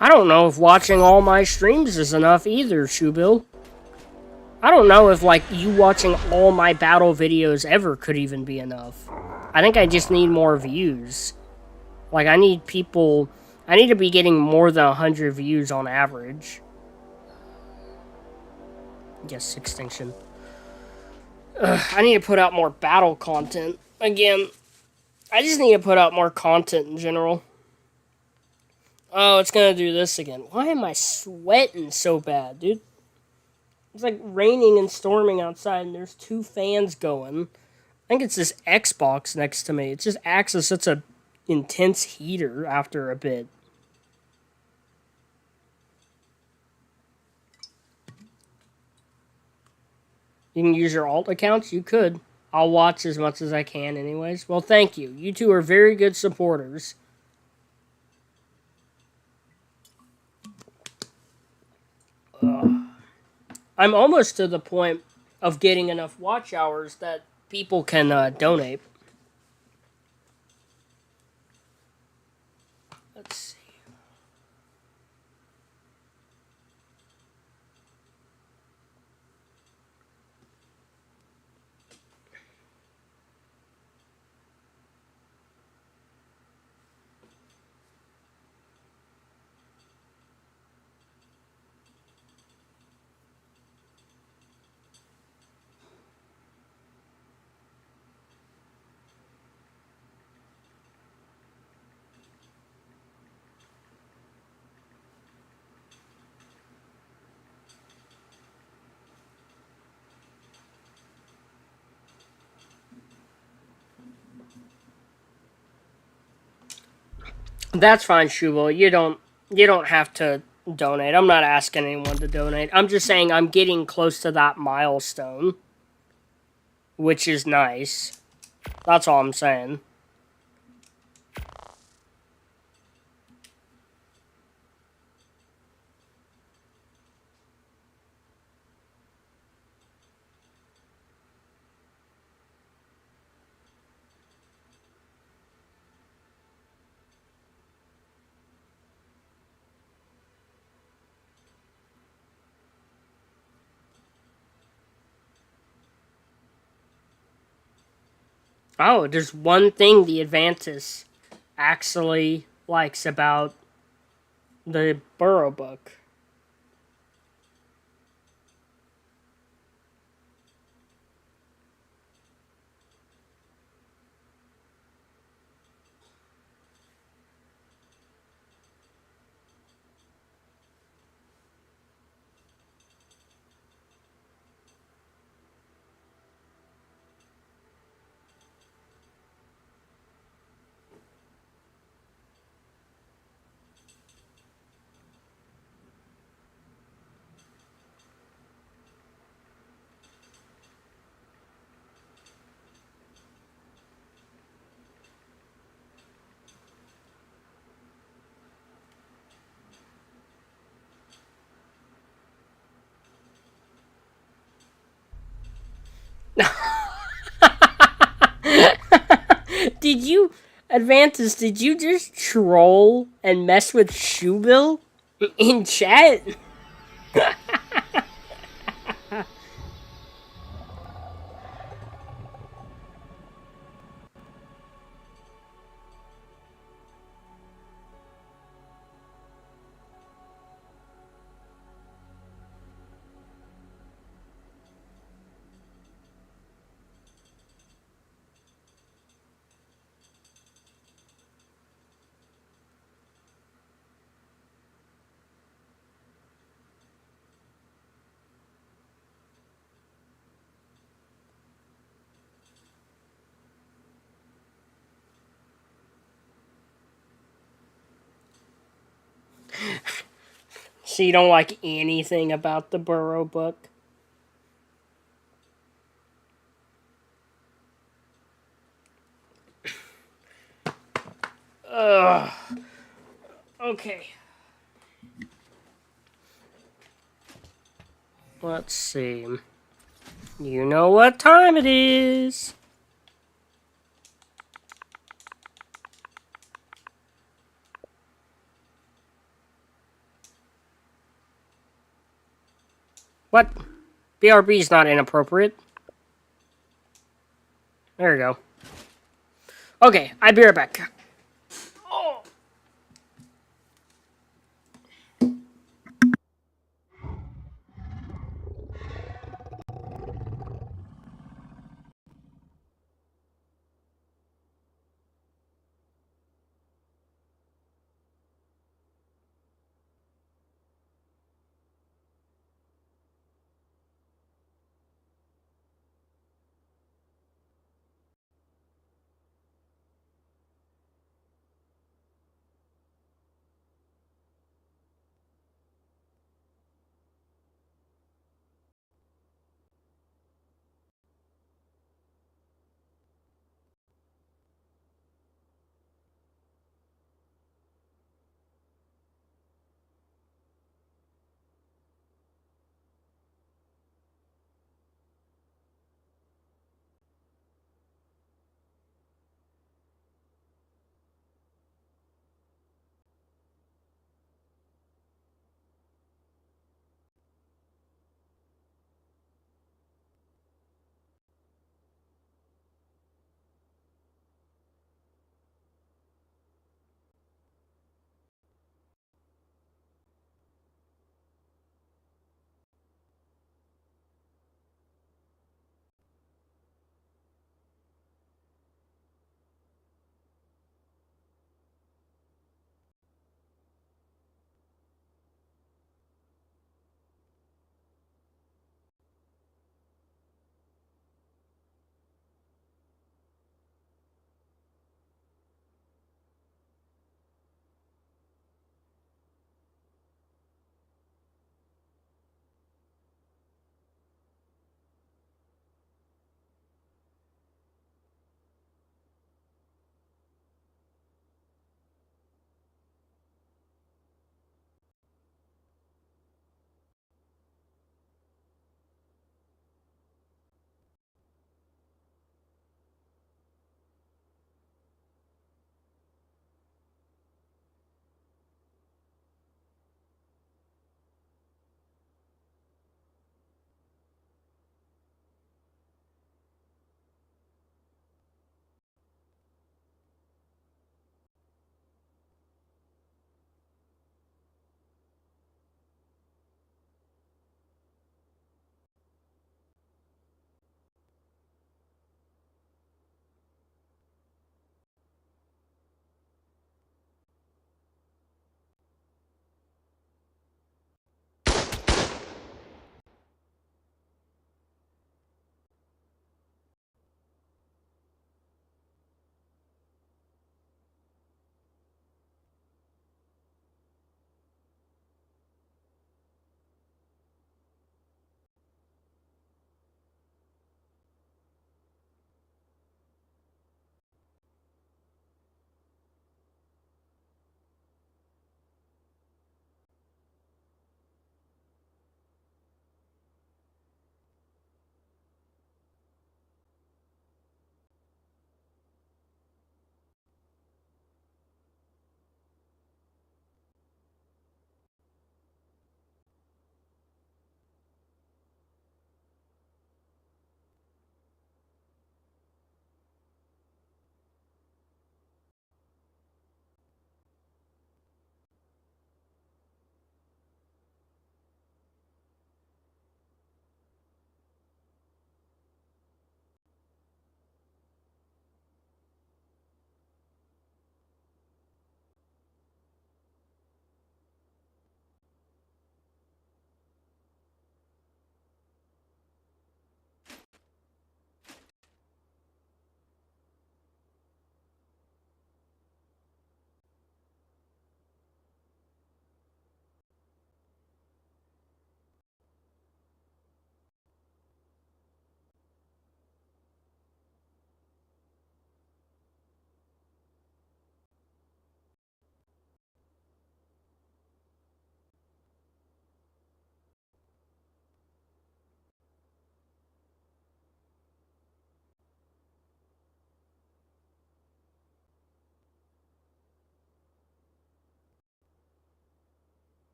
I don't know if watching all my streams is enough either, Shoebill. I don't know if, like, you watching all my battle videos ever could even be enough. I think I just need more views. Like, I need to be getting more than 100 views on average. Yes, extinction. I need to put out more battle content. Again, I just need to put out more content in general. Oh, it's gonna do this again. Why am I sweating so bad, dude? It's like raining and storming outside, and there's 2 fans going. I think it's this Xbox next to me. It just acts as such a intense heater after a bit. You can use your alt accounts? You could. I'll watch as much as I can anyways. Well, thank you. You two are very good supporters. I'm almost to the point of getting enough watch hours that people can donate. Let's see. That's fine, Shubo. You don't have to donate. I'm not asking anyone to donate. I'm just saying I'm getting close to that milestone, which is nice. That's all I'm saying. Oh, there's one thing the Advantis actually likes about the Burrow book. Did you, Advantis, did you just troll and mess with Shoebill in chat? So you don't like anything about the Burrow book? Ugh. Okay. Let's see. You know what time it is. What? BRB is not inappropriate. There you go. Okay, I'll be right back. Oh.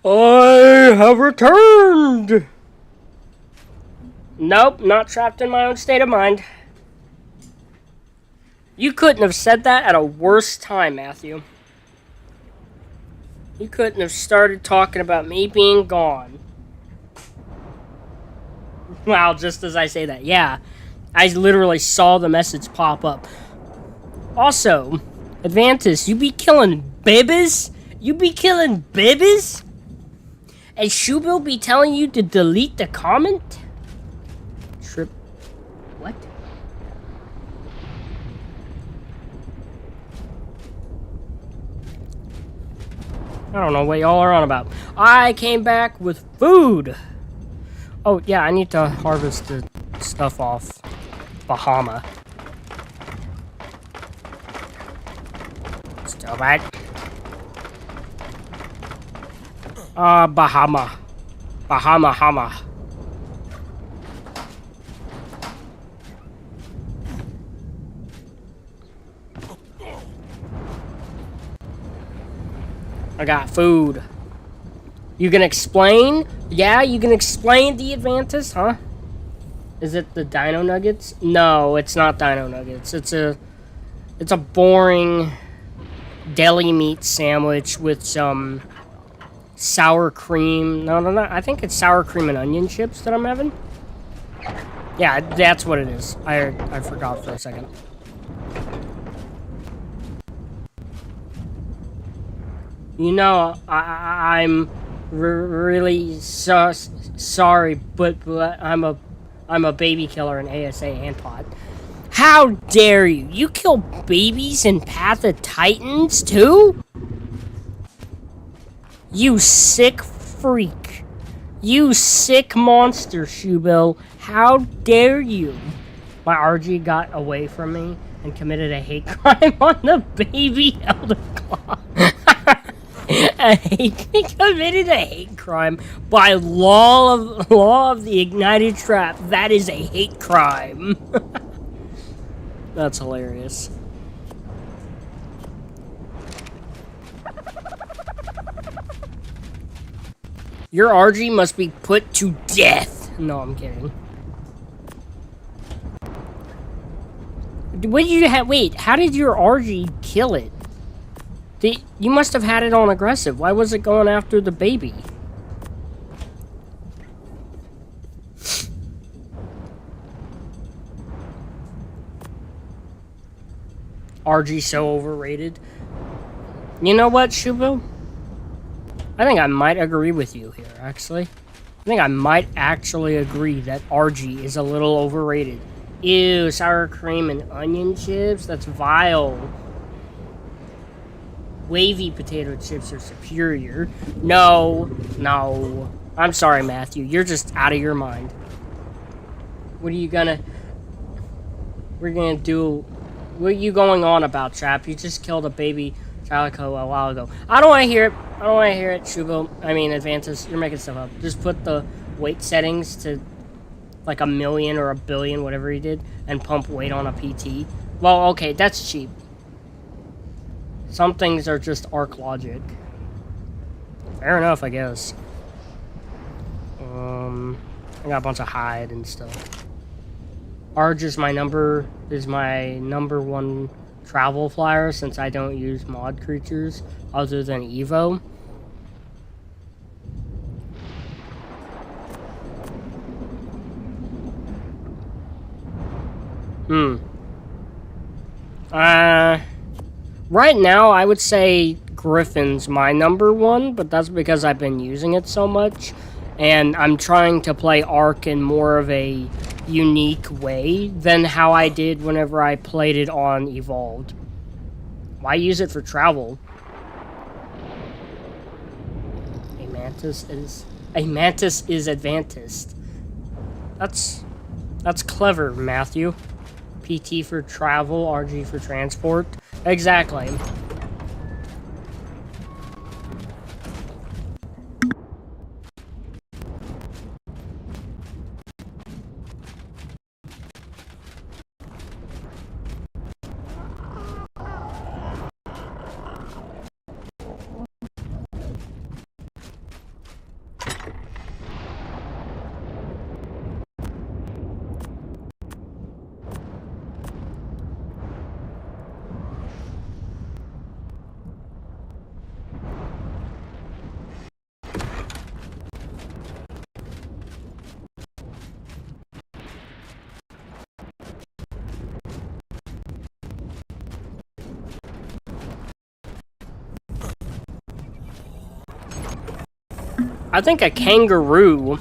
I have returned! Nope, not trapped in my own state of mind. You couldn't have said that at a worse time, Matthew. You couldn't have started talking about me being gone. Wow, just as I say that, yeah. I literally saw the message pop up. Also, Advantis, you be killing babies? You be killing babies? And Shubil be telling you to delete the comment? Trip. What? I don't know what y'all are on about. I came back with food. Oh, yeah, I need to harvest the stuff off Bahama. Still bad. Bahama. Bahama. I got food. You can explain? Yeah, you can explain the Advantis, huh? Is it the Dino Nuggets? No, it's not Dino Nuggets. It's a boring deli meat sandwich with some sour cream. No. I think it's sour cream and onion chips that I'm having. Yeah, that's what it is. I forgot for a second. You know, I'm really sorry, but I'm a baby killer in ASA and pod. How dare you? You kill babies in Path of Titans too? You sick freak. You sick monster, Shubil. How dare you? My RG got away from me and committed a hate crime on the baby Elder Claw. He committed a hate crime by law of the ignited trap. That is a hate crime. That's hilarious. Your RG must be put to death. No, I'm kidding. What did you have? Wait, how did your RG kill it? You must have had it on aggressive. Why was it going after the baby? RG so overrated. You know what, Shubo? I think I might agree with you here, actually. I think I might actually agree that RG is a little overrated. Ew, sour cream and onion chips? That's vile. Wavy potato chips are superior. No. I'm sorry, Matthew. You're just out of your mind. What are you gonna do? What are you going on about, Trap? You just killed a baby Chalico a while ago. I don't want to hear it. Shubo. I mean, Advantis. You're making stuff up. Just put the weight settings to like 1,000,000 or 1,000,000,000, whatever he did, and pump weight on a PT. Well, okay, that's cheap. Some things are just arc logic. Fair enough, I guess. I got a bunch of hide and stuff. Arge is my number one travel flyer since I don't use mod creatures other than Evo. Right now, I would say Griffin's my number one, but that's because I've been using it so much, and I'm trying to play Arc in more of a unique way than how I did whenever I played it on Evolved. Why use it for travel? A mantis is Advantist. That's clever, Matthew. PT for travel, RG for transport. Exactly. I think a kangaroo,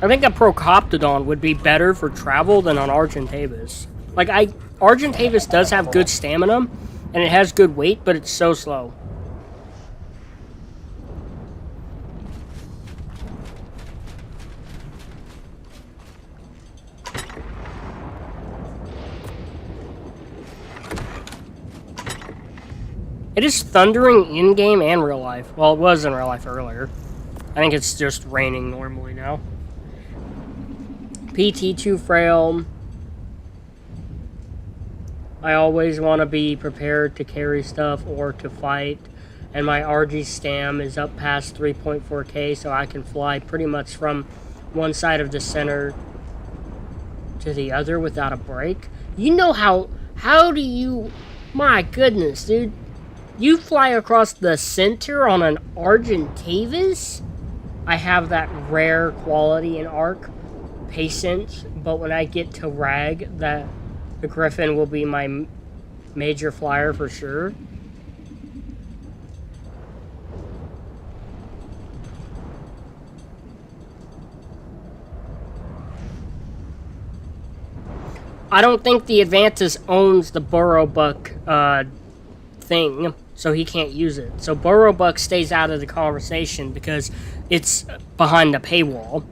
I think a Procoptodon would be better for travel than an Argentavis. Like, Argentavis does have good stamina, and it has good weight, but it's so slow. It is thundering in-game and real life. Well, it was in real life earlier. I think it's just raining normally now. PT too frail. I always want to be prepared to carry stuff or to fight. And my RG stam is up past 3.4k, so I can fly pretty much from one side of the center to the other without a break. You know how do you... My goodness, dude. You fly across the center on an Argentavis? I have that rare quality in Arc, patience, but when I get to Rag, the Griffin will be my major flyer for sure. I don't think the Advantis owns the Burrowbuck thing, so he can't use it. So Burrowbuck stays out of the conversation because it's behind the paywall.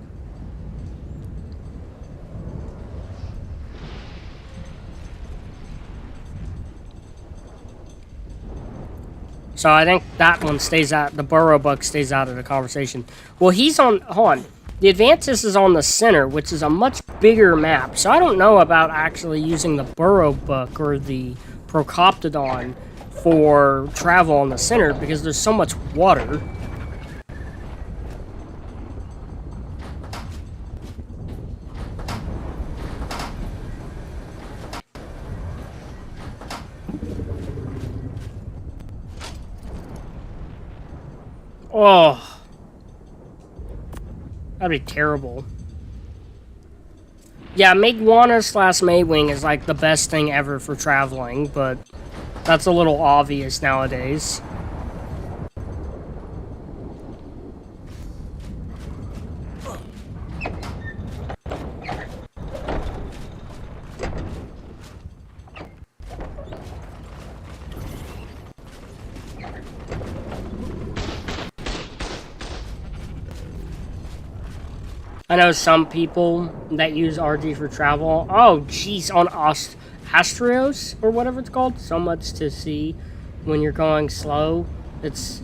So I think that one stays out, the Burrowbuck stays out of the conversation. Well, he's on, hold on. The Advantis is on the center, which is a much bigger map. So I don't know about actually using the Burrowbuck or the Procoptodon for travel on the center because there's so much water. Oh, that'd be terrible. Yeah, Maguana / Maywing is like the best thing ever for traveling, but that's a little obvious nowadays. I know some people that use RG for travel. Oh, jeez, on Astrios, or whatever it's called. So much to see when you're going slow. It's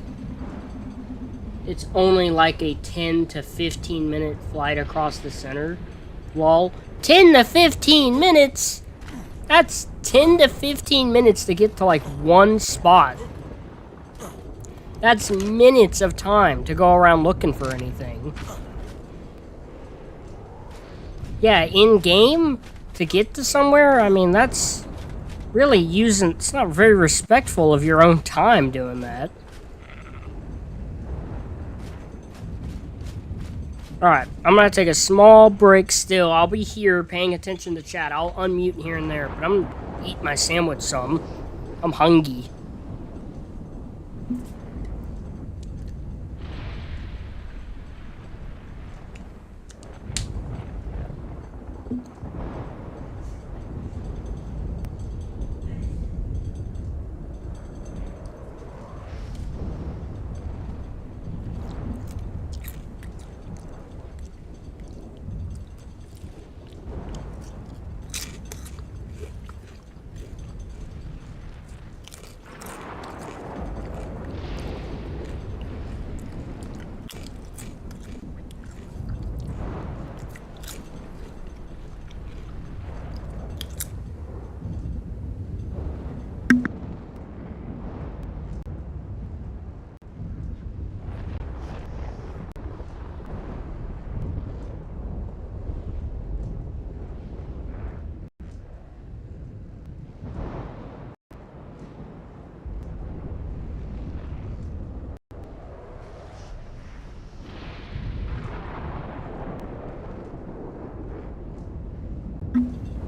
only like a 10 to 15 minute flight across the center. Lol. 10 to 15 minutes? That's 10 to 15 minutes to get to like one spot. That's minutes of time to go around looking for anything. Yeah, in-game, to get to somewhere, I mean, that's really using... It's not very respectful of your own time doing that. Alright, I'm gonna take a small break still. I'll be here paying attention to chat. I'll unmute here and there, but I'm gonna eat my sandwich some. I'm hungry.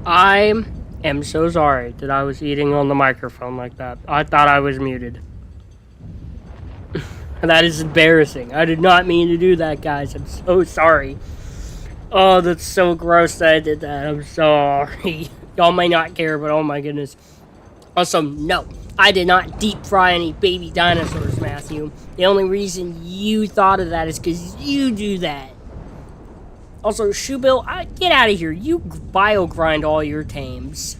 I am so sorry that I was eating on the microphone like that. I thought I was muted. That is embarrassing. I did not mean to do that, guys. I'm so sorry. Oh, that's so gross that I did that. I'm sorry. Y'all may not care, but oh my goodness. Also, no. I did not deep fry any baby dinosaurs, Matthew. The only reason you thought of that is because you do that. Also, Shoebill, get out of here. You bio-grind all your tames.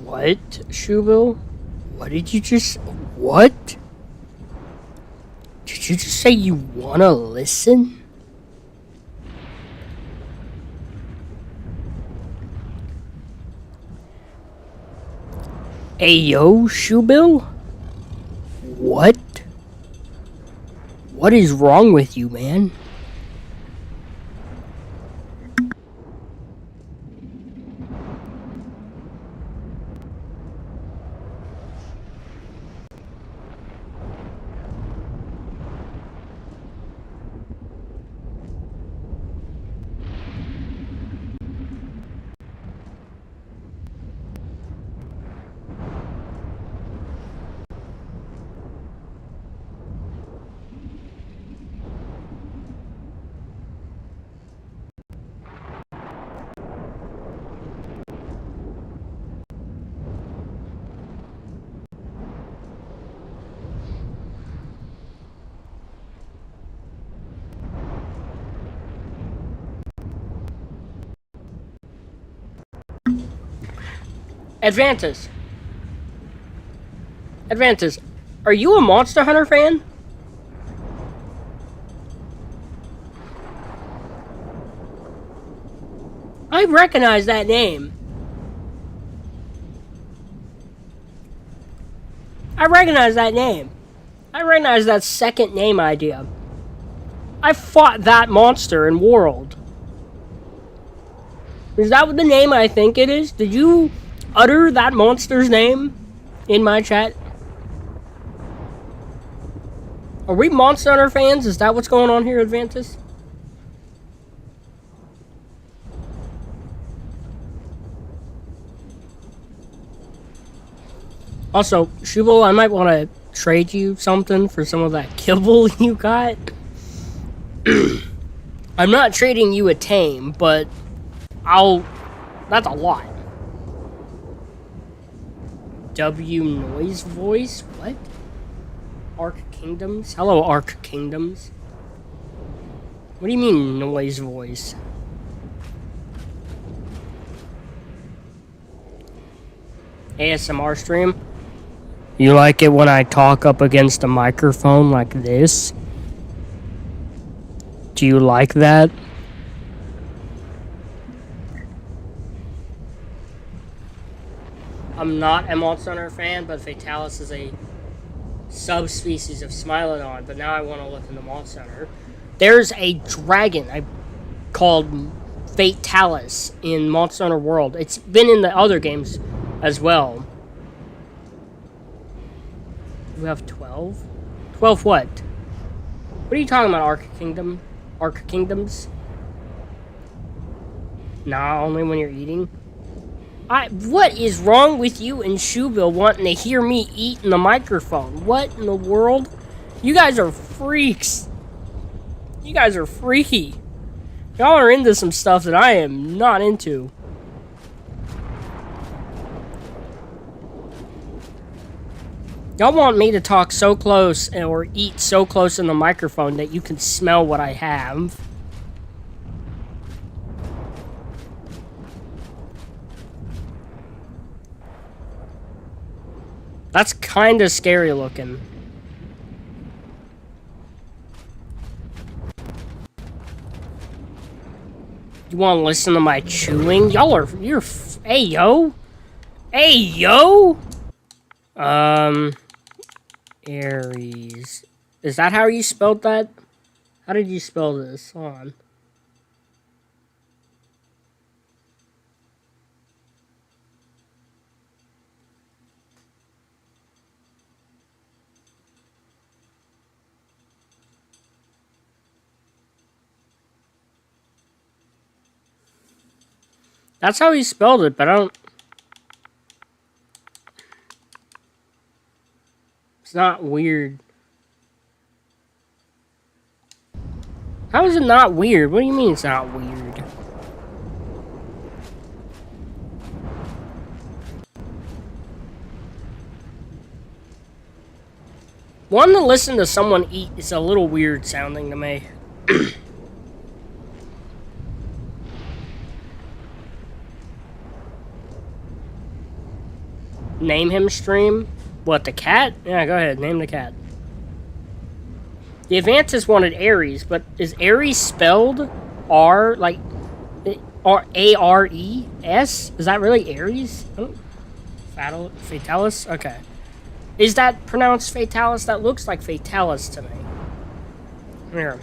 What, Shoebill? What did you just... What? Did you just say you wanna listen? Ayo, Shoebill? What? What is wrong with you, man? Advantus. Advantus, are you a Monster Hunter fan? I recognize that name. I recognize that name. I recognize that second name idea. I fought that monster in World. Is that what the name I think it is? Did you utter that monster's name in my chat? Are we Monster Hunter fans? Is that what's going on here, Advantus? Also, Shubo, I might want to trade you something for some of that kibble you got. I'm not trading you a tame, but that's a lot. W noise voice? What? Arc Kingdoms? Hello, Arc Kingdoms. What do you mean, noise voice? ASMR stream? You like it when I talk up against a microphone like this? Do you like that? I'm not a Monster Hunter fan, but Fatalis is a subspecies of Smilodon, but now I want to look into Monster Hunter. There's a dragon called Fatalis in Monster Hunter World. It's been in the other games as well. We have 12? 12 what? What are you talking about, Arc Kingdom? Arc Kingdoms? Nah, only when you're eating. What is wrong with you and Shoebill wanting to hear me eat in the microphone? What in the world? You guys are freaks. You guys are freaky. Y'all are into some stuff that I am not into. Y'all want me to talk so close or eat so close in the microphone that you can smell what I have. That's kind of scary looking. You want to listen to my chewing? Hey, yo. Hey, yo. Aries. Is that how you spelled that? How did you spell this? Hold on. That's how he spelled it, but I don't... It's not weird. How is it not weird? What do you mean it's not weird? One to listen to someone eat is a little weird sounding to me. Name him stream? What, the cat? Yeah, go ahead, name the cat. The Advances wanted Aries, but is Aries spelled R, like, A-R-E-S? Is that really Aries? Oh. Fatalis? Okay. Is that pronounced Fatalis? That looks like Fatalis to me. Here.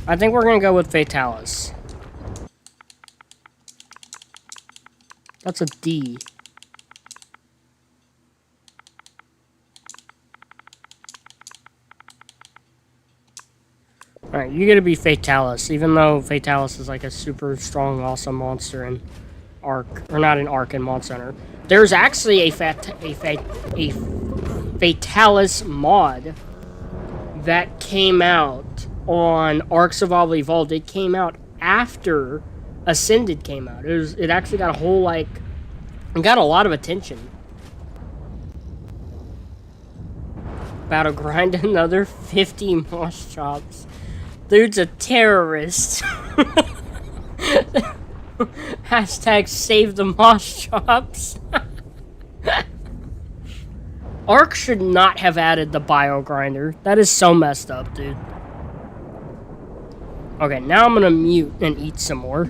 I think we're gonna go with Fatalis. That's a D. Alright, you're gonna be Fatalis, even though Fatalis is like a super strong, awesome monster in Ark, or not in Ark, in Monster Hunter. There's actually a Fatalis mod that came out on Ark Survival Evolved. It came out after Ascended came out. It actually got a whole, like, it got a lot of attention. About to grind another 50 moss chops. Dude's a terrorist. Hashtag save the moss chops. Ark should not have added the bio grinder. That is so messed up, dude. Okay, now I'm gonna mute and eat some more.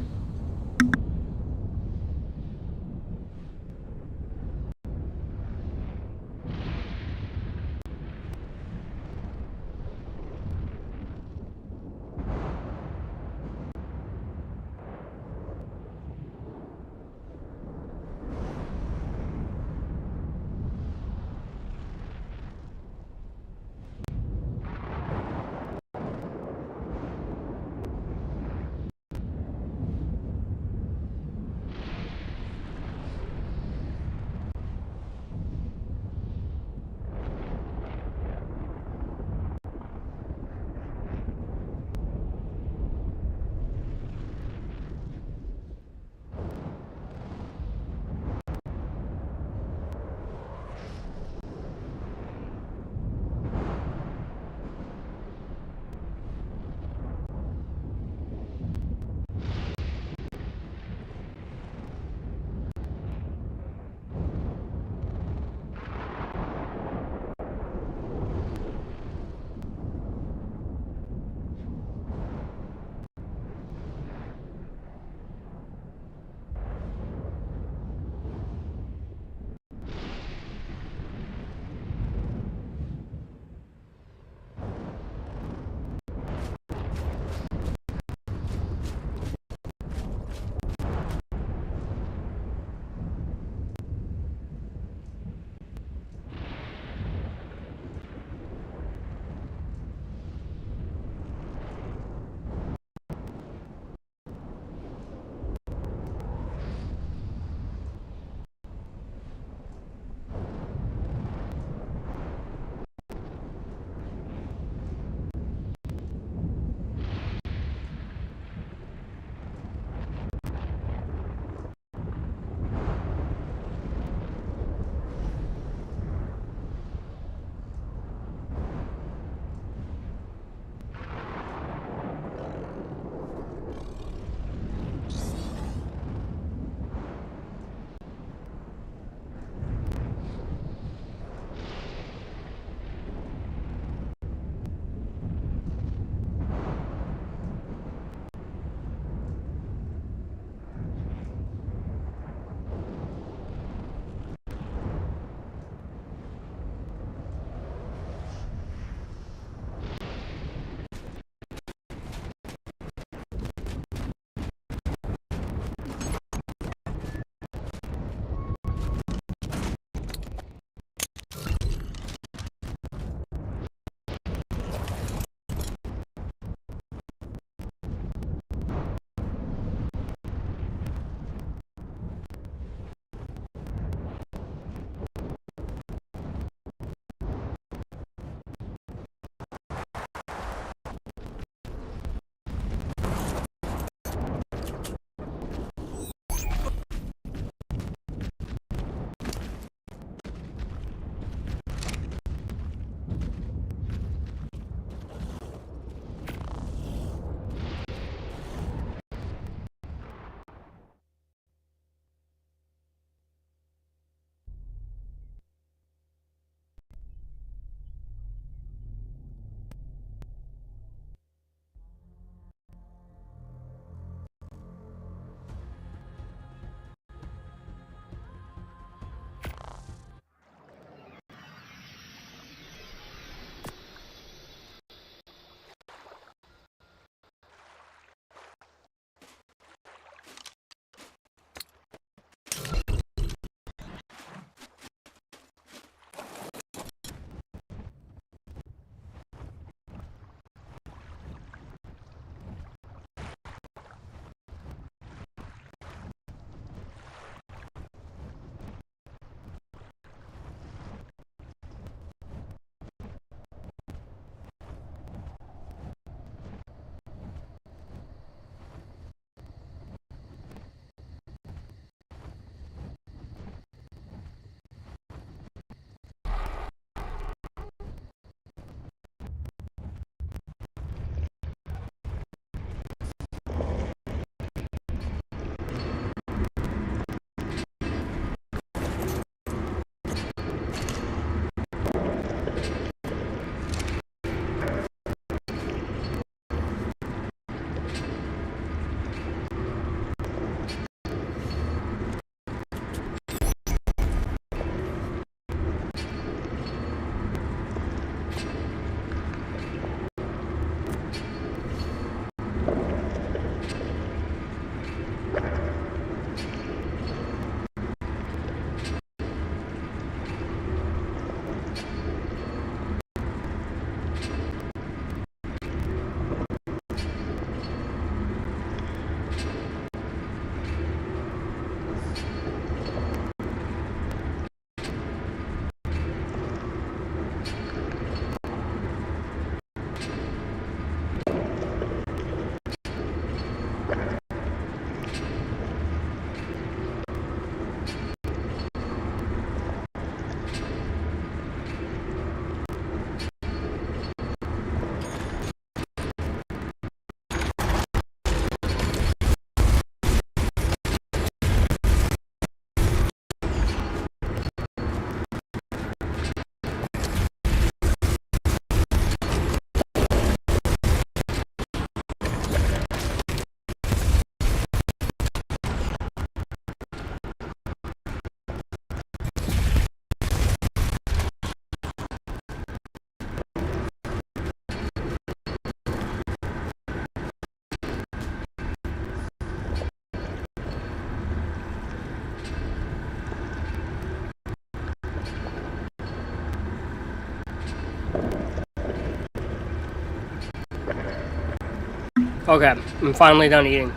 Okay, I'm finally done eating.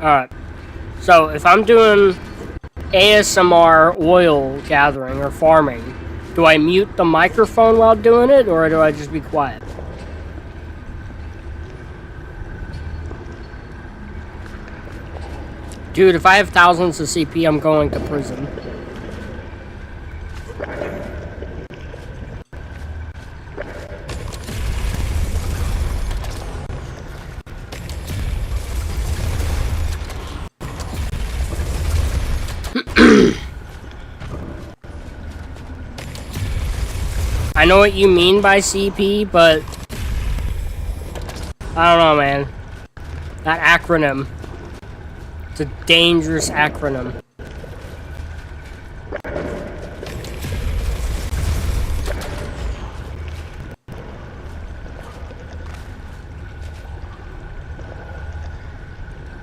Alright. So, if I'm doing ASMR oil gathering or farming, do I mute the microphone while doing it, or do I just be quiet? Dude, if I have thousands of CP, I'm going to prison. I know what you mean by CP, but I don't know, man. That acronym. It's a dangerous acronym.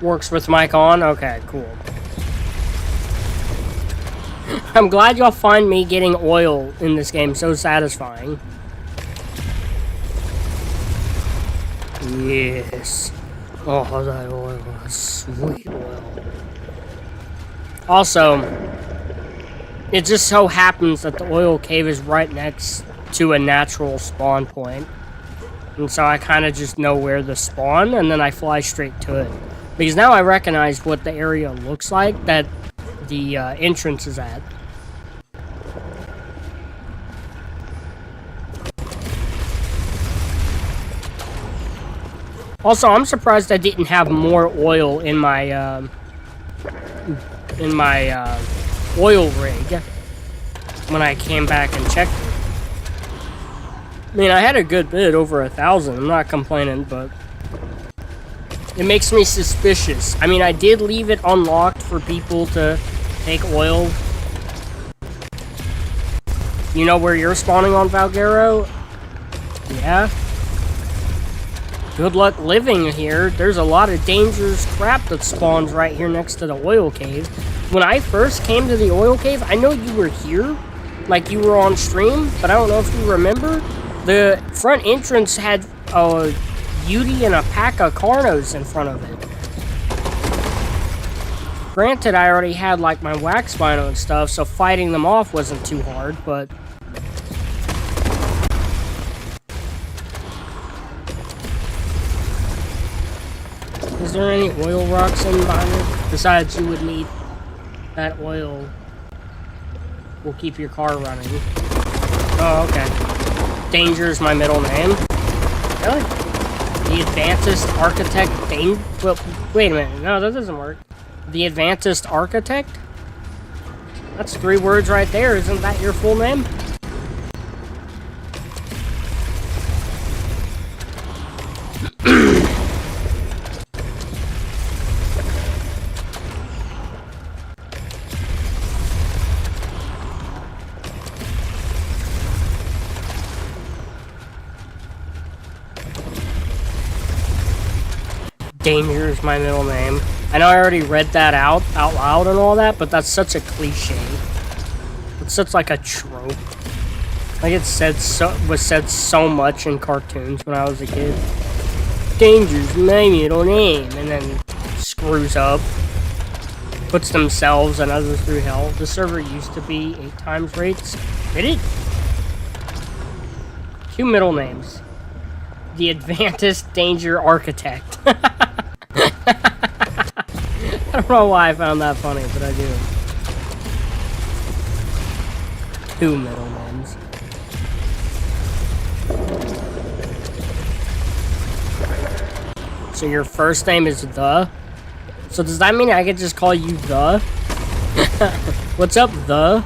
Works with mic on? Okay, cool. I'm glad y'all find me getting oil in this game so satisfying. Yes. Oh, that oil is sweet oil. Also, it just so happens that the oil cave is right next to a natural spawn point. And so I kind of just know where to spawn, and then I fly straight to it. Because now I recognize what the area looks like that the entrance is at. Also, I'm surprised I didn't have more oil in my oil rig when I came back and checked it. I mean, I had a good bit, over 1,000. I'm not complaining, but it makes me suspicious. I mean, I did leave it unlocked for people to take oil. You know where you're spawning on Valguero? Yeah. Good luck living here. There's a lot of dangerous crap that spawns right here next to the oil cave. When I first came to the oil cave, I know you were here, like you were on stream, but I don't know if you remember. The front entrance had a Beauty and a pack of Carnos in front of it. Granted, I already had like my WAK Spino and stuff, so fighting them off wasn't too hard, but is there any oil rocks in behind it? Besides, you would need that oil. Will keep your car running. Oh, okay. Danger is my middle name. Really? The Advanced Architect thing? Well, wait a minute. No, that doesn't work. The Advanced Architect? That's 3 words right there. Isn't that your full name? Danger is my middle name. I know I already read that out loud and all that, but that's such a cliche. It's such like a trope. Like it was said so much in cartoons when I was a kid. Danger's my middle name, and then screws up, puts themselves and others through hell. The server used to be 8 times rates. Did it? 2 middle names. The Advanced Danger Architect. I don't know why I found that funny, but I do. 2 middle names. So your first name is The? So does that mean I could just call you The? What's up, The?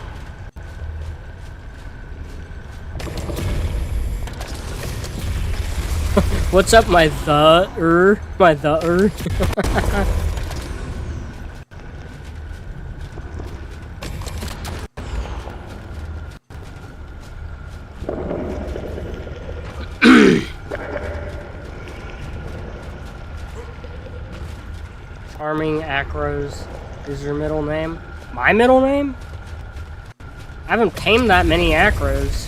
What's up, my The-er? My The-er? Charming Acros is your middle name? My middle name? I haven't tamed that many Acros.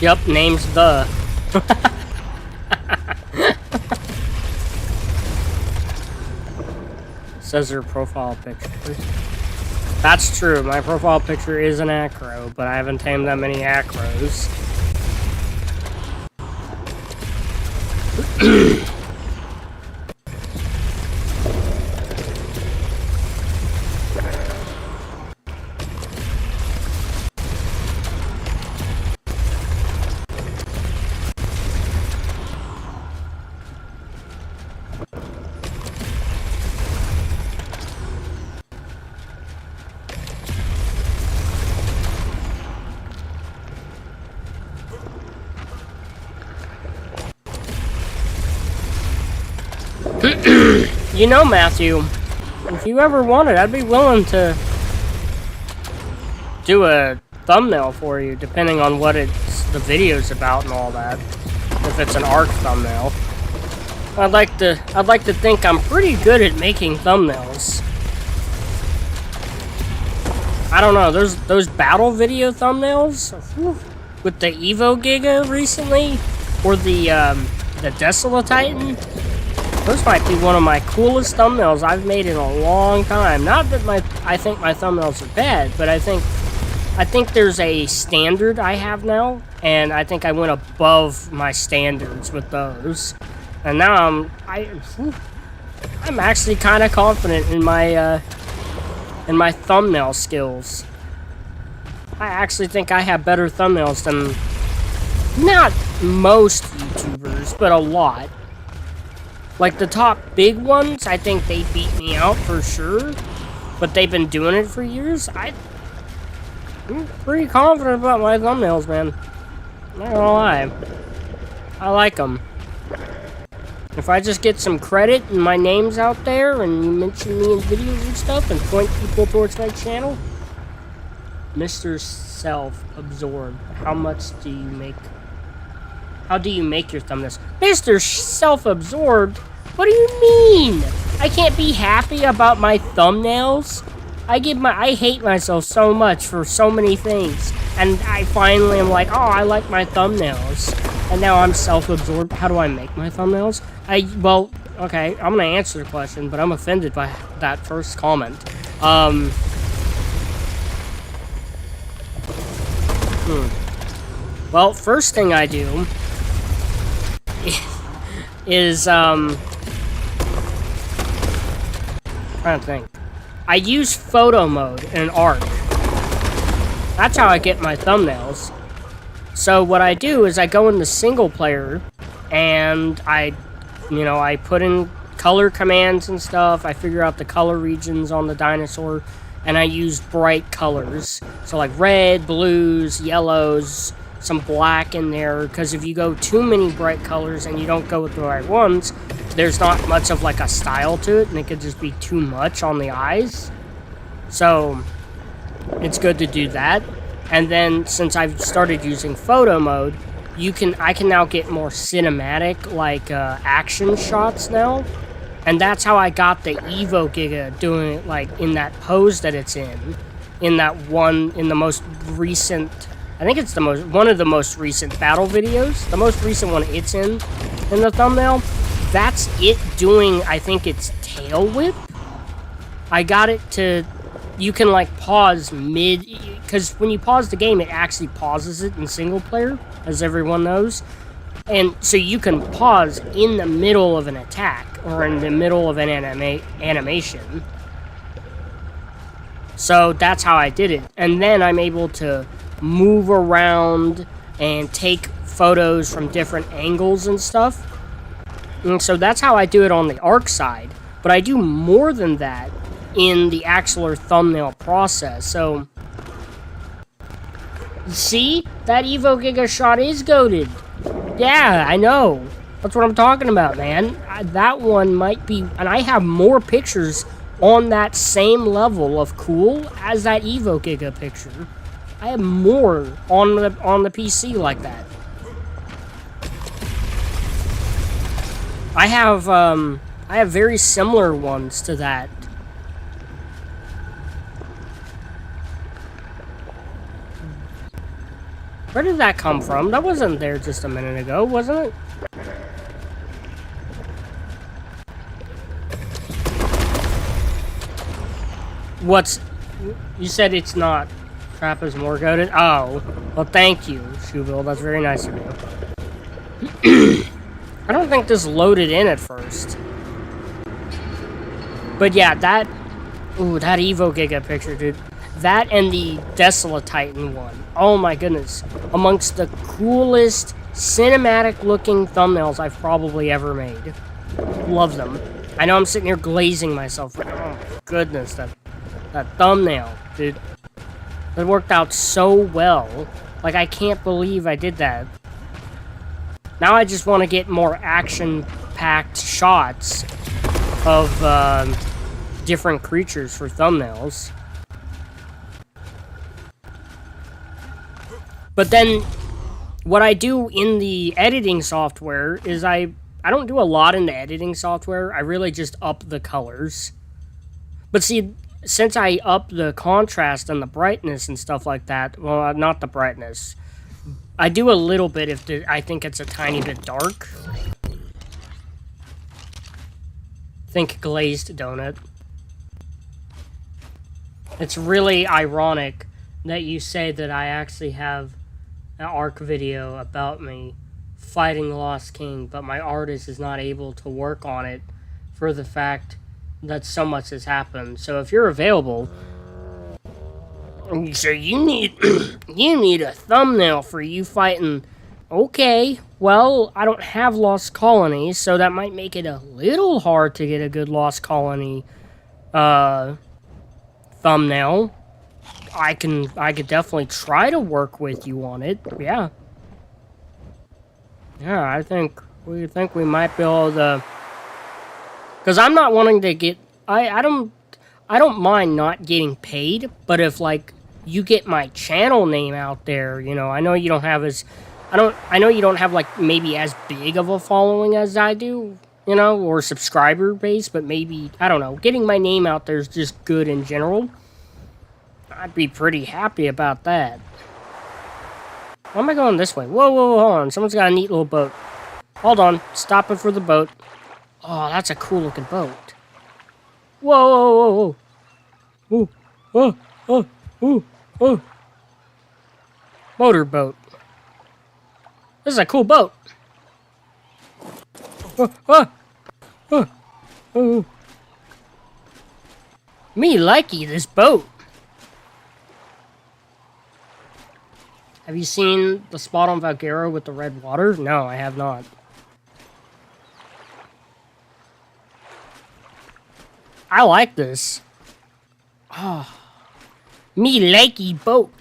Yup, name's the. Says her profile picture. That's true, my profile picture is an acro, but I haven't tamed that many acros. You know, Matthew, if you ever wanted, I'd be willing to do a thumbnail for you, depending on what the video's about and all that. If it's an ARC thumbnail, I'd like to think I'm pretty good at making thumbnails. I don't know, those battle video thumbnails with the Evo Giga recently, or the Calicotheriums. Those might be one of my coolest thumbnails I've made in a long time. Not that I think my thumbnails are bad, but I think there's a standard I have now, and I think I went above my standards with those. And now I'm actually kind of confident in my thumbnail skills. I actually think I have better thumbnails than not most YouTubers, but a lot. Like, the top big ones, I think they beat me out for sure. But they've been doing it for years. I'm pretty confident about my thumbnails, man. Not gonna lie. I like them. If I just get some credit and my name's out there and you mention me in videos and stuff and point people towards my channel. Mr. Self-Absorbed. How much do you make? How do you make your thumbnails? Mr. Self-Absorbed? What do you mean? I can't be happy about my thumbnails? I hate myself so much for so many things. And I finally am like, oh, I like my thumbnails. And now I'm self-absorbed. How do I make my thumbnails? Well, okay, I'm gonna answer the question, but I'm offended by that first comment. Well, first thing I do is, trying to think. I use photo mode in ARC. That's how I get my thumbnails. So what I do is I go into single player and I put in color commands and stuff. I figure out the color regions on the dinosaur and I use bright colors. So like red, blues, yellows, some black in there, because if you go too many bright colors and you don't go with the right ones, there's not much of like a style to it and it could just be too much on the eyes. So it's good to do that. And then since I've started using photo mode, I can now get more cinematic like action shots now. And that's how I got the Evo Giga doing it like in that pose that it's in that one, in the most recent, I think it's one of the most recent battle videos. The most recent one it's in the thumbnail. That's it doing, I think it's tail whip. I got it to, you can like pause mid, because when you pause the game, it actually pauses it in single player, as everyone knows. And so you can pause in the middle of an attack, or in the middle of an animation. So that's how I did it. And then I'm able to move around and take photos from different angles and stuff. And so that's how I do it on the ARC side. But I do more than that in the actual thumbnail process. So, see? That Evo Giga shot is goated. Yeah, I know. That's what I'm talking about, man. That one might be... And I have more pictures on that same level of cool as that Evo Giga picture. I have more on the PC like that. I have very similar ones to that. Where did that come from? That wasn't there just a minute ago, wasn't it? What's... You said it's not... Crap is more goated? Oh. Well, thank you, Shubil. That's very nice of you. I don't think this loaded in at first. But yeah, that... Ooh, that Evo Giga picture, dude. That and the Chalicotherium one. Oh my goodness. Amongst the coolest cinematic-looking thumbnails I've probably ever made. Love them. I know I'm sitting here glazing myself. Oh my goodness, that thumbnail, dude. It worked out so well. Like, I can't believe I did that. Now I just want to get more action-packed shots of different creatures for thumbnails. But then, what I do in the editing software is I don't do a lot in the editing software. I really just up the colors. But see, since I up the contrast and the brightness and stuff like that, well, not the brightness. I do a little bit if I think it's a tiny bit dark. Think glazed donut. It's really ironic that you say that I actually have an ARC video about me fighting Lost King, but my artist is not able to work on it for the fact that so much has happened. So if you're available, so you need you need a thumbnail for you fighting. Okay, well, I don't have Lost Colonies, so that might make it a little hard to get a good Lost Colony thumbnail. I could definitely try to work with you on it. Yeah. Yeah, I think we might be able to, because I'm not wanting to get I don't mind not getting paid, but if like you get my channel name out there, you know, I know you don't have like maybe as big of a following as I do, you know, or subscriber base, but maybe, I don't know, getting my name out there is just good in general. I'd be pretty happy about that. Why am I going this way? Whoa, whoa, whoa, hold on. Someone's got a neat little boat. Hold on. Stopping for the boat. Oh, that's a cool looking boat. Whoa, whoa, whoa, whoa. Ooh, oh, oh, ooh, oh. Motorboat. This is a cool boat. Oh, oh, oh, oh. Me likey this boat. Have you seen the spot on Valguero with the red water? No, I have not. I like this. Oh, me likey boat.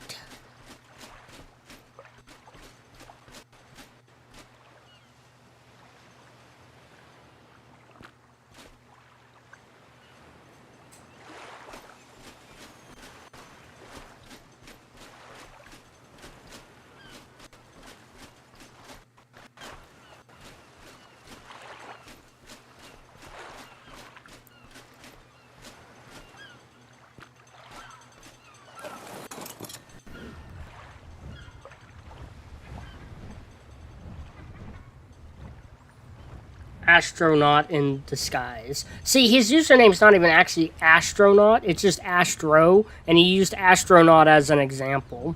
Astronaut in disguise. See, his username's not even actually Astronaut, it's just Astro, and he used Astronaut as an example.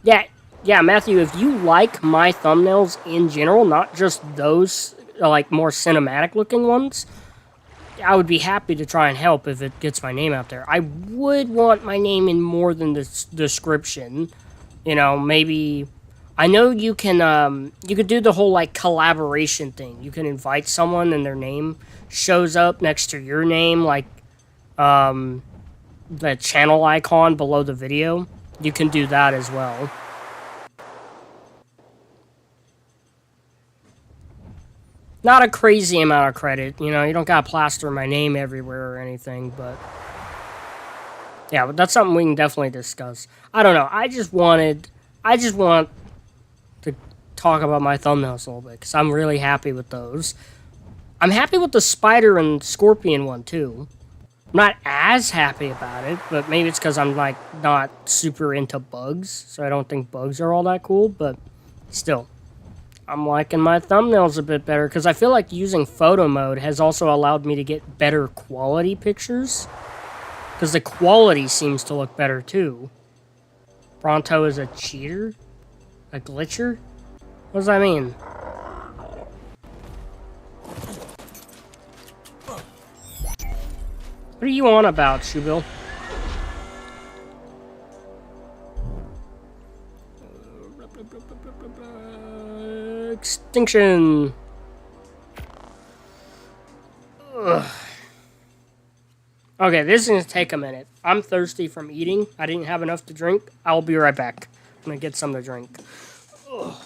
Yeah, Matthew, if you like my thumbnails in general, not just those, like, more cinematic-looking ones, I would be happy to try and help if it gets my name out there. I would want my name in more than the description. You know, maybe... I know you can do the whole, like, collaboration thing. You can invite someone and their name shows up next to your name, like, the channel icon below the video. You can do that as well. Not a crazy amount of credit, you know, you don't gotta plaster my name everywhere or anything, but... yeah, but that's something we can definitely discuss. I don't know, I just want to talk about my thumbnails a little bit, because I'm really happy with those. I'm happy with the spider and scorpion one, too. I'm not as happy about it, but maybe it's because I'm like not super into bugs, so I don't think bugs are all that cool, but still. I'm liking my thumbnails a bit better because I feel like using photo mode has also allowed me to get better quality pictures. Because the quality seems to look better too. Bronto is a cheater? A glitcher? What does that mean? What are you on about, Shubil? Extinction! Ugh. Okay, this is going to take a minute. I'm thirsty from eating. I didn't have enough to drink. I'll be right back. I'm going to get some to drink. Ugh.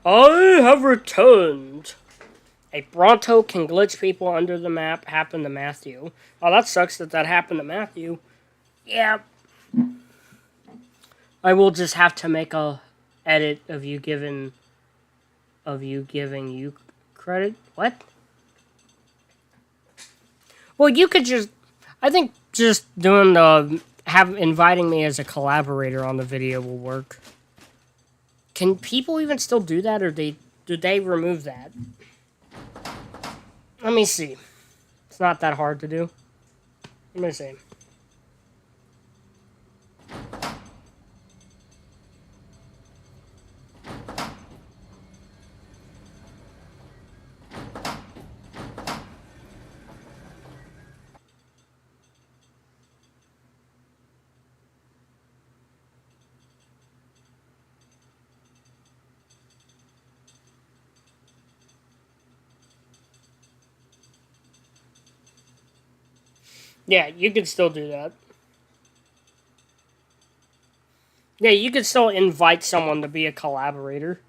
I have returned. A Bronto can glitch people under the map. Happened to Matthew. Oh, that sucks that happened to Matthew. Yeah. I will just have to make a edit of you giving you credit. What? Well, you could just. I think just doing the inviting me as a collaborator on the video will work. Can people even still do that, or did they remove that? Let me see. It's not that hard to do. Let me see. Yeah, you could still do that. Yeah, you could still invite someone to be a collaborator.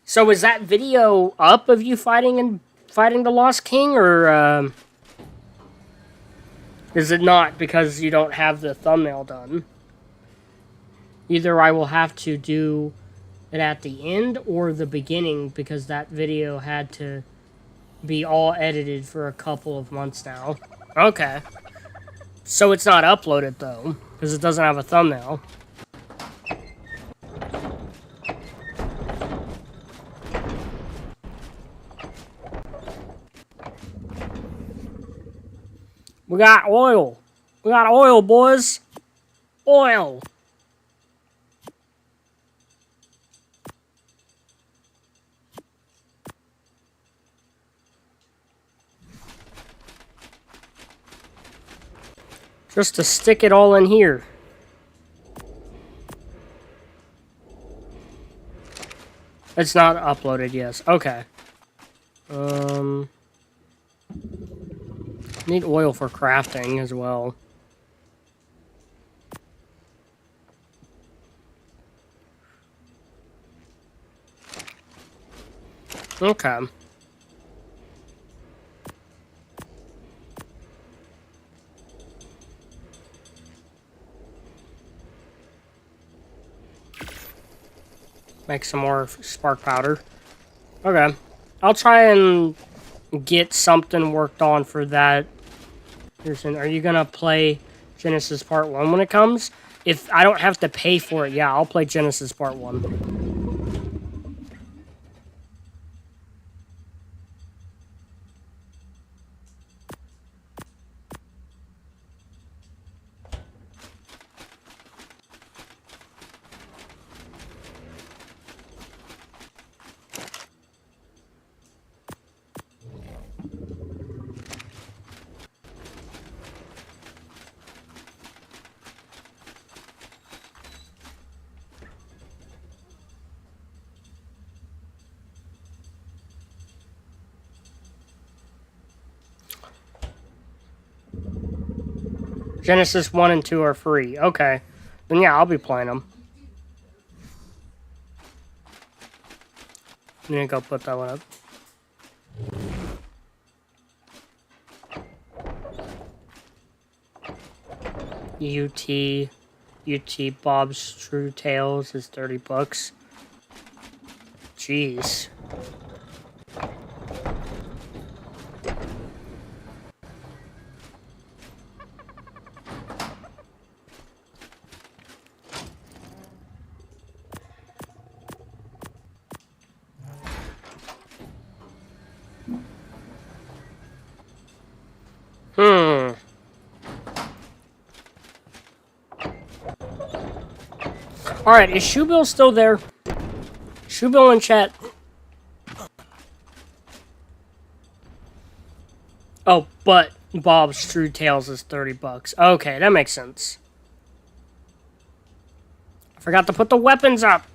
So is that video up of you fighting the Lost King, or is it not because you don't have the thumbnail done? Either I will have to do it at the end or the beginning because that video had to be all edited for a couple of months now. Okay. So it's not uploaded though, because it doesn't have a thumbnail. We got oil. We got oil, boys. Oil. Just to stick it all in here. It's not uploaded, yes. Okay. Need oil for crafting as well. Okay. Make some more spark powder. Okay. I'll try and get something worked on for that. Are you gonna play Genesis Part 1 when it comes? If I don't have to pay for it, yeah, I'll play Genesis Part 1. Genesis 1 and 2 are free. Okay. Then yeah, I'll be playing them. I'm gonna go put that one up. UT Bob's True Tales is $30. Jeez. Alright, is Shoebill still there? Shoebill in chat. Oh, but Bob's True Tales is $30. Okay, that makes sense. I forgot to put the weapons up.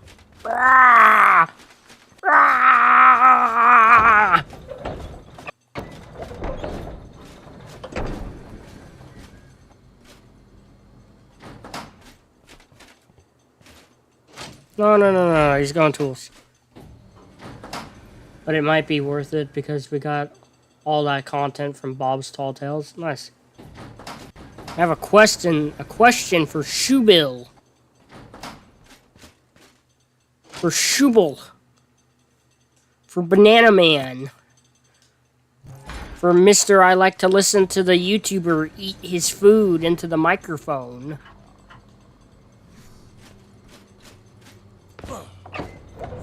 Ah! Ah! No, he's going tools. But it might be worth it because we got all that content from Bob's Tall Tales. Nice. I have a question for Shoebill. For Shoebill. For Banana Man. For Mr. I like to listen to the YouTuber eat his food into the microphone.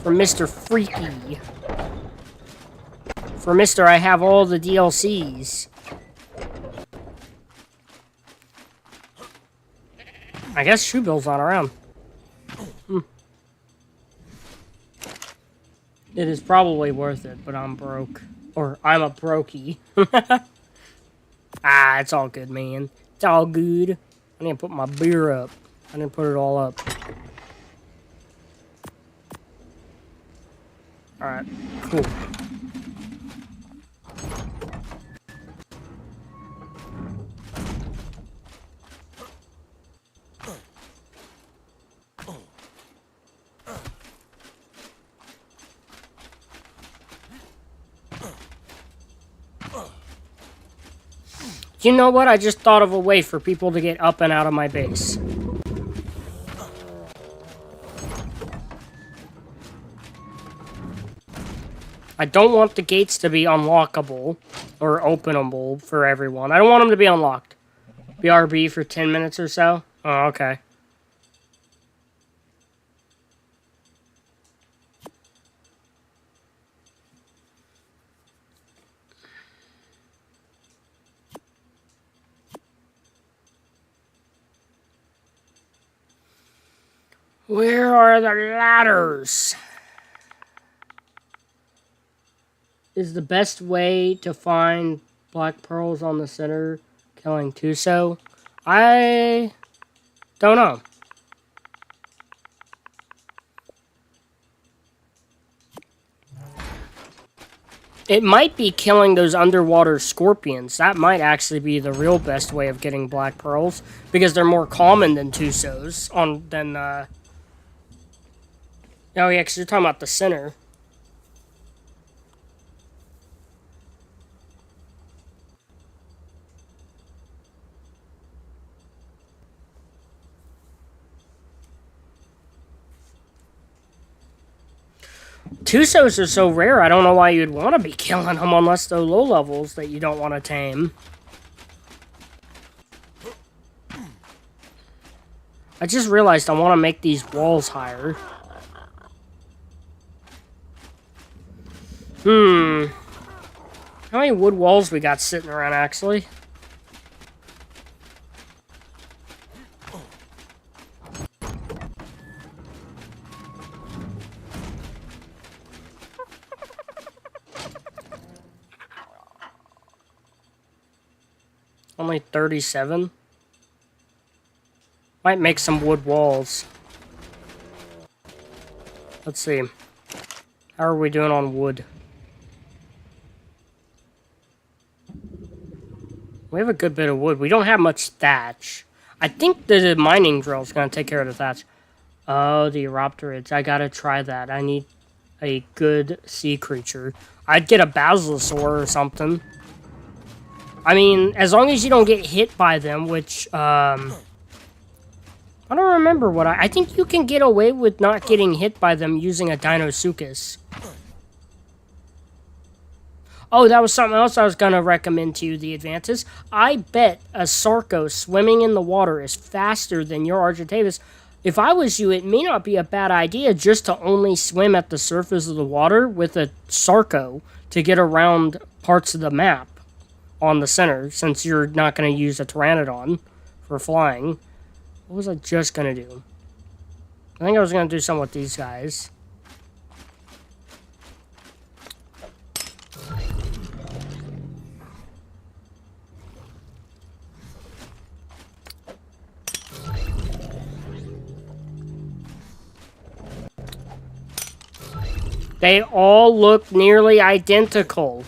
For Mr. Freaky. For Mr. I have all the DLCs. I guess Shoebill's not around. It is probably worth it, but I'm broke. Or I'm a brokey. Ah, it's all good, man. It's all good. I need to put my beer up. I didn't put it all up. Alright, cool. You know what? I just thought of a way for people to get up and out of my base. I don't want the gates to be unlockable or openable for everyone. I don't want them to be unlocked. BRB for 10 minutes or so? Oh, okay. Where are the ladders? Is the best way to find black pearls on the center killing Tuso? I don't know. It might be killing those underwater scorpions. That might actually be the real best way of getting black pearls, because they're more common than Tusos Oh yeah, because you're talking about the center. Tusos are so rare, I don't know why you'd want to be killing them unless they're low levels that you don't want to tame. I just realized I want to make these walls higher. How many wood walls we got sitting around, actually? Only 37? Might make some wood walls. Let's see. How are we doing on wood? We have a good bit of wood. We don't have much thatch. I think the mining drill is going to take care of the thatch. Oh, the Eropterids. I gotta try that. I need a good sea creature. I'd get a Basilosaur or something. I mean, as long as you don't get hit by them, which, I don't remember what I think you can get away with not getting hit by them using a Deinosuchus. Oh, that was something else I was going to recommend to you, the advances. I bet a Sarco swimming in the water is faster than your Argentavis. If I was you, it may not be a bad idea just to only swim at the surface of the water with a Sarco to get around parts of the map on the center, since you're not going to use a Pteranodon for flying. What was I just going to do? I think I was going to do something with these guys. They all look nearly identical.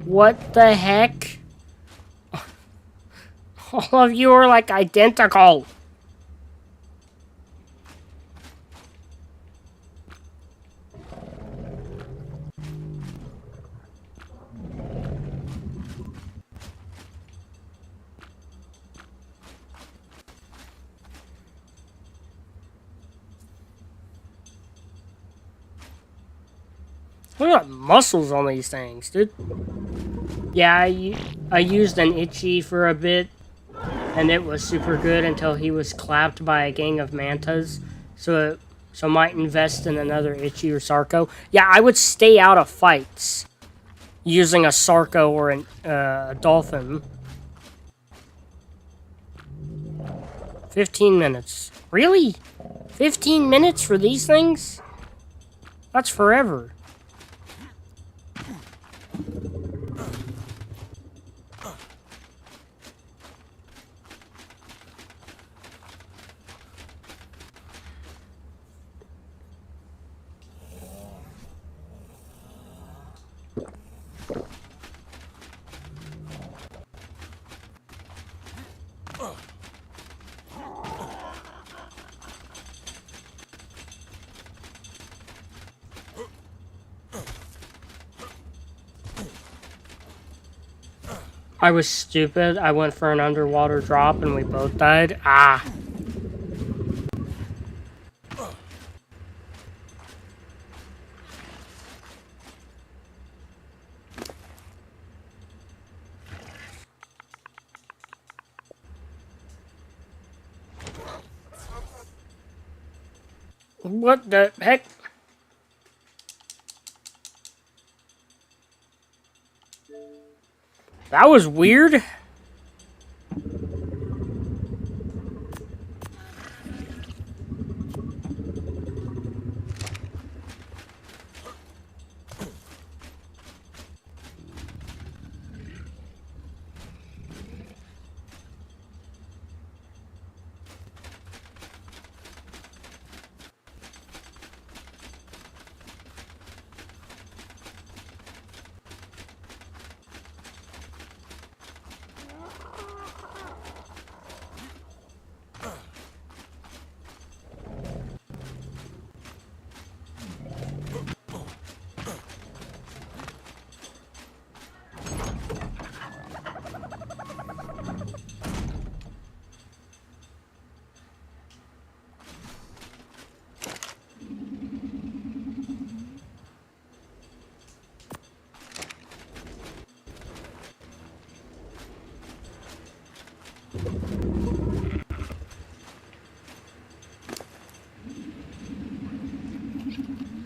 What the heck? All of you are like identical. Look at the muscles on these things, dude. Yeah, I used an Itchy for a bit, and it was super good until he was clapped by a gang of mantas. So might invest in another Itchy or Sarco. Yeah, I would stay out of fights using a Sarco or a dolphin. 15 minutes. Really? 15 minutes for these things? That's forever. I was stupid. I went for an underwater drop and we both died. Ah. What the heck? That was weird.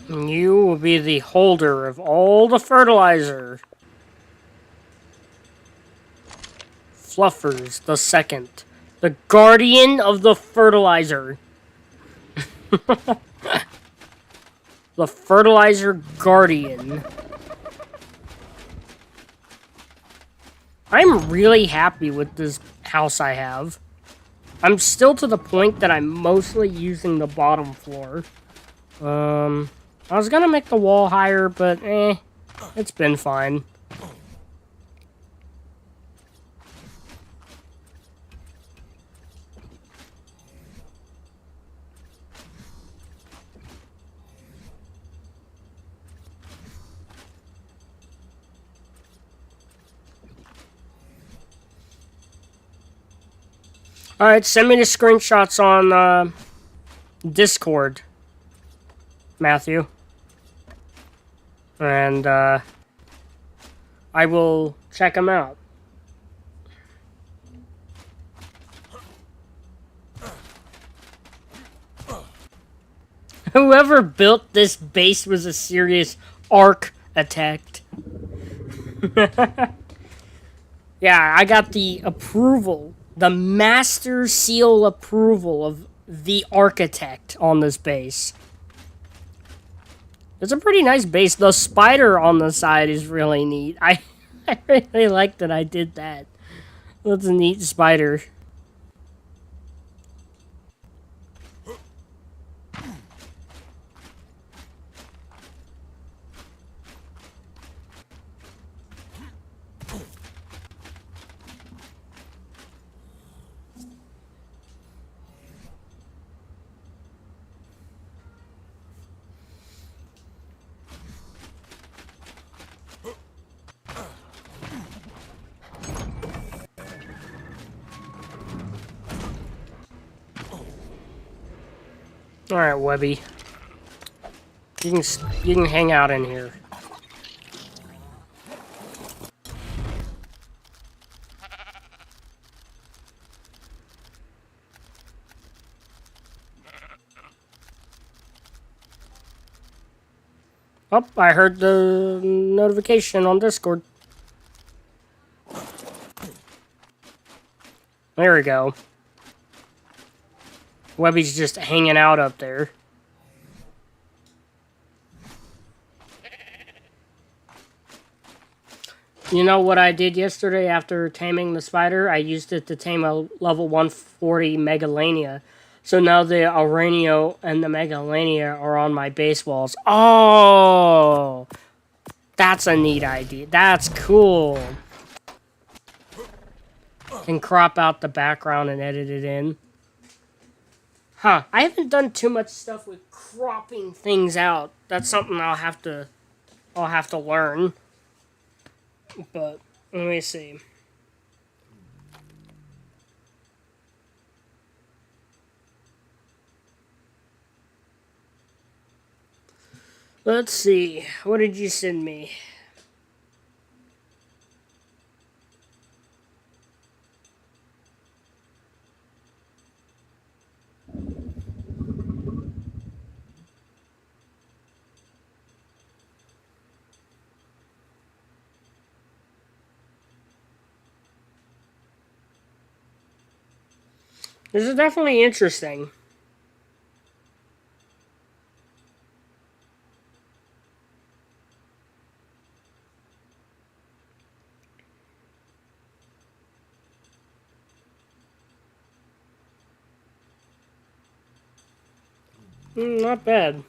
You will be the holder of all the fertilizer. Fluffers the second. The guardian of the fertilizer. The fertilizer guardian. I'm really happy with this house I have. I'm still to the point that I'm mostly using the bottom floor. I was gonna make the wall higher, but it's been fine. Alright, send me the screenshots on Discord, Matthew. And I will check them out. Whoever built this base was a serious architect. Yeah, I got the approval, the master seal approval of the architect on this base. It's a pretty nice base. The spider on the side is really neat. I really like that I did that. That's a neat spider. Alright, Webby. You can hang out in here. Oh, I heard the notification on Discord. There we go. Webby's just hanging out up there. You know what I did yesterday after taming the spider? I used it to tame a level 140 Megalania. So now the Aranio and the Megalania are on my base walls. Oh! That's a neat idea. That's cool. Can crop out the background and edit it in. Huh. I haven't done too much stuff with cropping things out. That's something I'll have to learn. But let me see. Let's see. What did you send me? This is definitely interesting. Not bad.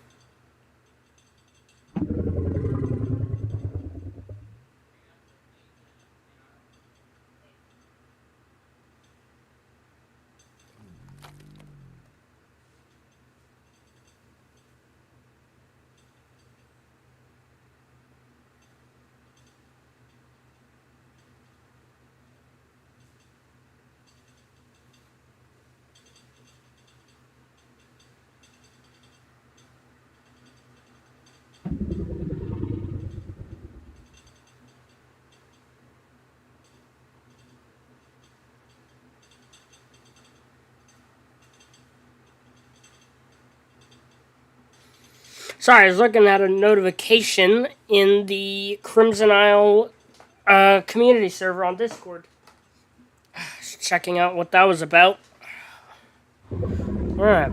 Sorry, I was looking at a notification in the Crimson Isle community server on Discord. Just checking out what that was about. Alright.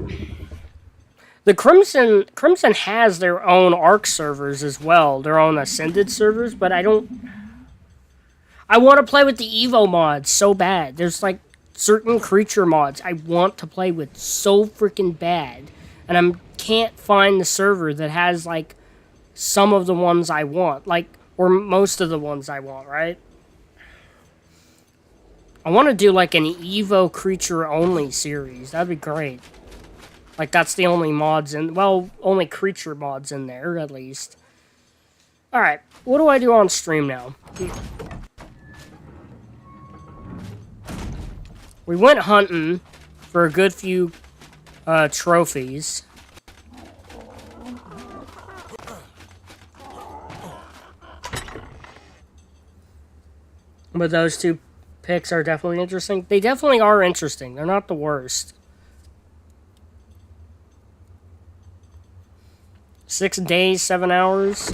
The Crimson has their own Arc servers as well, their own Ascended servers, but I want to play with the Evo mods so bad. There's like certain creature mods I want to play with so freaking bad, and I can't find the server that has like some of the ones I want, like, or most of the ones I want, right? I want to do like an Evo creature only series. That'd be great. Like, that's the only mods in... Well, only creature mods in there, at least. Alright, what do I do on stream now? We went hunting for a good few trophies. But those two picks are definitely interesting. They definitely are interesting. They're not the worst. 6 days, 7 hours.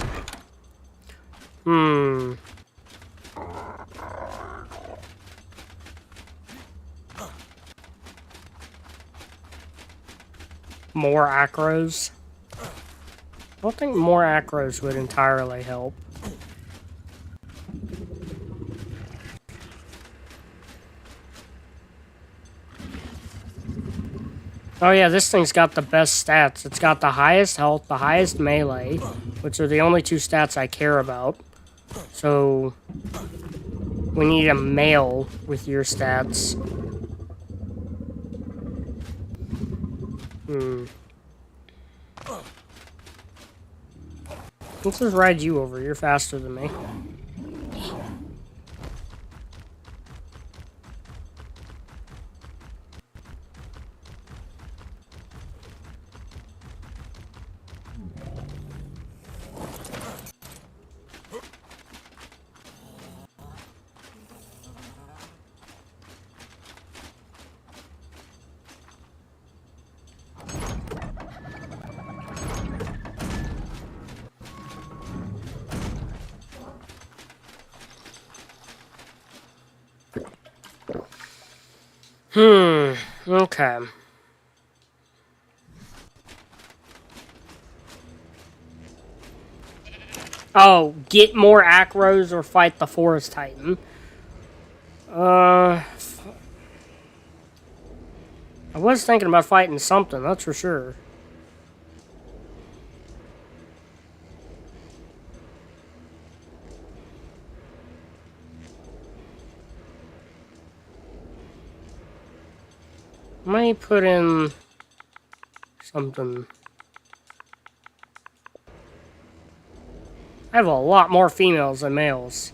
More acros. I don't think more acros would entirely help. Oh yeah, this thing's got the best stats. It's got the highest health, the highest melee, which are the only two stats I care about. So, we need a male with your stats. Let's just ride you over. You're faster than me. Okay. Oh, get more acros or fight the Forest Titan. I was thinking about fighting something, that's for sure. Might put in something. I have a lot more females than males.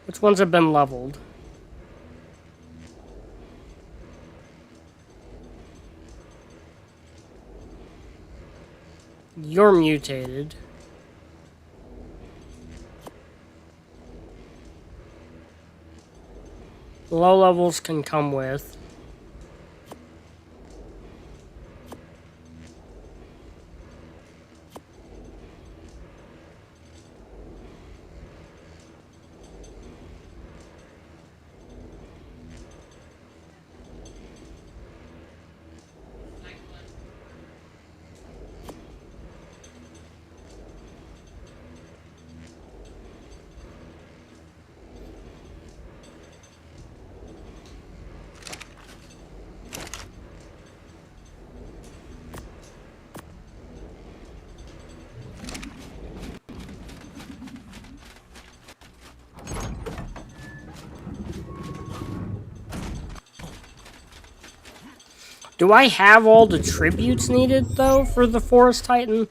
Which ones have been leveled? You're mutated. Low levels can come with. Do I have all the tributes needed, though, for the Forest Titan?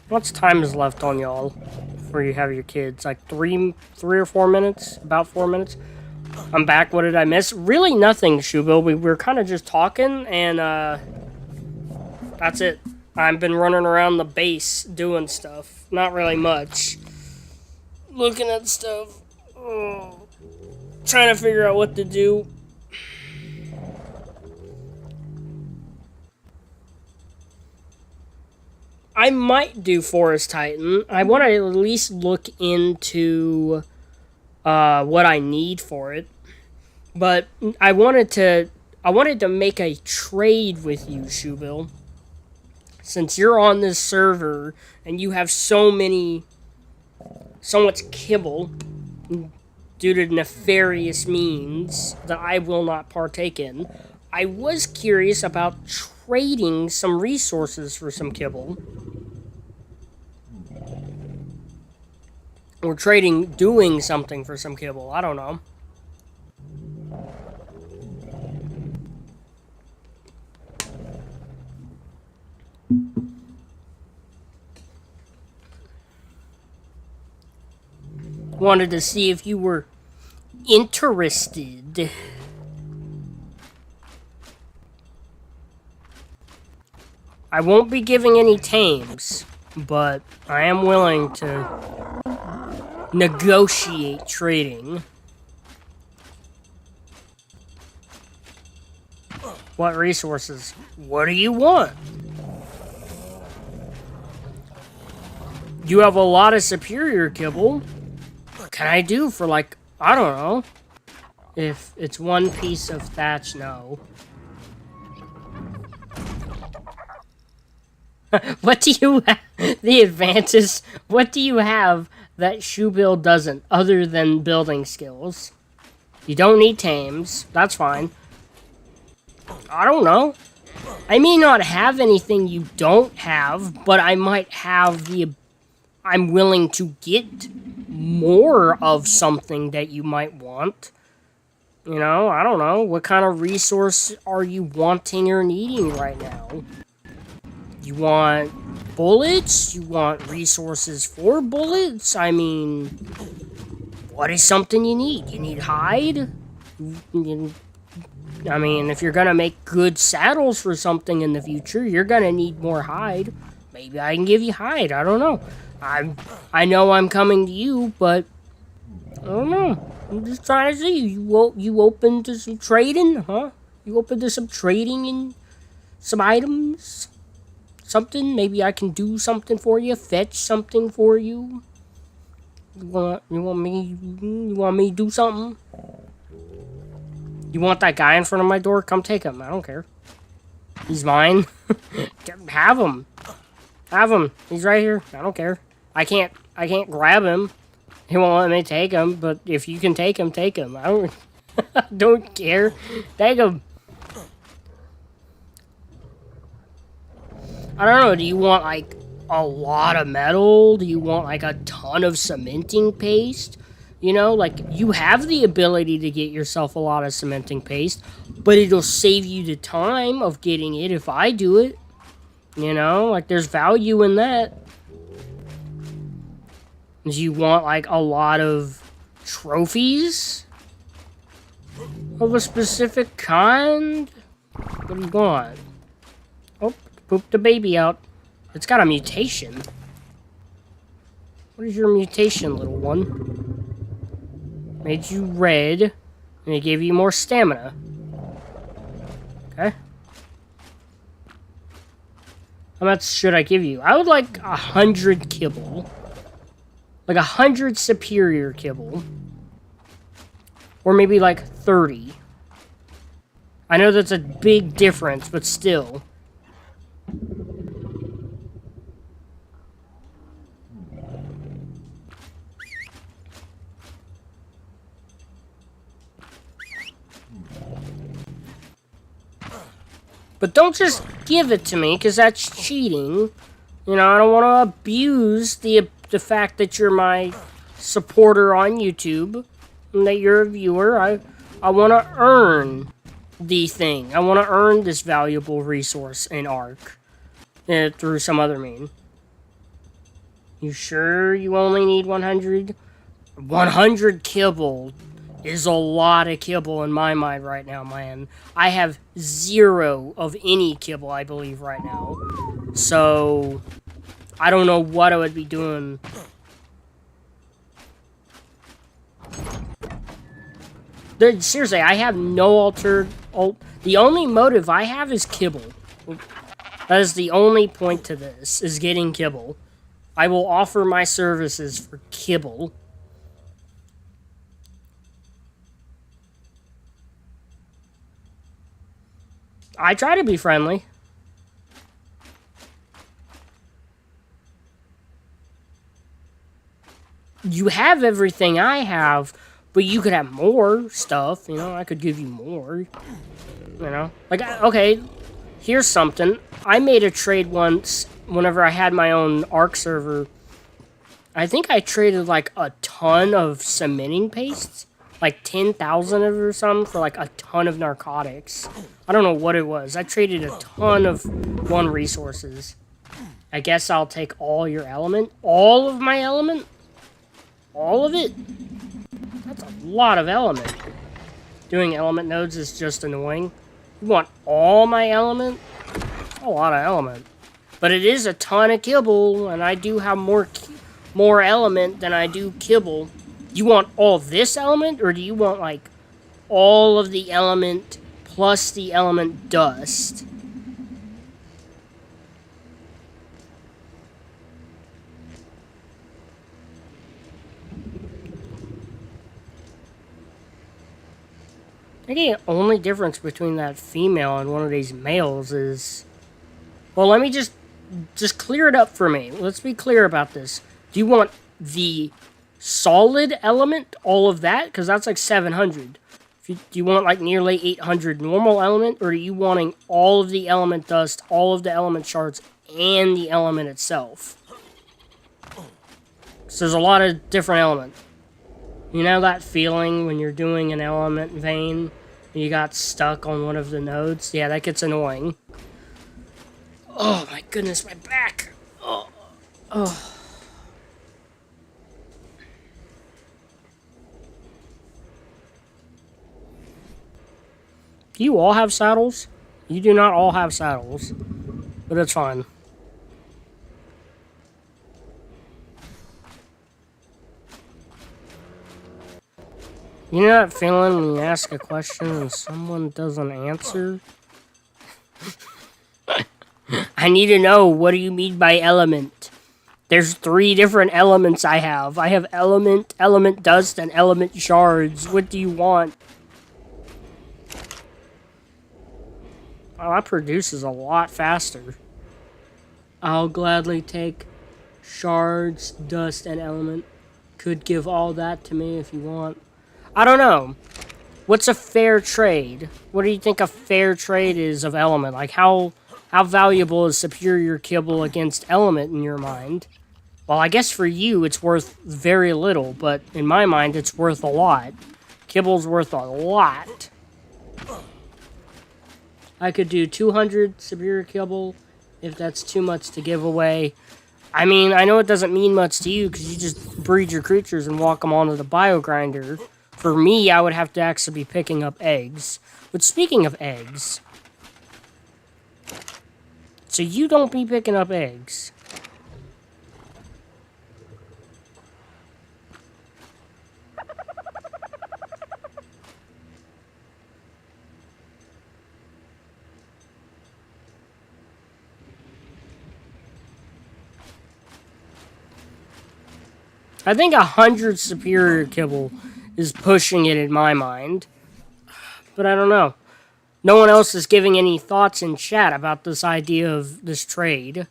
What's time is left on y'all before you have your kids? Like three or 4 minutes? About 4 minutes? I'm back. What did I miss? Really nothing, Shubil. We were kind of just talking, and that's it. I've been running around the base doing stuff. Not really much. Looking at stuff. Oh. Trying to figure out what to do. I might do Forest Titan. I want to at least look into what I need for it. But I wanted to make a trade with you, Shubil. Since you're on this server and you have so much kibble due to nefarious means that I will not partake in, I was curious about trading some resources for some kibble. Or doing something for some kibble. I don't know. Wanted to see if you were interested. I won't be giving any tames, but I am willing to negotiate trading. What resources? What do you want? You have a lot of superior kibble. What can I do for, like, I don't know. If it's one piece of thatch, no. What do you have? The advances. What do you have that Shubil doesn't, other than building skills? You don't need tames. That's fine. I don't know. I may not have anything you don't have, but I might have the... I'm willing to get more of something that you might want. You know, I don't know. What kind of resource are you wanting or needing right now? You want bullets? You want resources for bullets? I mean, what is something you need? You need hide? I mean, if you're gonna make good saddles for something in the future, you're gonna need more hide. Maybe I can give you hide. I don't know. I know I'm coming to you, but I don't know. I'm just trying to see. You open to some trading, huh? You open to some trading in some items? Something? Maybe I can do something for you? Fetch something for you? You want me to do something? You want that guy in front of my door? Come take him. I don't care. He's mine. Have him. Have him. He's right here. I don't care. I can't grab him. He won't let me take him, but if you can take him, take him. I don't care. Take him. I don't know, do you want, like, a lot of metal? Do you want, like, a ton of cementing paste? You know, like, you have the ability to get yourself a lot of cementing paste, but it'll save you the time of getting it if I do it. You know, like, there's value in that. Do you want, like, a lot of trophies? Of a specific kind? What do you want? Oh, pooped the baby out. It's got a mutation. What is your mutation, little one? Made you red, and it gave you more stamina. Okay. How much should I give you? I would like 100 kibble. Like 100 superior kibble. Or maybe like 30. I know that's a big difference, but still. But don't just give it to me, because that's cheating. You know, I don't want to abuse the fact that you're my supporter on YouTube, and that you're a viewer. I want to earn the thing. I want to earn this valuable resource in Ark. Through some other mean. You sure you only need 100? 100 kibble is a lot of kibble in my mind right now, man. I have 0 of any kibble, I believe, right now. So, I don't know what I would be doing. Seriously, I have no the only motive I have is kibble. That is the only point to this, is getting kibble. I will offer my services for kibble. I try to be friendly. You have everything I have, but you could have more stuff, you know? I could give you more, you know? Like, okay, here's something. I made a trade once, whenever I had my own Ark server. I think I traded, like, a ton of cementing pastes. Like 10,000 of it or something for like a ton of narcotics. I don't know what it was. I traded a ton of one resources. I guess I'll take all your element. All of my element? All of it? That's a lot of element. Doing element nodes is just annoying. You want all my element? That's a lot of element. But it is a ton of kibble, and I do have more element than I do kibble. You want all this element, or do you want, like, all of the element plus the element dust? I think the only difference between that female and one of these males is... Well, let me just clear it up for me. Let's be clear about this. Do you want the solid element, all of that? Because that's like 700. Do you want like nearly 800 normal element, or are you wanting all of the element dust, all of the element shards, and the element itself? So there's a lot of different elements. You know that feeling when you're doing an element vein and you got stuck on one of the nodes? Yeah, that gets annoying. Oh my goodness, my back. Oh. Do you all have saddles? You do not all have saddles, but it's fine. You know that feeling when you ask a question and someone doesn't answer? I need to know, what do you mean by element? There's 3 different elements I have. I have element, element dust, and element shards. What do you want? Oh, that produces a lot faster. I'll gladly take shards, dust, and element. Could give all that to me if you want. I don't know. What's a fair trade? What do you think a fair trade is of element? Like, how valuable is superior kibble against element in your mind? Well, I guess for you it's worth very little, but in my mind it's worth a lot. Kibble's worth a lot. I could do 200 superior kibble if that's too much to give away. I mean, I know it doesn't mean much to you because you just breed your creatures and walk them onto the biogrinder. For me, I would have to actually be picking up eggs. But speaking of eggs... So you don't be picking up eggs. I think 100 superior kibble is pushing it in my mind. But I don't know. No one else is giving any thoughts in chat about this idea of this trade.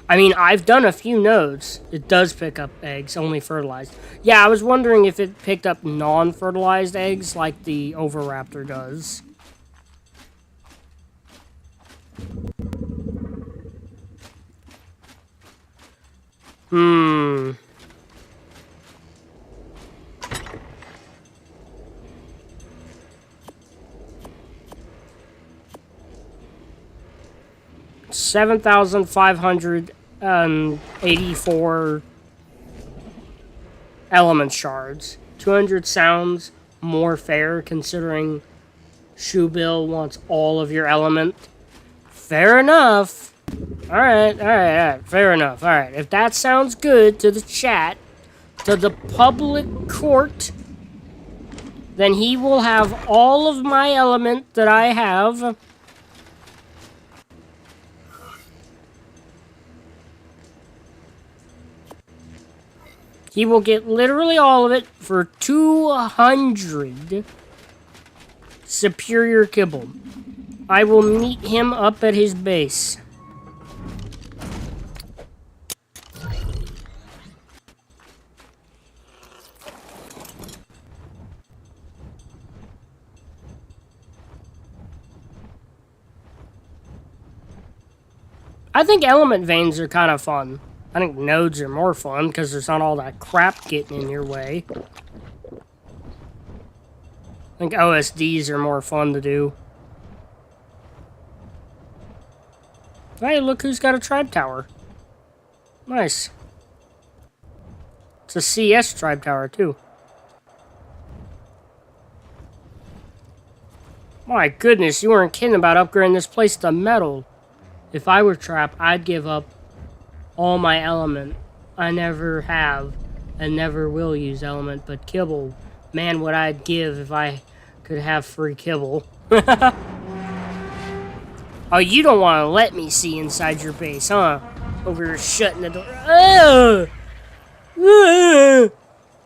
I mean, I've done a few nodes. It does pick up eggs, only fertilized. Yeah, I was wondering if it picked up non-fertilized eggs like the Oviraptor does. Hmm. $7,584 element shards. 200 sounds more fair considering Shoebill wants all of your element. Fair enough. Alright, fair enough. Alright, if that sounds good to the chat, to the public court, then he will have all of my element that I have. He will get literally all of it for 200 superior kibble. I will meet him up at his base. I think element veins are kind of fun. I think nodes are more fun because there's not all that crap getting in your way. I think OSDs are more fun to do. Hey, look who's got a tribe tower. Nice. It's a CS tribe tower, too. My goodness, you weren't kidding about upgrading this place to metal. If I were trapped, I'd give up all my element. I never have and never will use element, but kibble. Man, what I'd give if I could have free kibble. Oh, you don't want to let me see inside your base, huh? Over here shutting the door.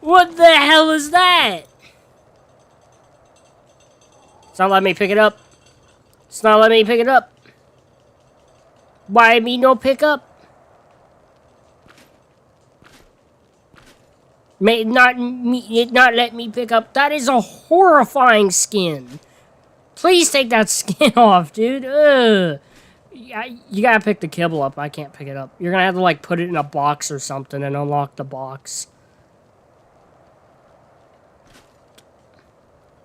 What the hell is that? It's not letting me pick it up. It's not letting me pick it up. Why me no pick up? May not let me pick up. That is a horrifying skin. Please take that skin off, dude. Ugh. You gotta pick the kibble up. I can't pick it up. You're gonna have to like put it in a box or something and unlock the box.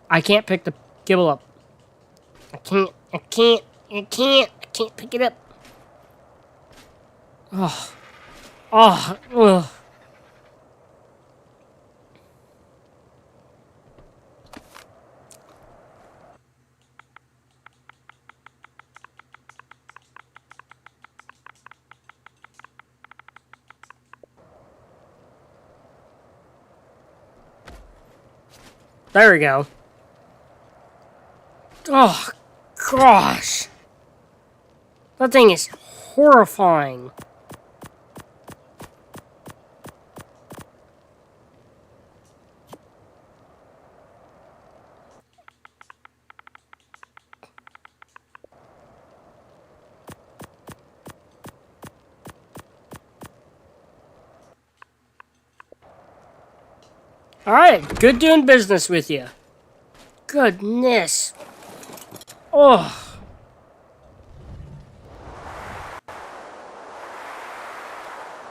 I can't pick the kibble up. I can't pick it up. Oh. Ugh. There we go. Oh, gosh. That thing is horrifying. Alright, good doing business with you. Goodness. Oh.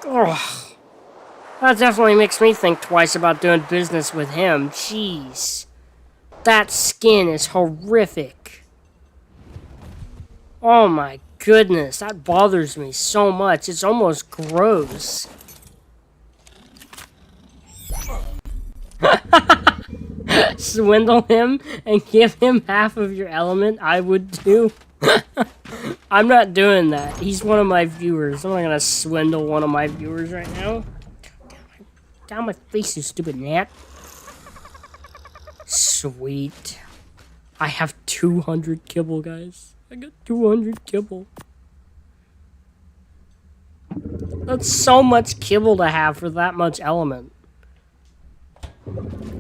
Oh. That definitely makes me think twice about doing business with him. Jeez. That skin is horrific. Oh my goodness, that bothers me so much. It's almost gross. Swindle him and give him half of your element, I would too. I'm not doing that. He's one of my viewers. I'm not gonna swindle one of my viewers right now. Down my face, you stupid gnat. Sweet. I have 200 kibble, guys. I got 200 kibble. That's so much kibble to have for that much element.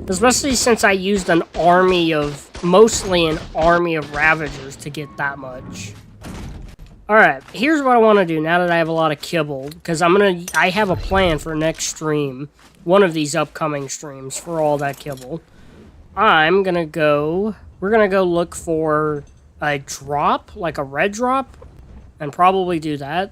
Especially since I used an army of, mostly an army of Ravagers to get that much. Alright, here's what I want to do now that I have a lot of kibble. Because I have a plan for next stream. One of these upcoming streams for all that kibble. We're gonna go look for a drop, like a red drop. And probably do that.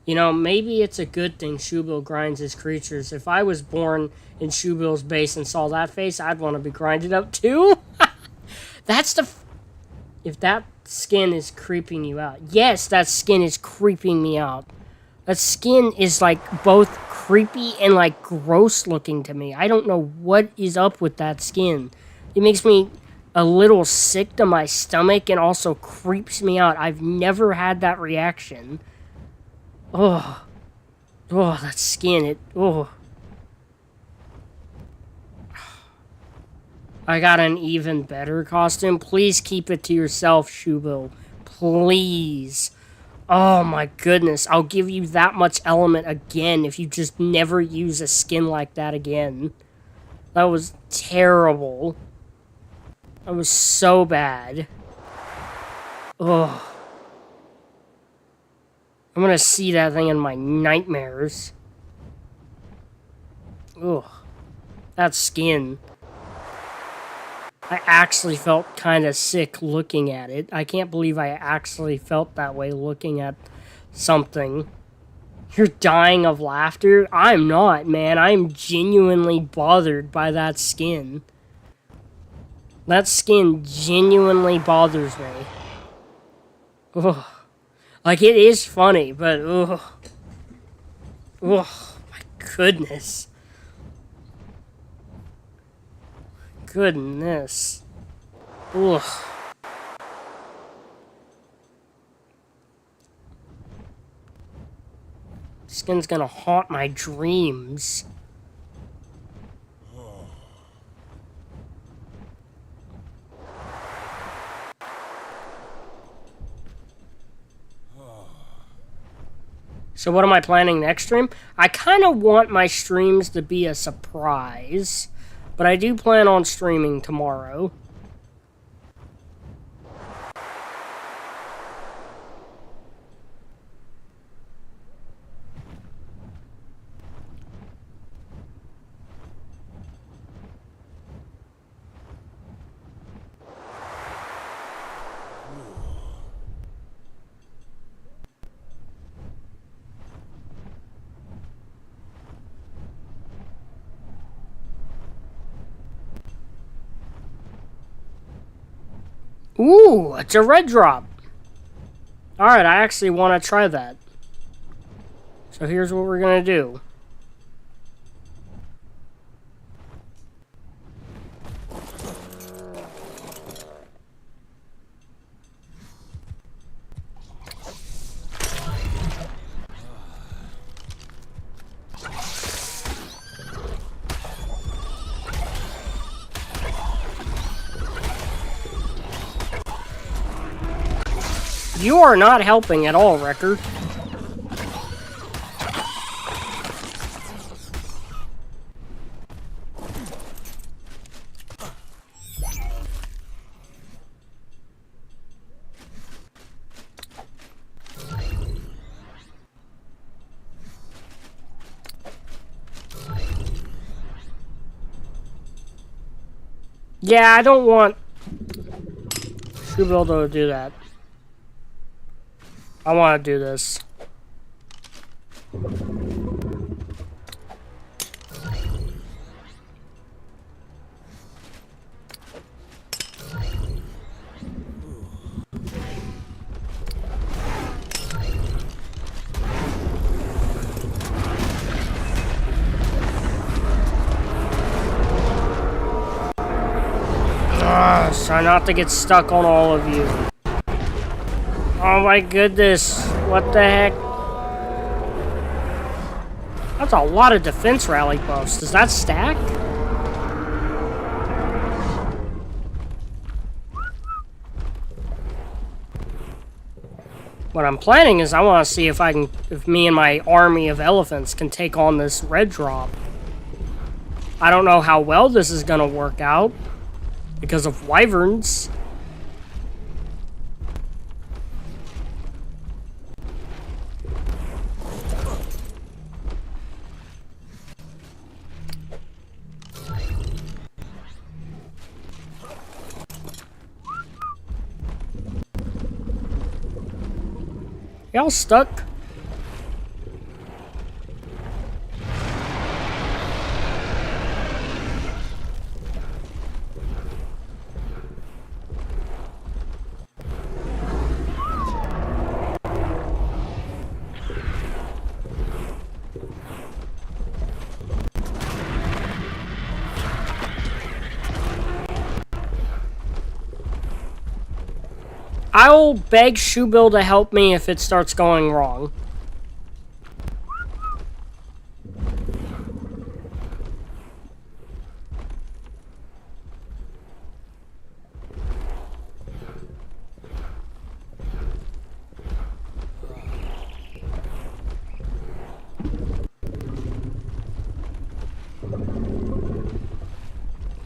You know, maybe it's a good thing Shubil grinds his creatures. If I was born in Shubil's base and saw that face, I'd want to be grinded up too. That's the... If that skin is creeping you out. Yes, that skin is creeping me out. That skin is, like, both creepy and, like, gross looking to me. I don't know what is up with that skin. It makes me a little sick to my stomach and also creeps me out. I've never had that reaction. Oh, that skin, I got an even better costume. Please keep it to yourself, Shubil. Please. Oh my goodness, I'll give you that much element again if you just never use a skin like that again. That was terrible. That was so bad. Ugh. I'm gonna see that thing in my nightmares. Ugh. That skin. I actually felt kind of sick looking at it. I can't believe I actually felt that way looking at something. You're dying of laughter? I'm not, man. I'm genuinely bothered by that skin. That skin genuinely bothers me. Ugh. Like, it is funny, but ugh. Ugh, my goodness. Goodness. Ugh. Skin's gonna haunt my dreams. So what am I planning next stream? I kind of want my streams to be a surprise, but I do plan on streaming tomorrow. Ooh, it's a red drop. Alright, I actually want to try that. So here's what we're going to do. You are not helping at all, Wrecker. Yeah, I don't want Shubil to do that. I want to do this. Try not to get stuck on all of you. Oh my goodness. What the heck? That's a lot of defense rally buffs. Does that stack? What I'm planning is I want to see if if me and my army of elephants can take on this red drop. I don't know how well this is going to work out because of wyverns. Y'all stuck? I'll beg Shoebill to help me if it starts going wrong.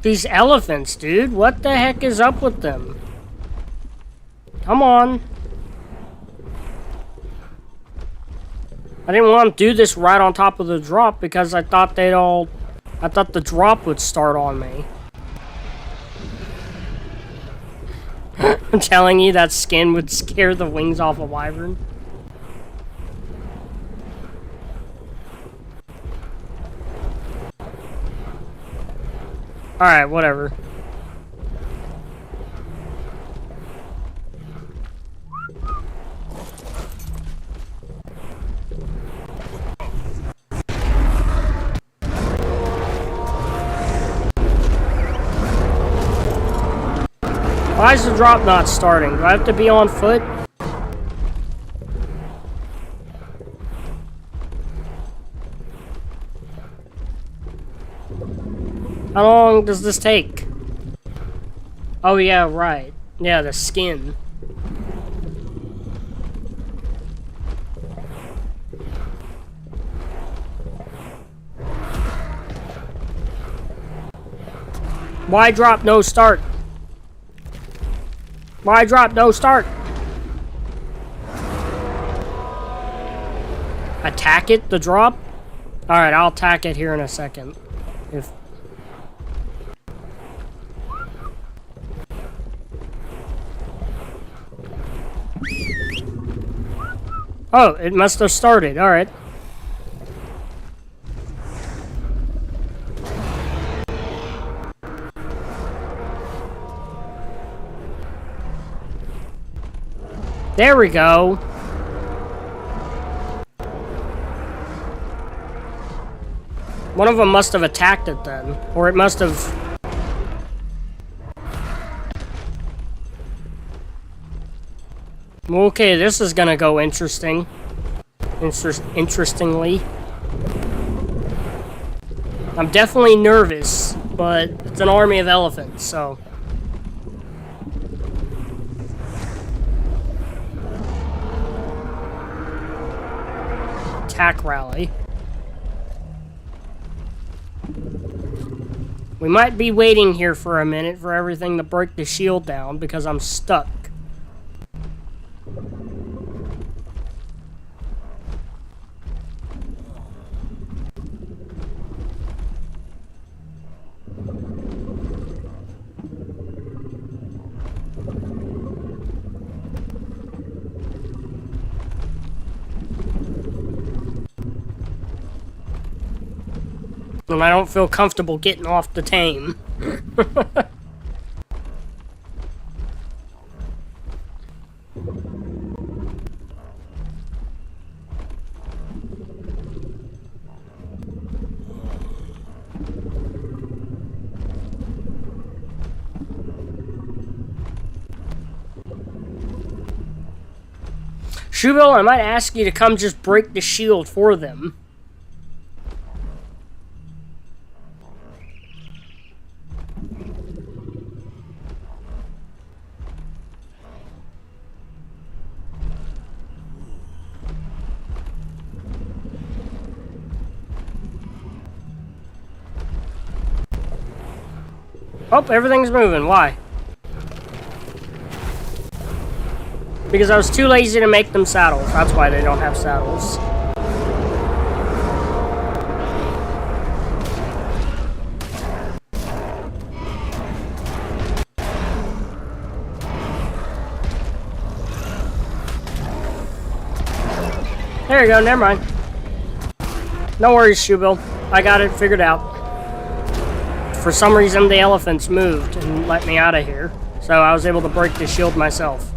These elephants, dude, what the heck is up with them? Come on. I didn't want to do this right on top of the drop because I thought the drop would start on me. I'm telling you, that skin would scare the wings off a wyvern. Alright, whatever. Why is the drop not starting? Do I have to be on foot? How long does this take? Oh yeah, right. Yeah, the skin. Why drop no start? Why drop no start? Attack it, the drop? Alright, I'll attack it here in a second. If oh, it must have started. Alright. There we go. One of them must have attacked it then. Or it must have... Okay, this is gonna go interesting. Interestingly. I'm definitely nervous, but it's an army of elephants, so... Attack rally. We might be waiting here for a minute for everything to break the shield down because I'm stuck. And I don't feel comfortable getting off the tame. Shubil, I might ask you to come just break the shield for them. Oh, everything's moving. Why? Because I was too lazy to make them saddles. That's why they don't have saddles. There you go, never mind. No worries, Shubil. I got it figured out. For some reason, the elephants moved and let me out of here. So I was able to break the shield myself.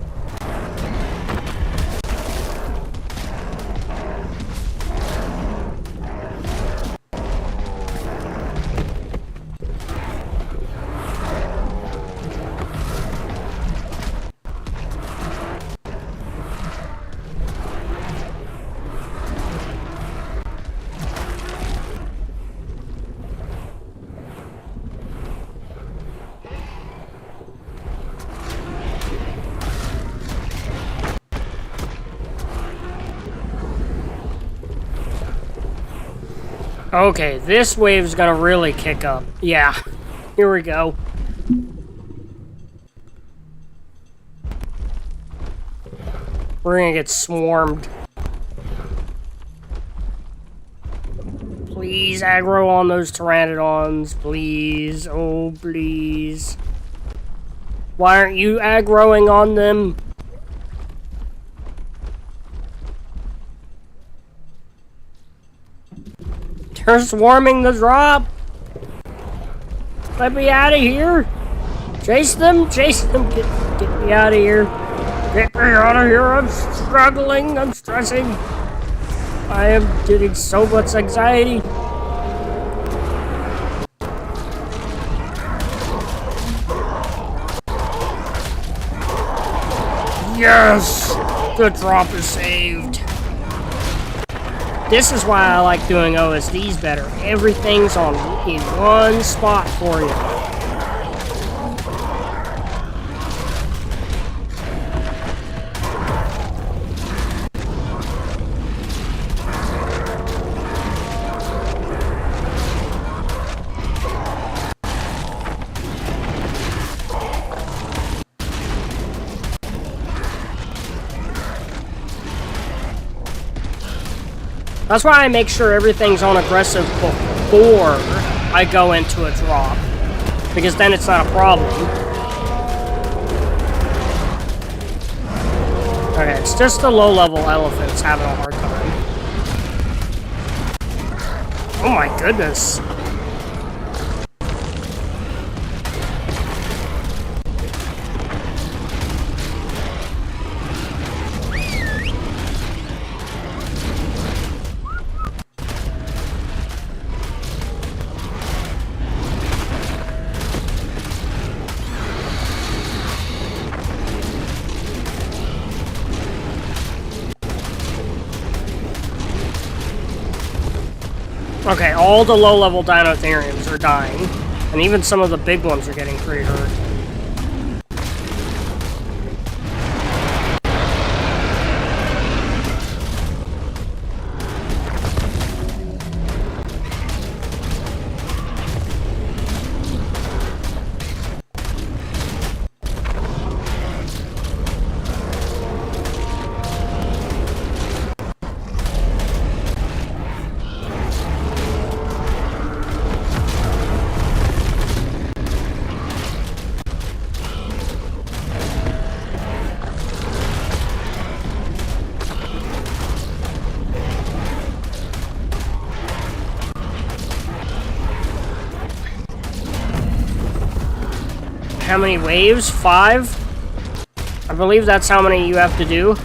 Okay, this wave's gonna really kick up. Yeah, here we go. We're gonna get swarmed. Please aggro on those pteranodons, please. Oh, please. Why aren't you aggroing on them? They're swarming the drop. Let me out of here. Chase them, chase them. Get me out of here. Get me out of here. I'm struggling. I'm stressing. I am getting so much anxiety. Yes! The drop is saved. This is why I like doing OSDs better. Everything's in one spot for you. That's why I make sure everything's on aggressive before I go into a drop. Because then it's not a problem. Okay, it's just the low-level elephants having a hard time. Oh my goodness. Okay, all the low-level Chalicotheriums are dying, and even some of the big ones are getting pretty hurt. How many waves? 5? I believe that's how many you have to do.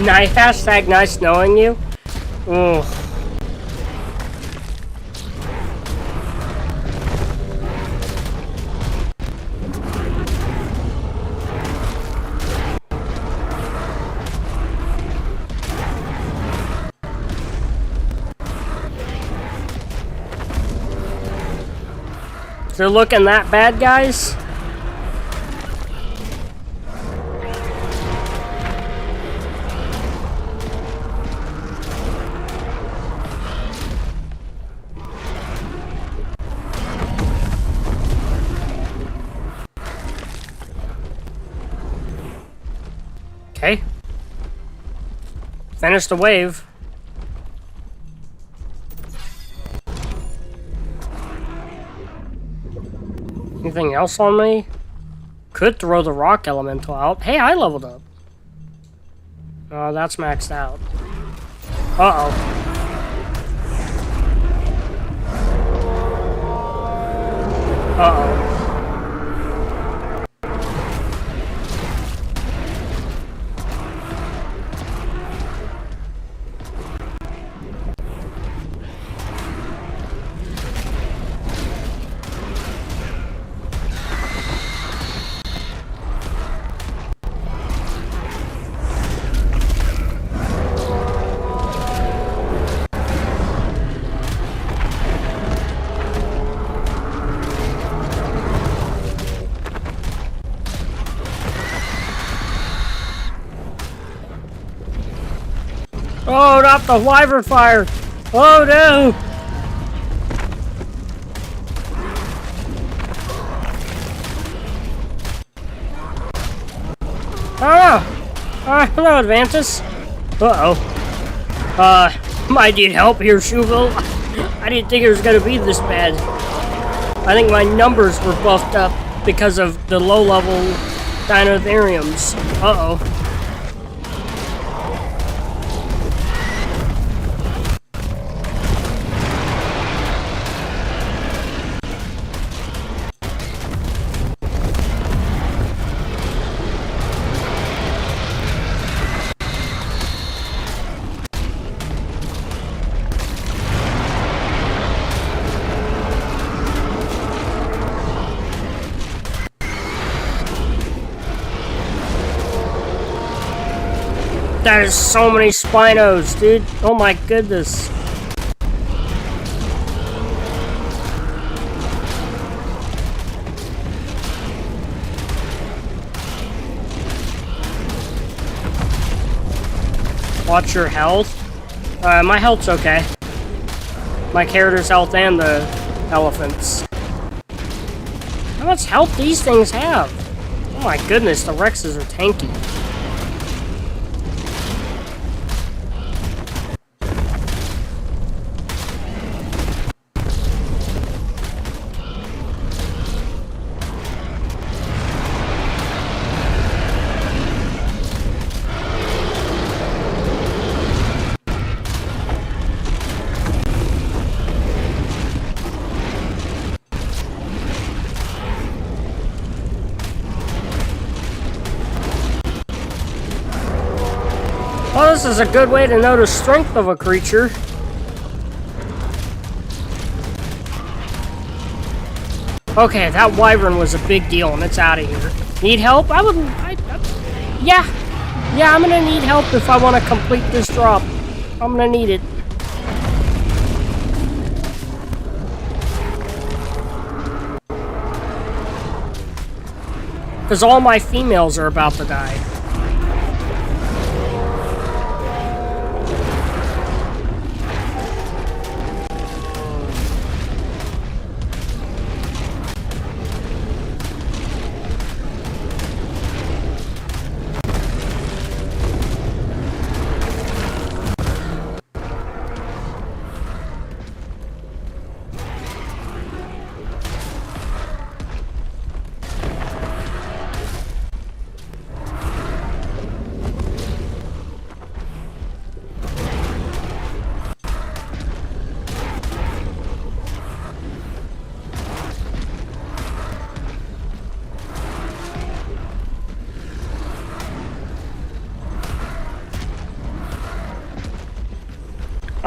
Hashtag nice knowing you. Ugh. Is it looking that bad, guys? Okay. Finish the wave. Anything else on me? Could throw the rock elemental out. Hey, I leveled up. Oh, that's maxed out. Uh-oh. Uh-oh. Oh, not the wyvern fire! Oh no! Ah! Hello, Advantus. Uh-oh. Might need help here, Shuville. I didn't think it was gonna be this bad. I think my numbers were buffed up because of the low-level Chalicotheriums. Uh-oh. That is so many Spinos, dude. Oh my goodness. Watch your health. My health's okay. My character's health and the elephants. How much health these things have? Oh my goodness, the Rexes are tanky. Well, this is a good way to know the strength of a creature. Okay, that wyvern was a big deal, and it's out of here. Need help? I wouldn't... Yeah, I'm gonna need help if I want to complete this drop. I'm gonna need it. Because all my females are about to die.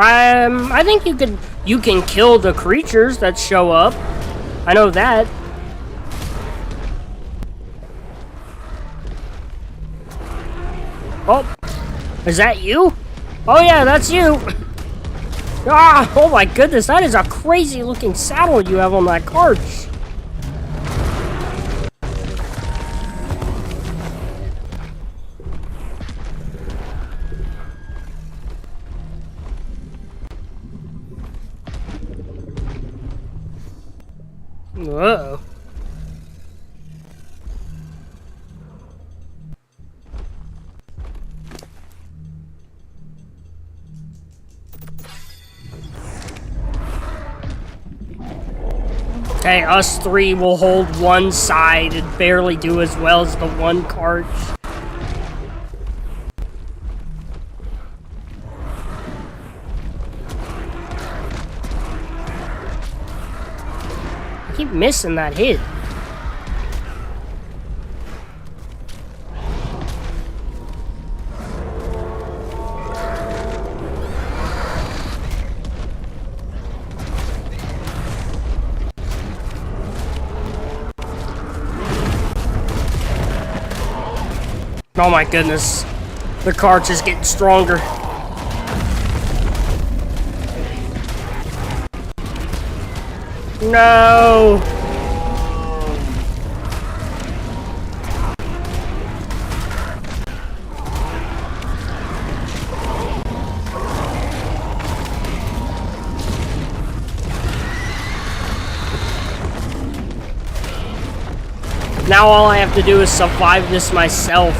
I think you can kill the creatures that show up. I know that. Oh, is that you? Oh yeah, that's you. Ah, oh my goodness, that is a crazy looking saddle you have on that cart. Whoa. Okay, us three will hold one side and barely do as well as the one cart. I keep missing that hit. Oh my goodness. The cart is getting stronger. No! Now all I have to do is survive this myself.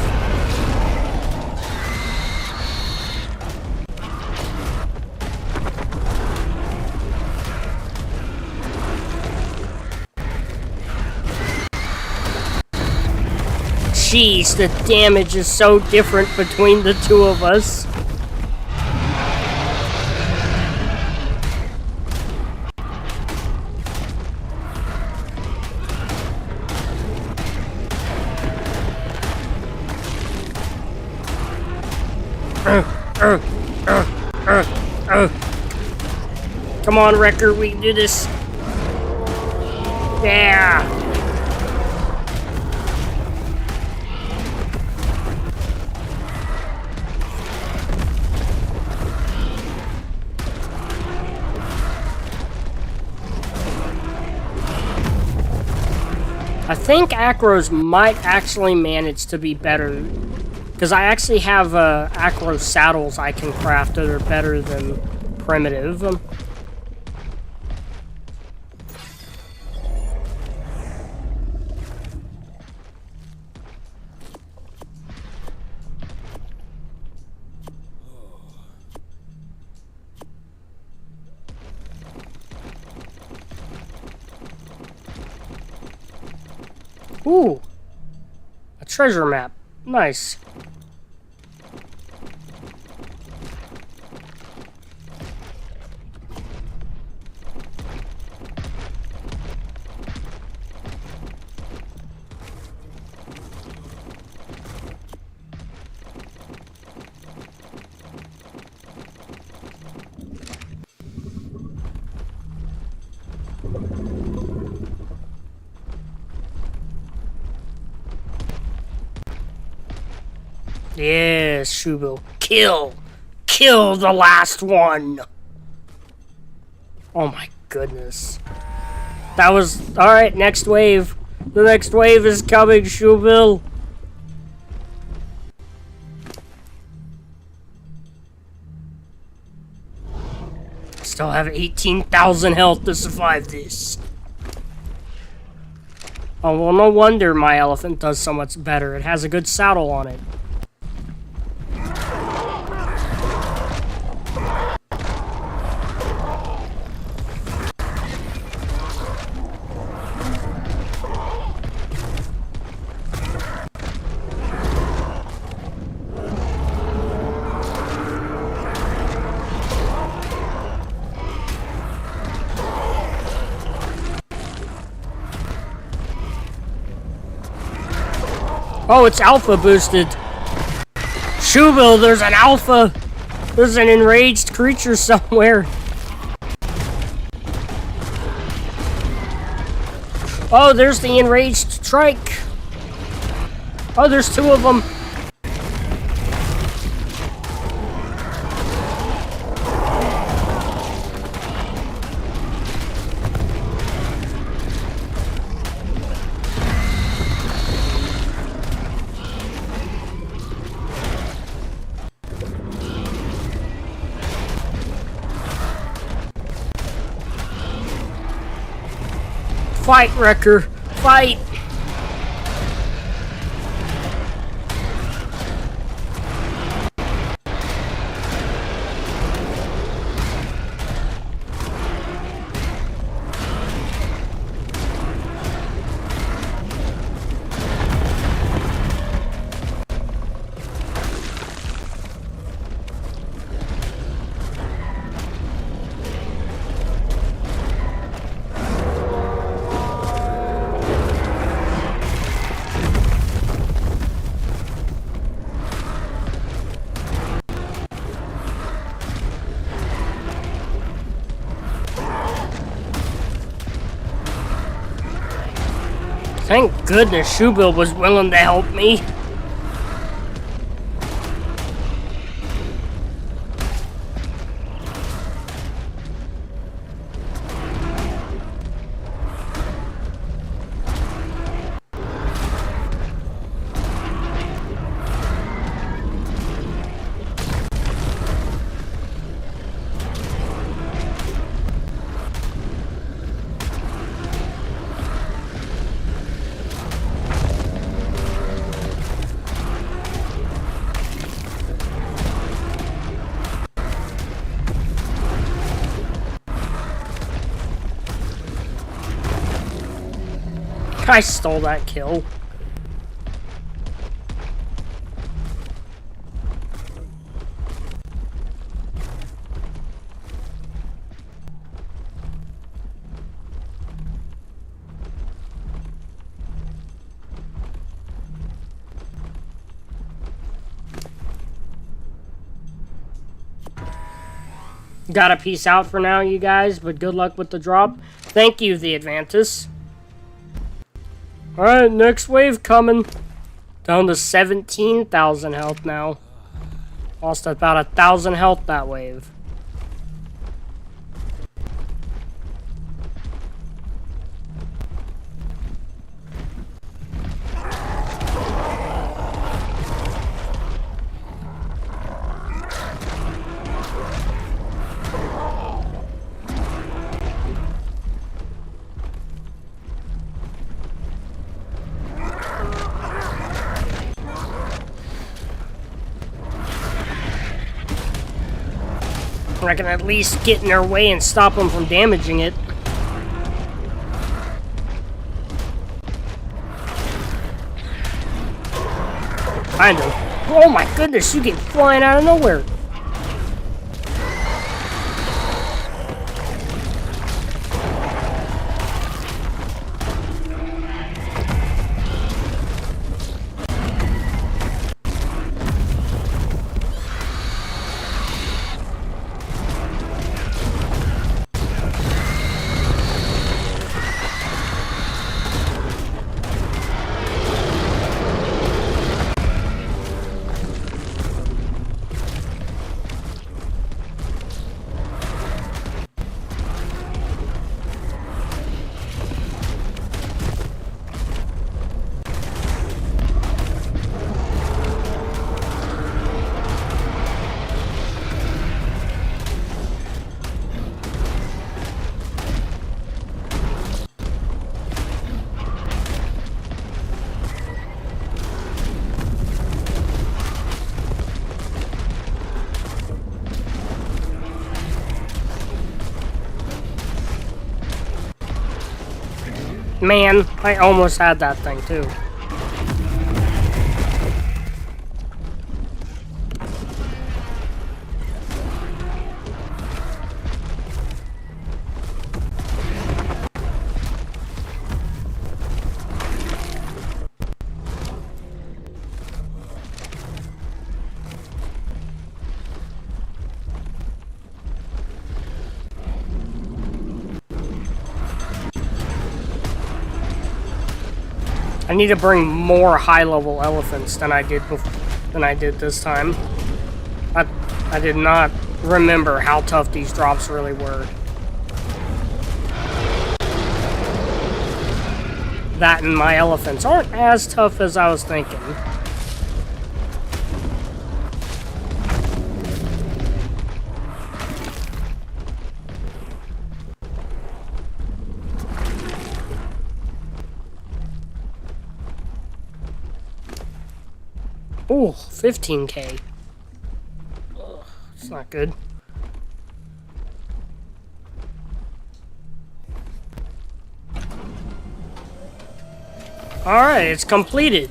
Jeez, the damage is so different between the two of us. Come on, Wrecker, we can do this. Yeah. I think acros might actually manage to be better, because I actually have acro saddles I can craft that are better than primitive. Ooh, a treasure map. Nice. Yes, Shubo. Kill! Kill the last one! Oh my goodness. That was... Alright, next wave. The next wave is coming, Shubil. Still have 18,000 health to survive this. Oh, well, no wonder my elephant does so much better. It has a good saddle on it. Oh, it's alpha boosted. Shubil, there's an alpha. There's an enraged creature somewhere. Oh, there's the enraged trike. Oh, there's two of them. Fight, Wrecker! Fight! Thank goodness Shubil was willing to help me. I stole that kill. Gotta peace out for now, you guys, but good luck with the drop. Thank you, the Advantus. Alright, next wave coming. Down to 17,000 health now. Lost about 1,000 health that wave. I can at least get in their way and stop them from damaging it. Kind of. Oh my goodness, you get flying out of nowhere. Man, I almost had that thing too. I need to bring more high-level elephants than I did this time. I did not remember how tough these drops really were. That and my elephants aren't as tough as I was thinking. Ooh, 15K. Ugh, it's not good. Alright, it's completed.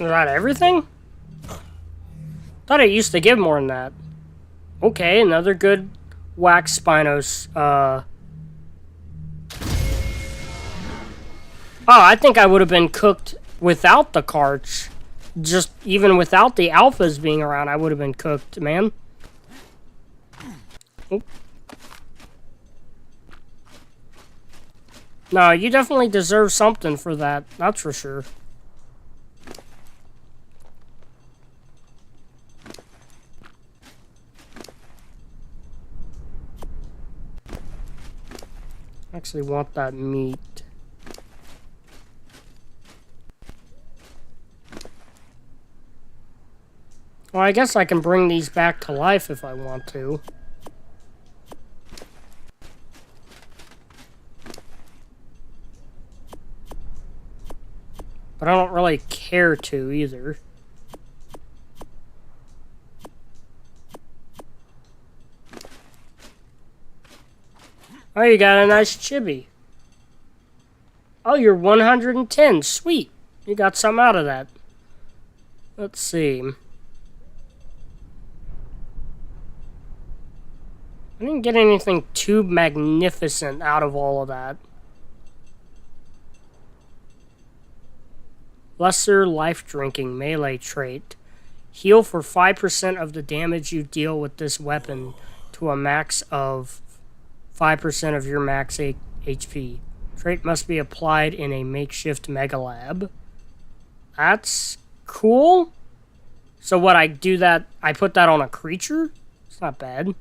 Is that everything? Thought it used to give more than that. Okay, another good WAK Spinos. Oh, I think I would have been cooked without the carch. Just even without the alphas being around, I would have been cooked, man. Oop. No, you definitely deserve something for that. That's for sure. I actually want that meat. Well, I guess I can bring these back to life if I want to. But I don't really care to either. Oh, you got a nice chibi. Oh, you're 110. Sweet. You got something out of that. Let's see. I didn't get anything too magnificent out of all of that. Lesser life drinking melee trait. Heal for 5% of the damage you deal with this weapon to a max of 5% of your max HP. Trait must be applied in a makeshift mega lab. That's cool. So what, I do that, I put that on a creature? It's not bad.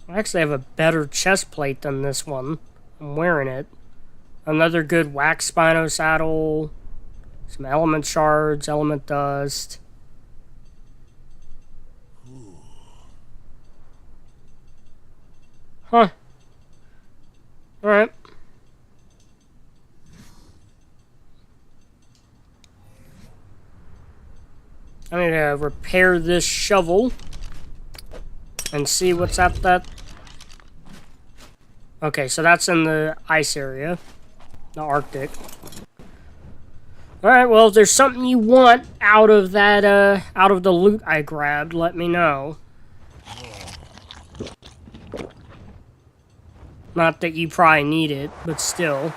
I actually have a better chest plate than this one. I'm wearing it. Another good WAK Spino saddle. Some element shards, element dust. Huh. Alright. I need to repair this shovel. And see what's at that. Okay, so that's in the ice area. The Arctic. Alright, well, if there's something you want out of that, out of the loot I grabbed, let me know. Not that you probably need it, but still.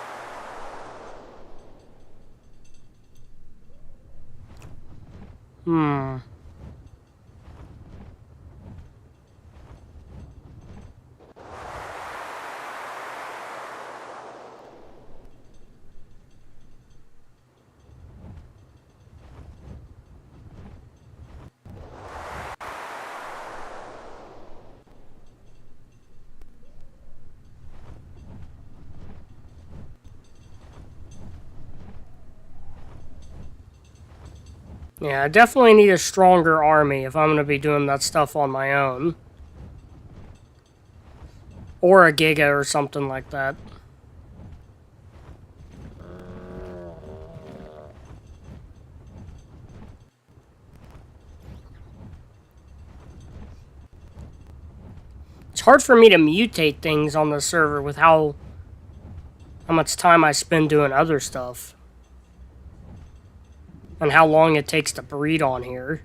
Yeah, I definitely need a stronger army if I'm going to be doing that stuff on my own. Or a Giga or something like that. It's hard for me to mutate things on the server with how much time I spend doing other stuff. And how long it takes to breed on here.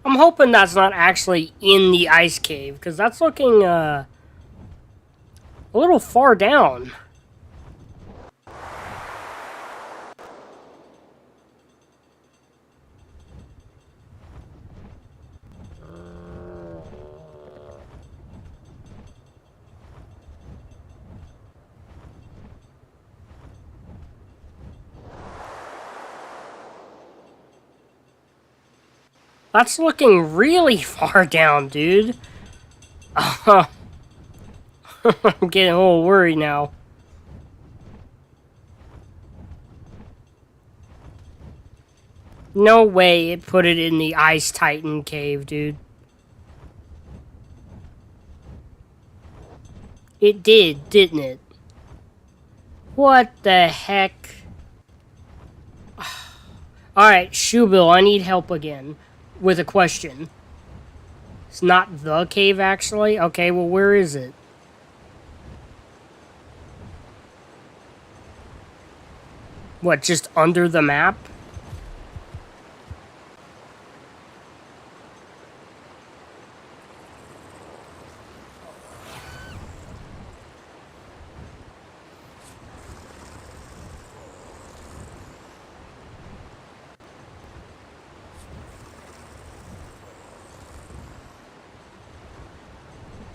I'm hoping that's not actually in the ice cave, because that's looking, a little far down. That's looking really far down, dude. I'm getting a little worried now. No way it put it in the Ice Titan cave, dude. It did, didn't it? What the heck? Alright, Shoebill, I need help again. With a question. It's not the cave, actually? Okay, well, where is it? What, just under the map?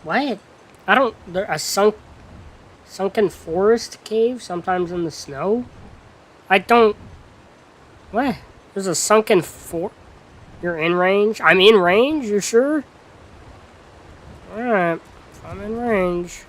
What? I don't... There a sunken forest cave, sometimes in the snow? I don't... What? There's a sunken You're in range? I'm in range? You sure? Alright. I'm in range.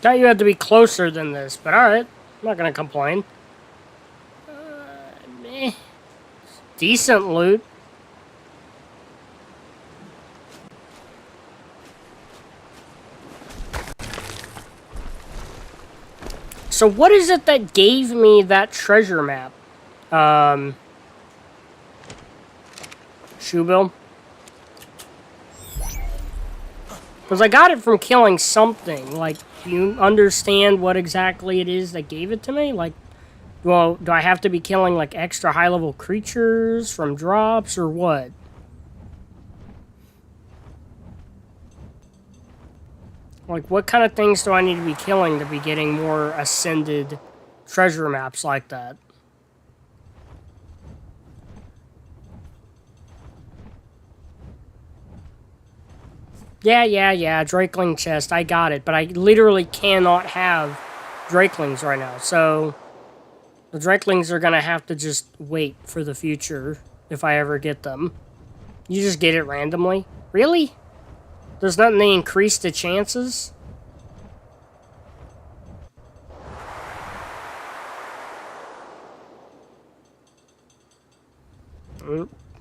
Thought you had to be closer than this, but alright. I'm not gonna complain. Meh. Decent loot. So what is it that gave me that treasure map? Shoebill? Because I got it from killing something. Like, do you understand what exactly it is that gave it to me? Like, Well, do I have to be killing, like, extra high-level creatures from drops, or what? Like, what kind of things do I need to be killing to be getting more ascended treasure maps like that? Yeah, Drakeling chest, I got it, but I literally cannot have Drakelings right now, so the Drakelings are gonna have to just wait for the future if I ever get them. You just get it randomly? Really? There's nothing to increase the chances?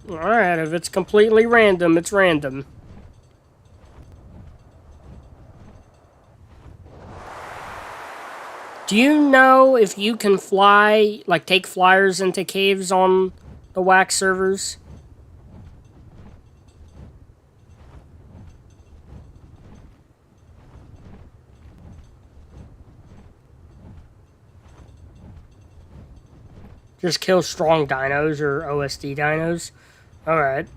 Alright, if it's completely random, it's random. Do you know if you can fly, like take flyers into caves on the WAK servers? Just kill strong dinos or OSD dinos? Alright.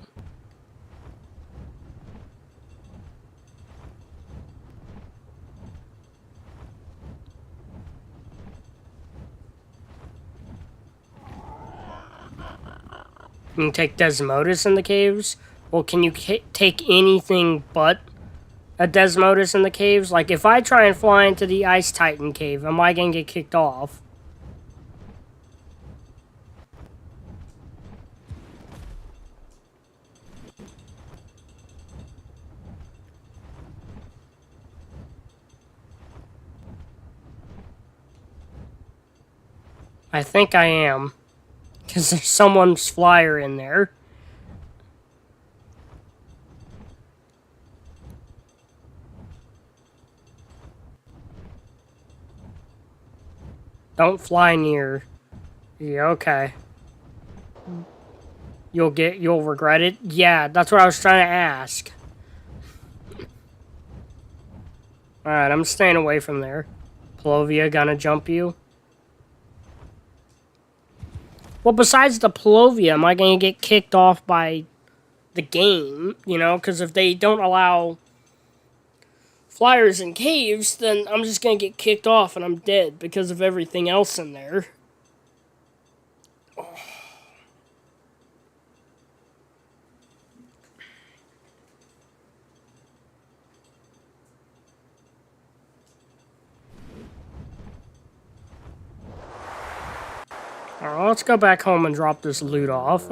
You can take Desmodus in the caves? Well, can you take anything but a Desmodus in the caves? Like, if I try and fly into the Ice Titan cave, am I gonna get kicked off? I think I am. Because there's someone's flyer in there. Don't fly near. Yeah, okay. You'll regret it? Yeah, that's what I was trying to ask. Alright, I'm staying away from there. Plovia gonna jump you? Well, besides the Plovia, am I gonna get kicked off by the game? You know, because if they don't allow flyers in caves, then I'm just gonna get kicked off and I'm dead because of everything else in there. Alright, let's go back home and drop this loot off.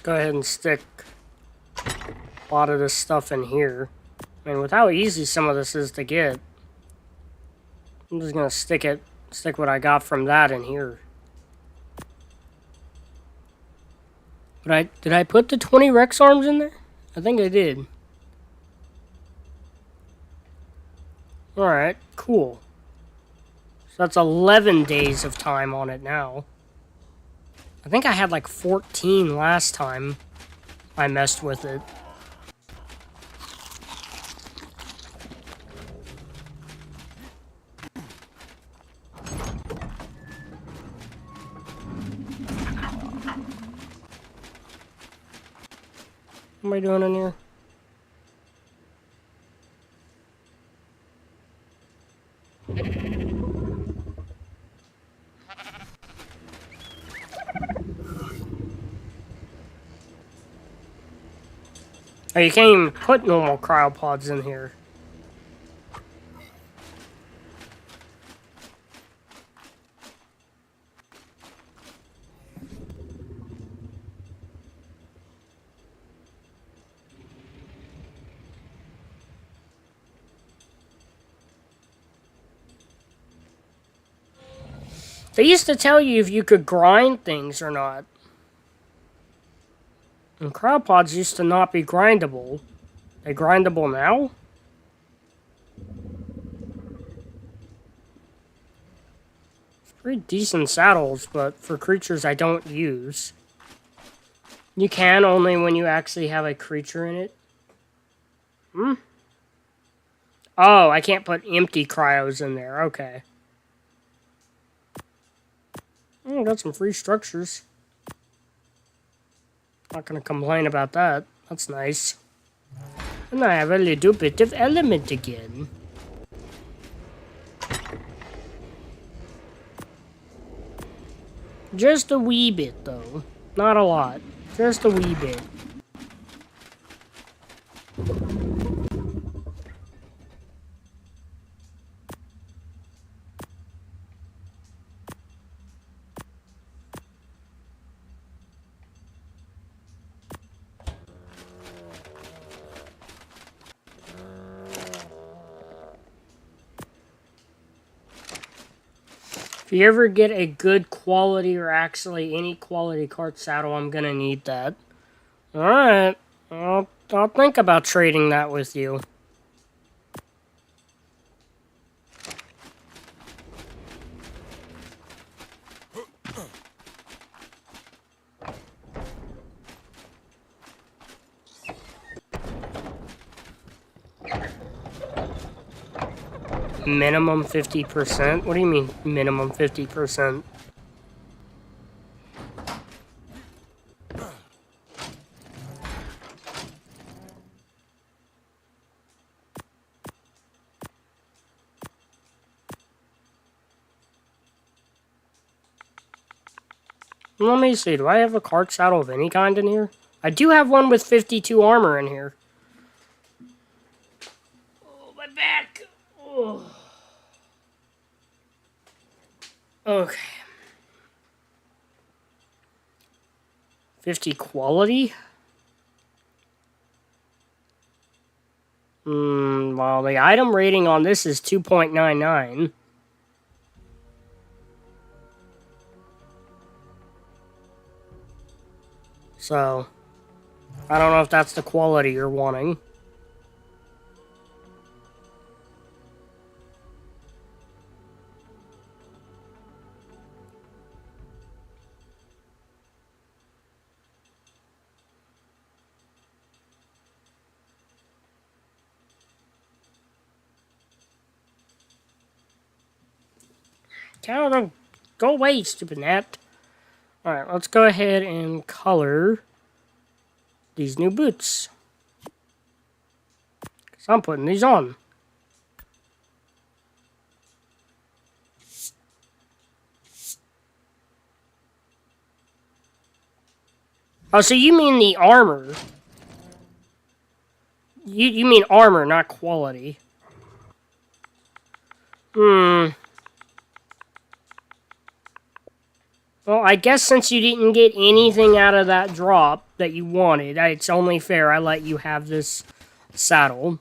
Go ahead and stick a lot of this stuff in here. I mean, with how easy some of this is to get. I'm just gonna stick what I got from that in here. But did I put the 20 Rex arms in there? I think I did. Alright, cool. So that's 11 days of time on it now. I think I had like 14 last time I messed with it. What am I doing in here? Oh, you can't even put normal cryopods in here. They used to tell you if you could grind things or not. And cryopods used to not be grindable. They grindable now? It's pretty decent saddles, but for creatures I don't use. You can only when you actually have a creature in it. Hmm? Oh, I can't put empty cryos in there. Okay. Oh, got some free structures. Not gonna complain about that. That's nice. And I have a little bit of element again. Just a wee bit, though. Not a lot. Just a wee bit. If you ever get a good quality or actually any quality cart saddle, I'm gonna need that. Alright. I'll think about trading that with you. Minimum 50%? What do you mean, minimum 50%? Let me see, do I have a cart saddle of any kind in here? I do have one with 52 armor in here. Oh, my back! Oh. Okay. 50 quality? Well, the item rating on this is 2.99. So, I don't know if that's the quality you're wanting. Don't go away, stupid gnat. Alright, let's go ahead and color these new boots. Because I'm putting these on. Oh, so you mean the armor. You mean armor, not quality. Well, I guess since you didn't get anything out of that drop that you wanted, it's only fair I let you have this saddle.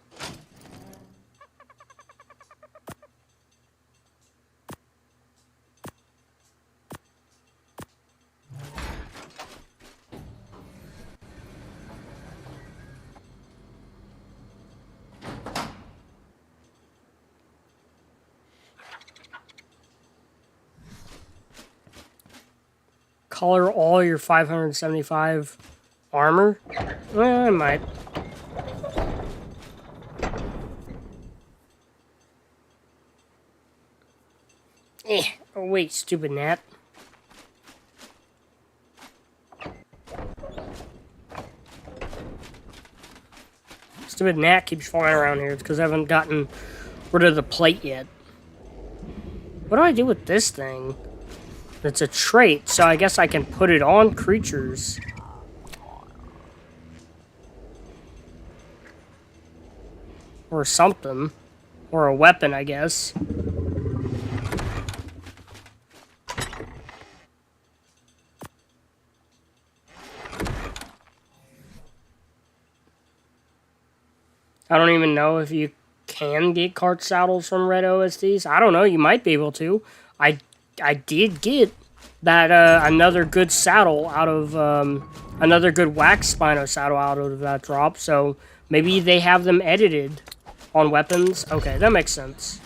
color all your 575 armor? Well, I might. Oh wait, stupid gnat. Stupid gnat keeps flying around here. It's because I haven't gotten rid of the plate yet. What do I do with this thing? It's a trait, so I guess I can put it on creatures. Or something. Or a weapon, I guess. I don't even know if you can get cart saddles from red OSDs. I don't know, you might be able to. I did get that another good saddle out of another good WAK Spino saddle out of that drop, so maybe they have them edited on weapons. Okay, that makes sense.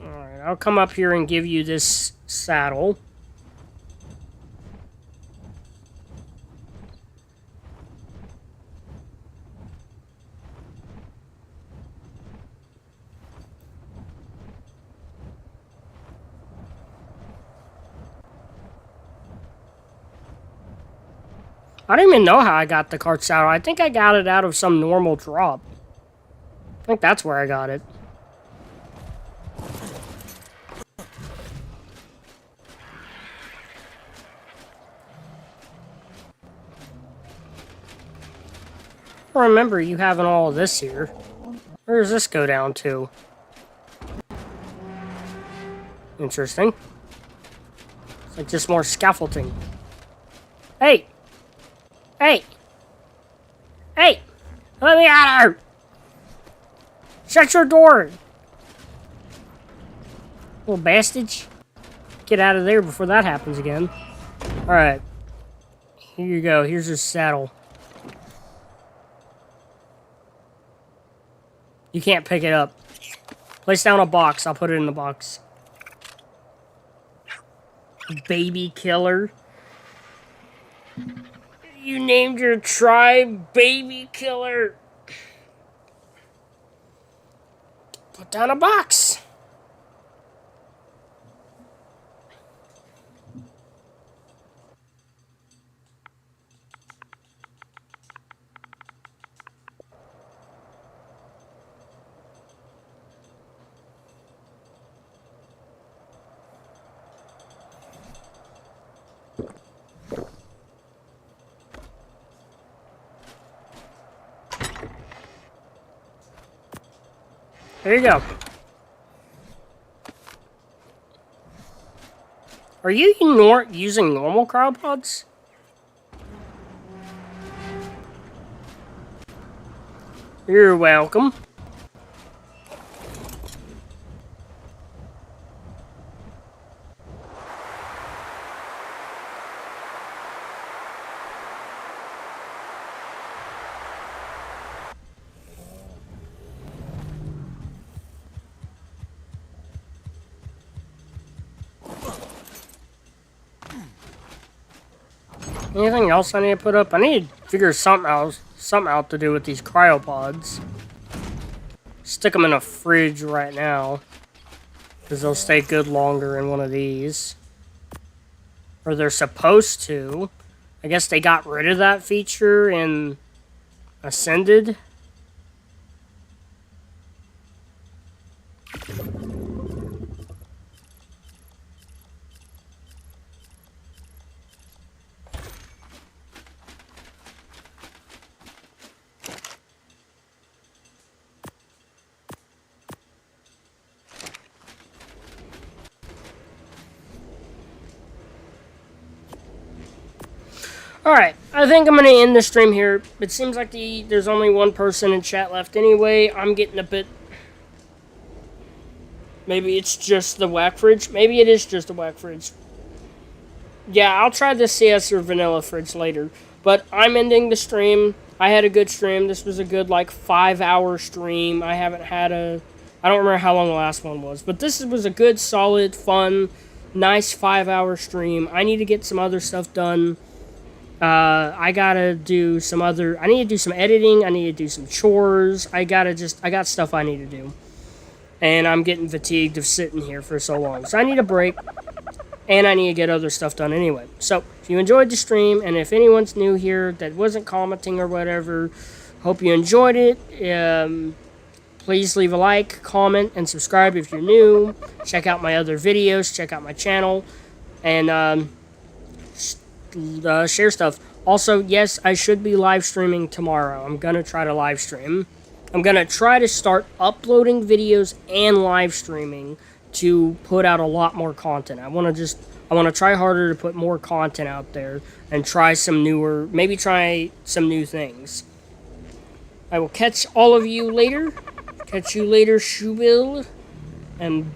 Alright, I'll come up here and give you this saddle. I don't even know how I got the cart saddle. I think I got it out of some normal drop. I think that's where I got it. I remember you having all of this here. Where does this go down to? Interesting. It's like just more scaffolding. Hey! Hey! Hey! Let me out of here! Shut your door! Little bastard. Get out of there before that happens again. Alright. Here you go. Here's your saddle. You can't pick it up. Place down a box. I'll put it in the box. Baby killer. You named your tribe Baby Killer. Put down a box. There you go. Are you using normal cryopods? You're welcome. Anything else I need to put up? I need to figure something out to do with these cryopods. Stick them in a fridge right now, because they'll stay good longer in one of these. Or they're supposed to. I guess they got rid of that feature in Ascended. Alright, I think I'm going to end the stream here. It seems like there's only one person in chat left anyway. I'm getting a bit... Maybe it's just the WAK fridge. Maybe it is just the WAK fridge. Yeah, I'll try the CS or vanilla fridge later. But I'm ending the stream. I had a good stream. This was a good, like, 5-hour stream. I I don't remember how long the last one was, but this was a good, solid, fun, nice 5-hour stream. I need to get some other stuff done. I gotta do some other... I need to do some editing. I need to do some chores. I got stuff I need to do. And I'm getting fatigued of sitting here for so long. So I need a break. And I need to get other stuff done anyway. So, if you enjoyed the stream, and if anyone's new here that wasn't commenting or whatever, hope you enjoyed it. Please leave a like, comment, and subscribe if you're new. Check out my other videos. Check out my channel. And, share stuff. Also, yes, I should be live streaming tomorrow. I'm gonna try to live stream. I'm gonna try to start uploading videos and live streaming to put out a lot more content. I want to try harder to put more content out there and try some newer, maybe try some new things. I will catch all of you later. Catch you later, Shubil. And